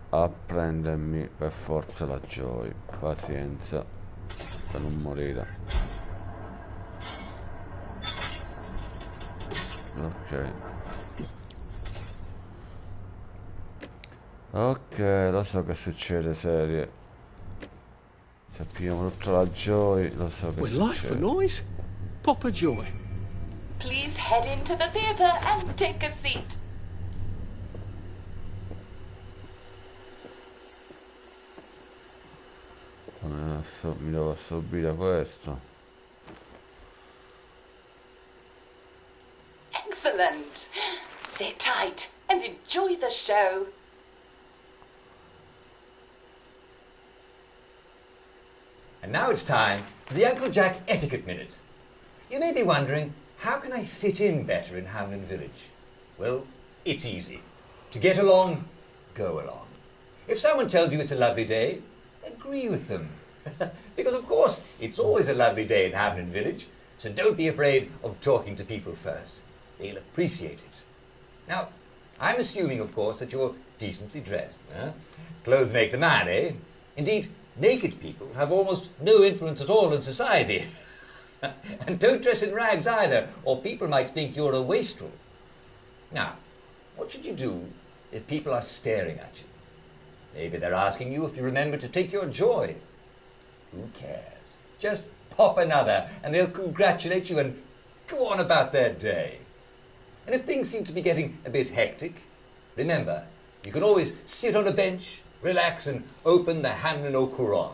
a prendermi per forza la Joy. Pazienza per non morire. Ok. Ok, lo so che succede, serie. Se pigliamo tutta la Joy, lo so che succede. Life for noise? Pop a Joy. Please head into the theater and take a seat. Mi devo assorbire questo. Excellent. Sit tight and enjoy the show. And now it's time for the Uncle Jack Etiquette Minute. You may be wondering, how can I fit in better in Hamlin Village? Well, it's easy. To get along, go along. If someone tells you it's a lovely day, agree with them. Because, of course, it's always a lovely day in Hamlin Village, so don't be afraid of talking to people first. They'll appreciate it. Now, I'm assuming, of course, that you're decently dressed. Clothes make the man, eh? Indeed, naked people have almost no influence at all in society. And don't dress in rags either, or people might think you're a wastrel. Now, what should you do if people are staring at you? Maybe they're asking you if you remember to take your joy. Who cares? Just pop another, and they'll congratulate you and go on about their day. And if things seem to be getting a bit hectic, remember, you can always sit on a bench, relax, and open the Hamlin o Quran.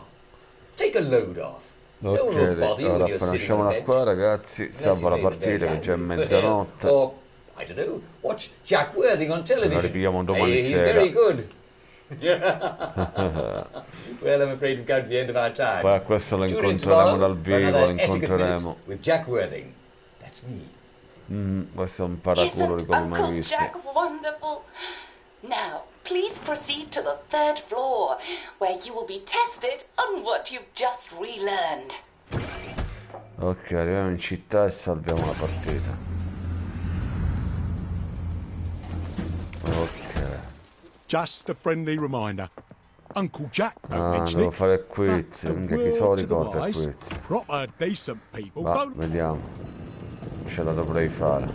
Take a load off. Ok, ora lasciamola qua ragazzi, salvo la partita che già è mezzanotte. Or, I don't know, watch Jack Worthing on television. La ripigliamo domani He's sera. very good. Well, I'm afraid we've come to the end of our time. Poi a questo lo Tune in incontreremo tomorrow dal for vivo, another lo etiquette incontreremo. minute with Jack Worthing. That's me. Questo è un paraculo di come mai Uncle visto. Jack wonderful? Now, please proceed to the 3rd floor, where you will be tested on what you've just relearned. Ok, arriviamo in città e salviamo la partita. Ok. Just a friendly reminder. Uncle Jack don't mention devo it. fare il quiz, but a minchia chi se lo word to the ricorda il wise, quiz. proper decent people Va, don't. vediamo. Ce la dovrei fare.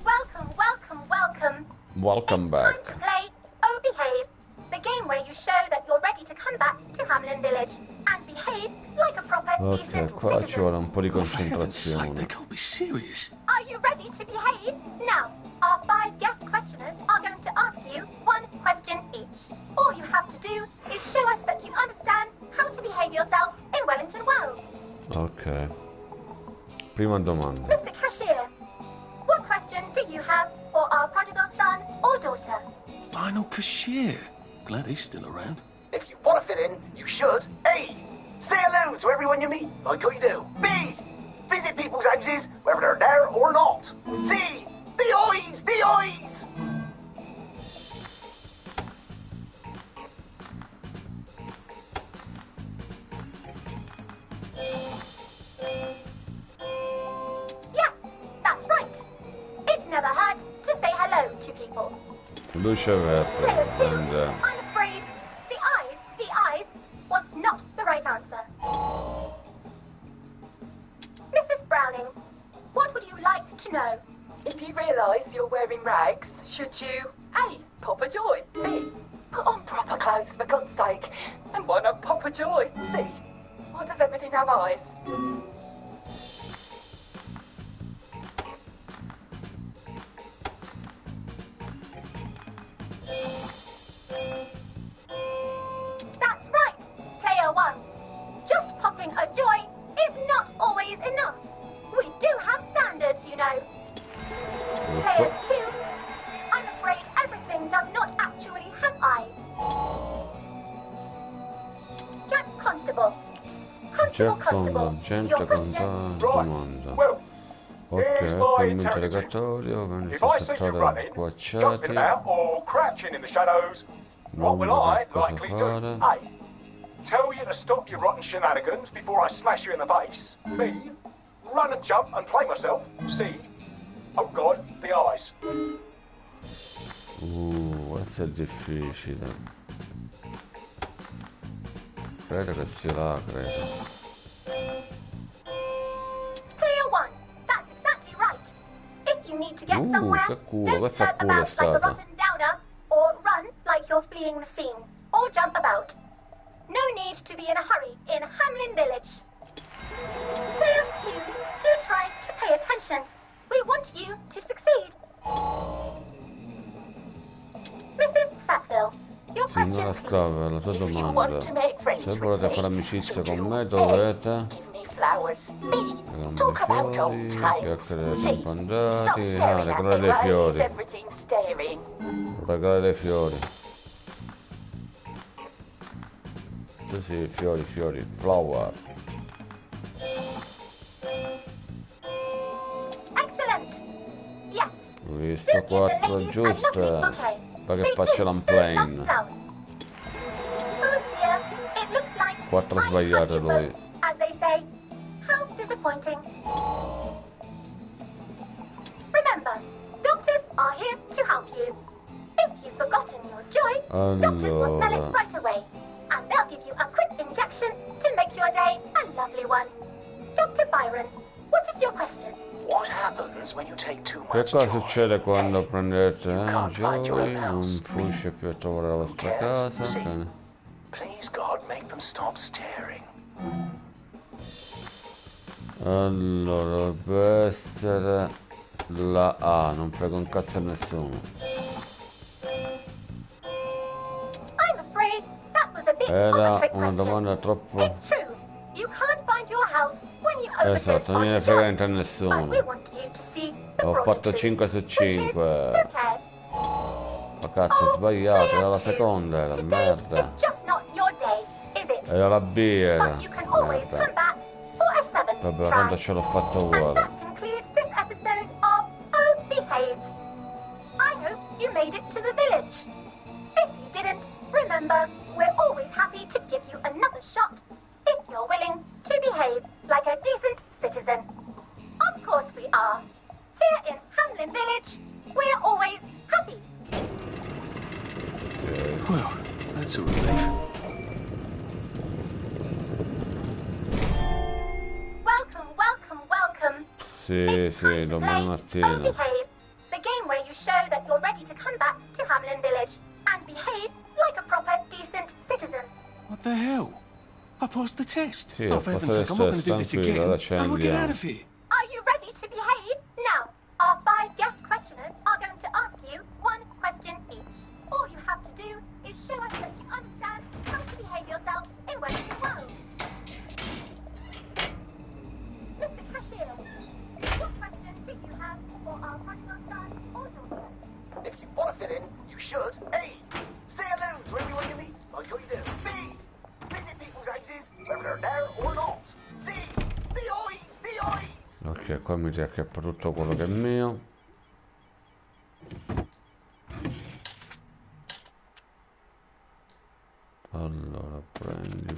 Welcome, welcome, welcome. Welcome back. Time to play Oh Behave, the game where you show that you're ready to come back to Hamlin Village and behave like a proper, decent Ok, qua ci citizen. vuole un po' di concentrazione. Be serious. Are you ready to behave? Now, our 5 guest questioners are going to ask you 1 question each. All you have to do is show us that you understand how to behave yourself in Wellington, Wales. Ok. Prima domanda. Mr. Cashier, what question do you have for our prodigal son or daughter? Lionel Cashier. Glad he's still around. If you want to fit in, you should. A. Say hello to everyone you meet, like you do. B. Visit people's houses, whether they're there or not. C. The eyes! The eyes! Yes, that's right. It never hurts to say hello to people. Luce verde. And, I'm afraid the eyes was not the right answer. Mrs. Browning, what would you like to know? If you realise you're wearing rags, should you A. Pop a joy, B. Put on proper clothes for God's sake, and why not pop a joy, C. Why does everything have eyes? That's right, player 1. Just popping a joy is not always enough. We do have standards, you know. Player 2, I'm afraid everything does not actually have eyes. Jack Constable. Constable, gente your con question. domanda. Ok, ecco il mio interrogatorio, vengono If I see you running, acquacciati. jumping about, or crouching in the shadows, what will I likely do? A. Tell you to stop your rotten shenanigans before I smash you in the face. B. Run and jump and play myself. C. Oh God, the eyes. Questo è difficile. Credo che sia là, credo. Player 1, that's exactly right. If you need to get somewhere, che culo, don't questa turn culo è about like a stata. rotten downer, or run like you're fleeing the scene, or jump about. No need to be in a hurry in Hamlin Village. Player 2, do try to pay attention. We want you to succeed. Mrs. Sackville, your question, Signora please. Scrava, la tua If you domanda. want to make friends Se with volete me, fare amicizia con me, A. dovete Give me flowers. B. regalare Talk about fiori, old times. chiacchiere C. tempo Stop andati, staring at regalare me dei while fiori. everything staring. Regalare dei fiori. Sì, fiori, flower. Excellent. Yes. Ho visto 4 giuste. Perché faccio l'unplane. Oh dear, it looks like 4 sbagliate lui. as they say. How disappointing. Remember, doctors are here to help you. If you've forgotten your joy, doctors will smell it right away. And they'll give you a quick injection to make your day a lovely one. to Byron. What is your question? What happens when you take too Che much cosa joy? succede quando prendete can't find your Joy? own house. Non riesce più a trovare la vostra casa? See, Bene. please God, make them stop staring. Allora, dovrebbe essere la A, non frega un cazzo a nessuno. I'm afraid that was a bit of a Era trick una question. domanda troppo... It's true. You can't find your house when you overdose Esatto, non on gliene frega joy. niente a But we nessuno. want you to see the Ho broader fatto truth, 5 su which is, 5. who cares? Ma cazzo, ho sbagliato, era la seconda, era Today merda. is just not your day, is it? Era la B, era. But you can always Merda. come back for a 7 Vabbè, try. tanto ce l'ho fatto uguale. That concludes this episode of Oh Behave. I hope you made it to the village. If you didn't, remember, we're always happy to give you another shot if you're willing to behave like a decent citizen. Of course we are. Here in Hamlin Village, we're always happy. Well, that's a relief. Welcome. Sì, sì, domani Oh mattina. Behave, the game where you show that you're ready to come back to Hamlin Village and behave like a proper, decent citizen. What the hell? I passed the test. Sì, Oh, ho for heaven's passato sake, I'm not going to do il this test, tranquillo, again. ora ci How do I get out andiamo. of here? Are you ready to behave? Now, our 5 guest questioners are going to ask you 1 question each. All you have to do is show us that you understand how to behave yourself in Western world. Mr. Cashier, what question do you have for our running our son or daughter? If you want to fit in, you should. A. Say hello to everyone you meet, like what you do. B. Visit people's houses, whether they're there or not. C. The eyes, the eyes. Ok, qua mi riacchiappa tutto quello che è mio. Allora, prendi.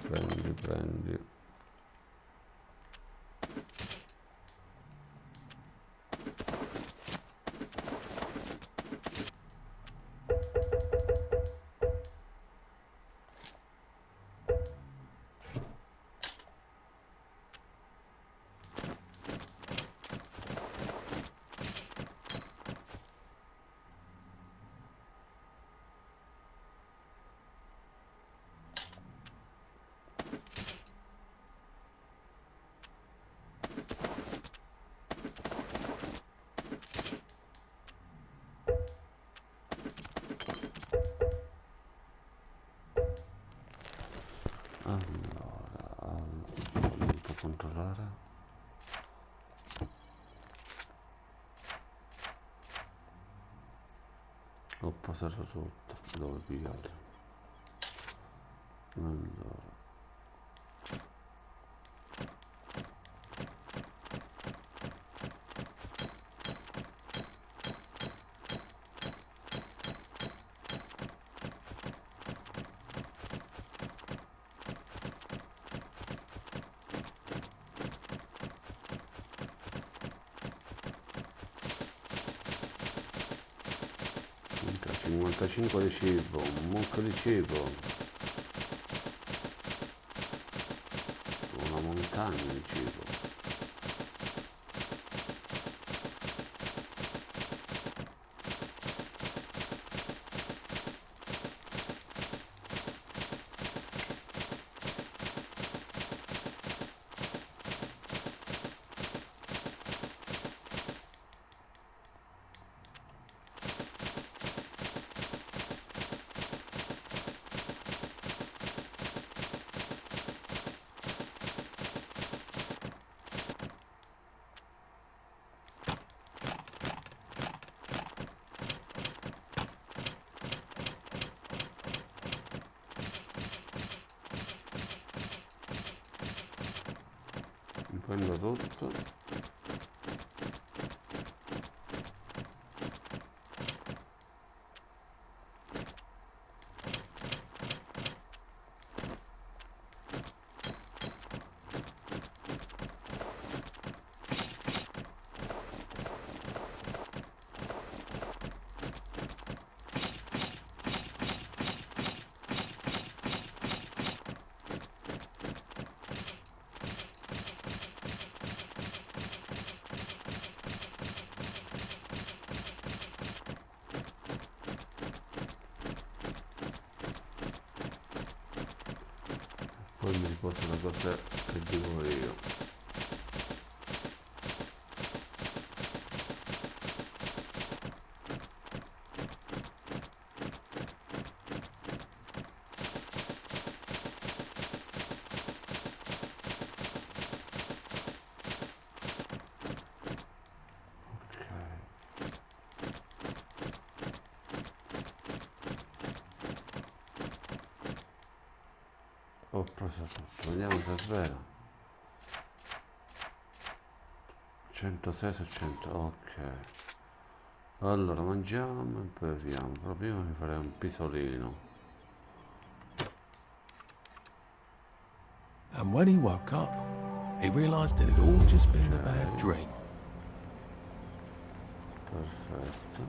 Allora, non può controllare. Ho passato tutto, dove pigliare. Allora. Minchia, 55 di cibo, un mucchio di cibo, una montagna di cibo. Prendo tutto. Poi mi riposo la cosa che dico io. Ho preso tutto, vediamo se è vero. 106 su 100, ok. Allora mangiamo e poi beviamo, però prima mi farei un pisolino. And when he woke up, he realized that it had all just been a bad dream. Perfetto.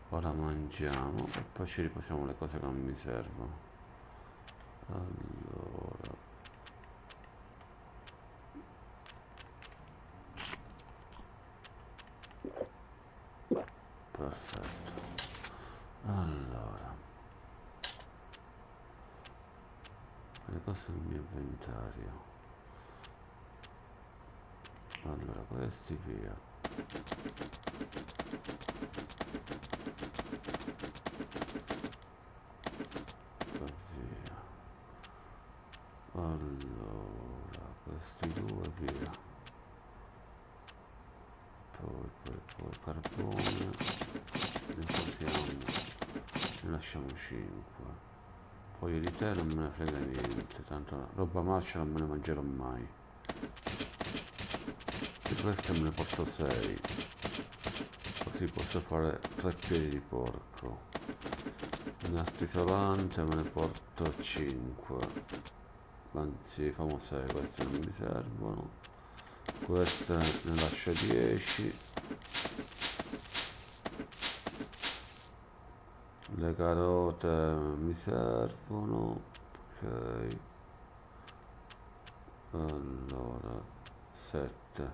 Ora mangiamo e poi ci riposiamo le cose che non mi servono. Allora, perfetto. Allora, le cose nel mio inventario. Allora, questi via. Allora, questi due via. Poi carbone. Ne posiamo. Ne lasciamo 5. Poi di te non me ne frega niente. Tanto roba marcia non me ne mangerò mai. E queste me ne porto 6. Così posso fare 3 piedi di porco. Un altro isolante me ne porto 5. Anzi, famo 6, queste non mi servono. Queste ne lascio 10. Le carote mi servono. Ok. Allora, 7.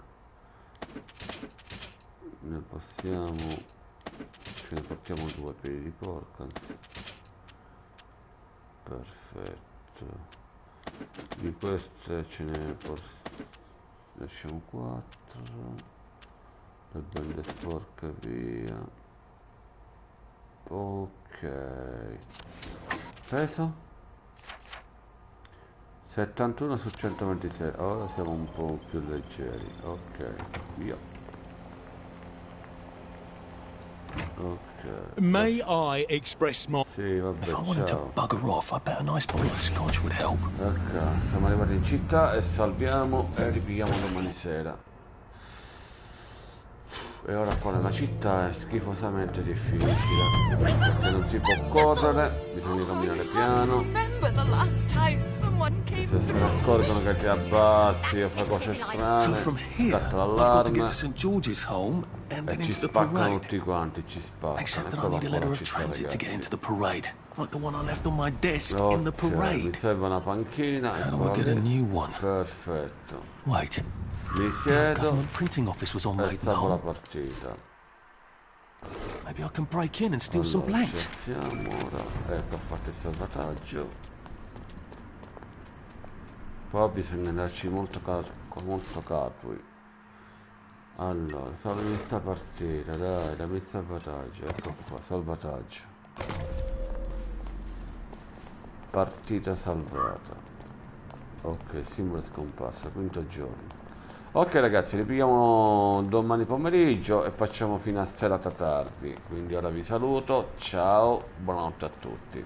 Ne possiamo... ce ne portiamo 2 piedi di porco. Perfetto. Di queste ce ne lasciamo 4. Le bende sporche via. Ok. Peso 71 su 126. Ora siamo un po' più leggeri. Ok, via. Ok. May I express my... Sì, vabbè, If I wanted to bugger off, I bet a nice bottle of scotch would help. Ok, siamo arrivati in città e salviamo e ripigliamo domani sera. E ora qua nella città è schifosamente difficile, perché non si può correre, bisogna camminare piano. Se se ne accorgono che ti abbassi o fai cose strane, scatta l'allarme e ci spaccano tutti quanti, ci spaccano. Except that I need a letter of transit to get into the parade, like the one I left on my desk in the mi parade. serve una panchina e How do I get a new one? Perfetto. Wait. Mi The siedo government printing office was on e late salvo la long. partita. Maybe I can break in and steal some Allora, blanks. siamo ora. Ecco, ho fatto il salvataggio. Poi bisogna andarci molto capui. Allora, salvi sta partita, dai, dammi il salvataggio. Ecco qua, salvataggio. Partita salvata. Ok, simbolo scomparsa, quinto giorno. Ok ragazzi, ripigliamo domani pomeriggio e facciamo fino a serata tardi. Quindi ora vi saluto, ciao, buonanotte a tutti.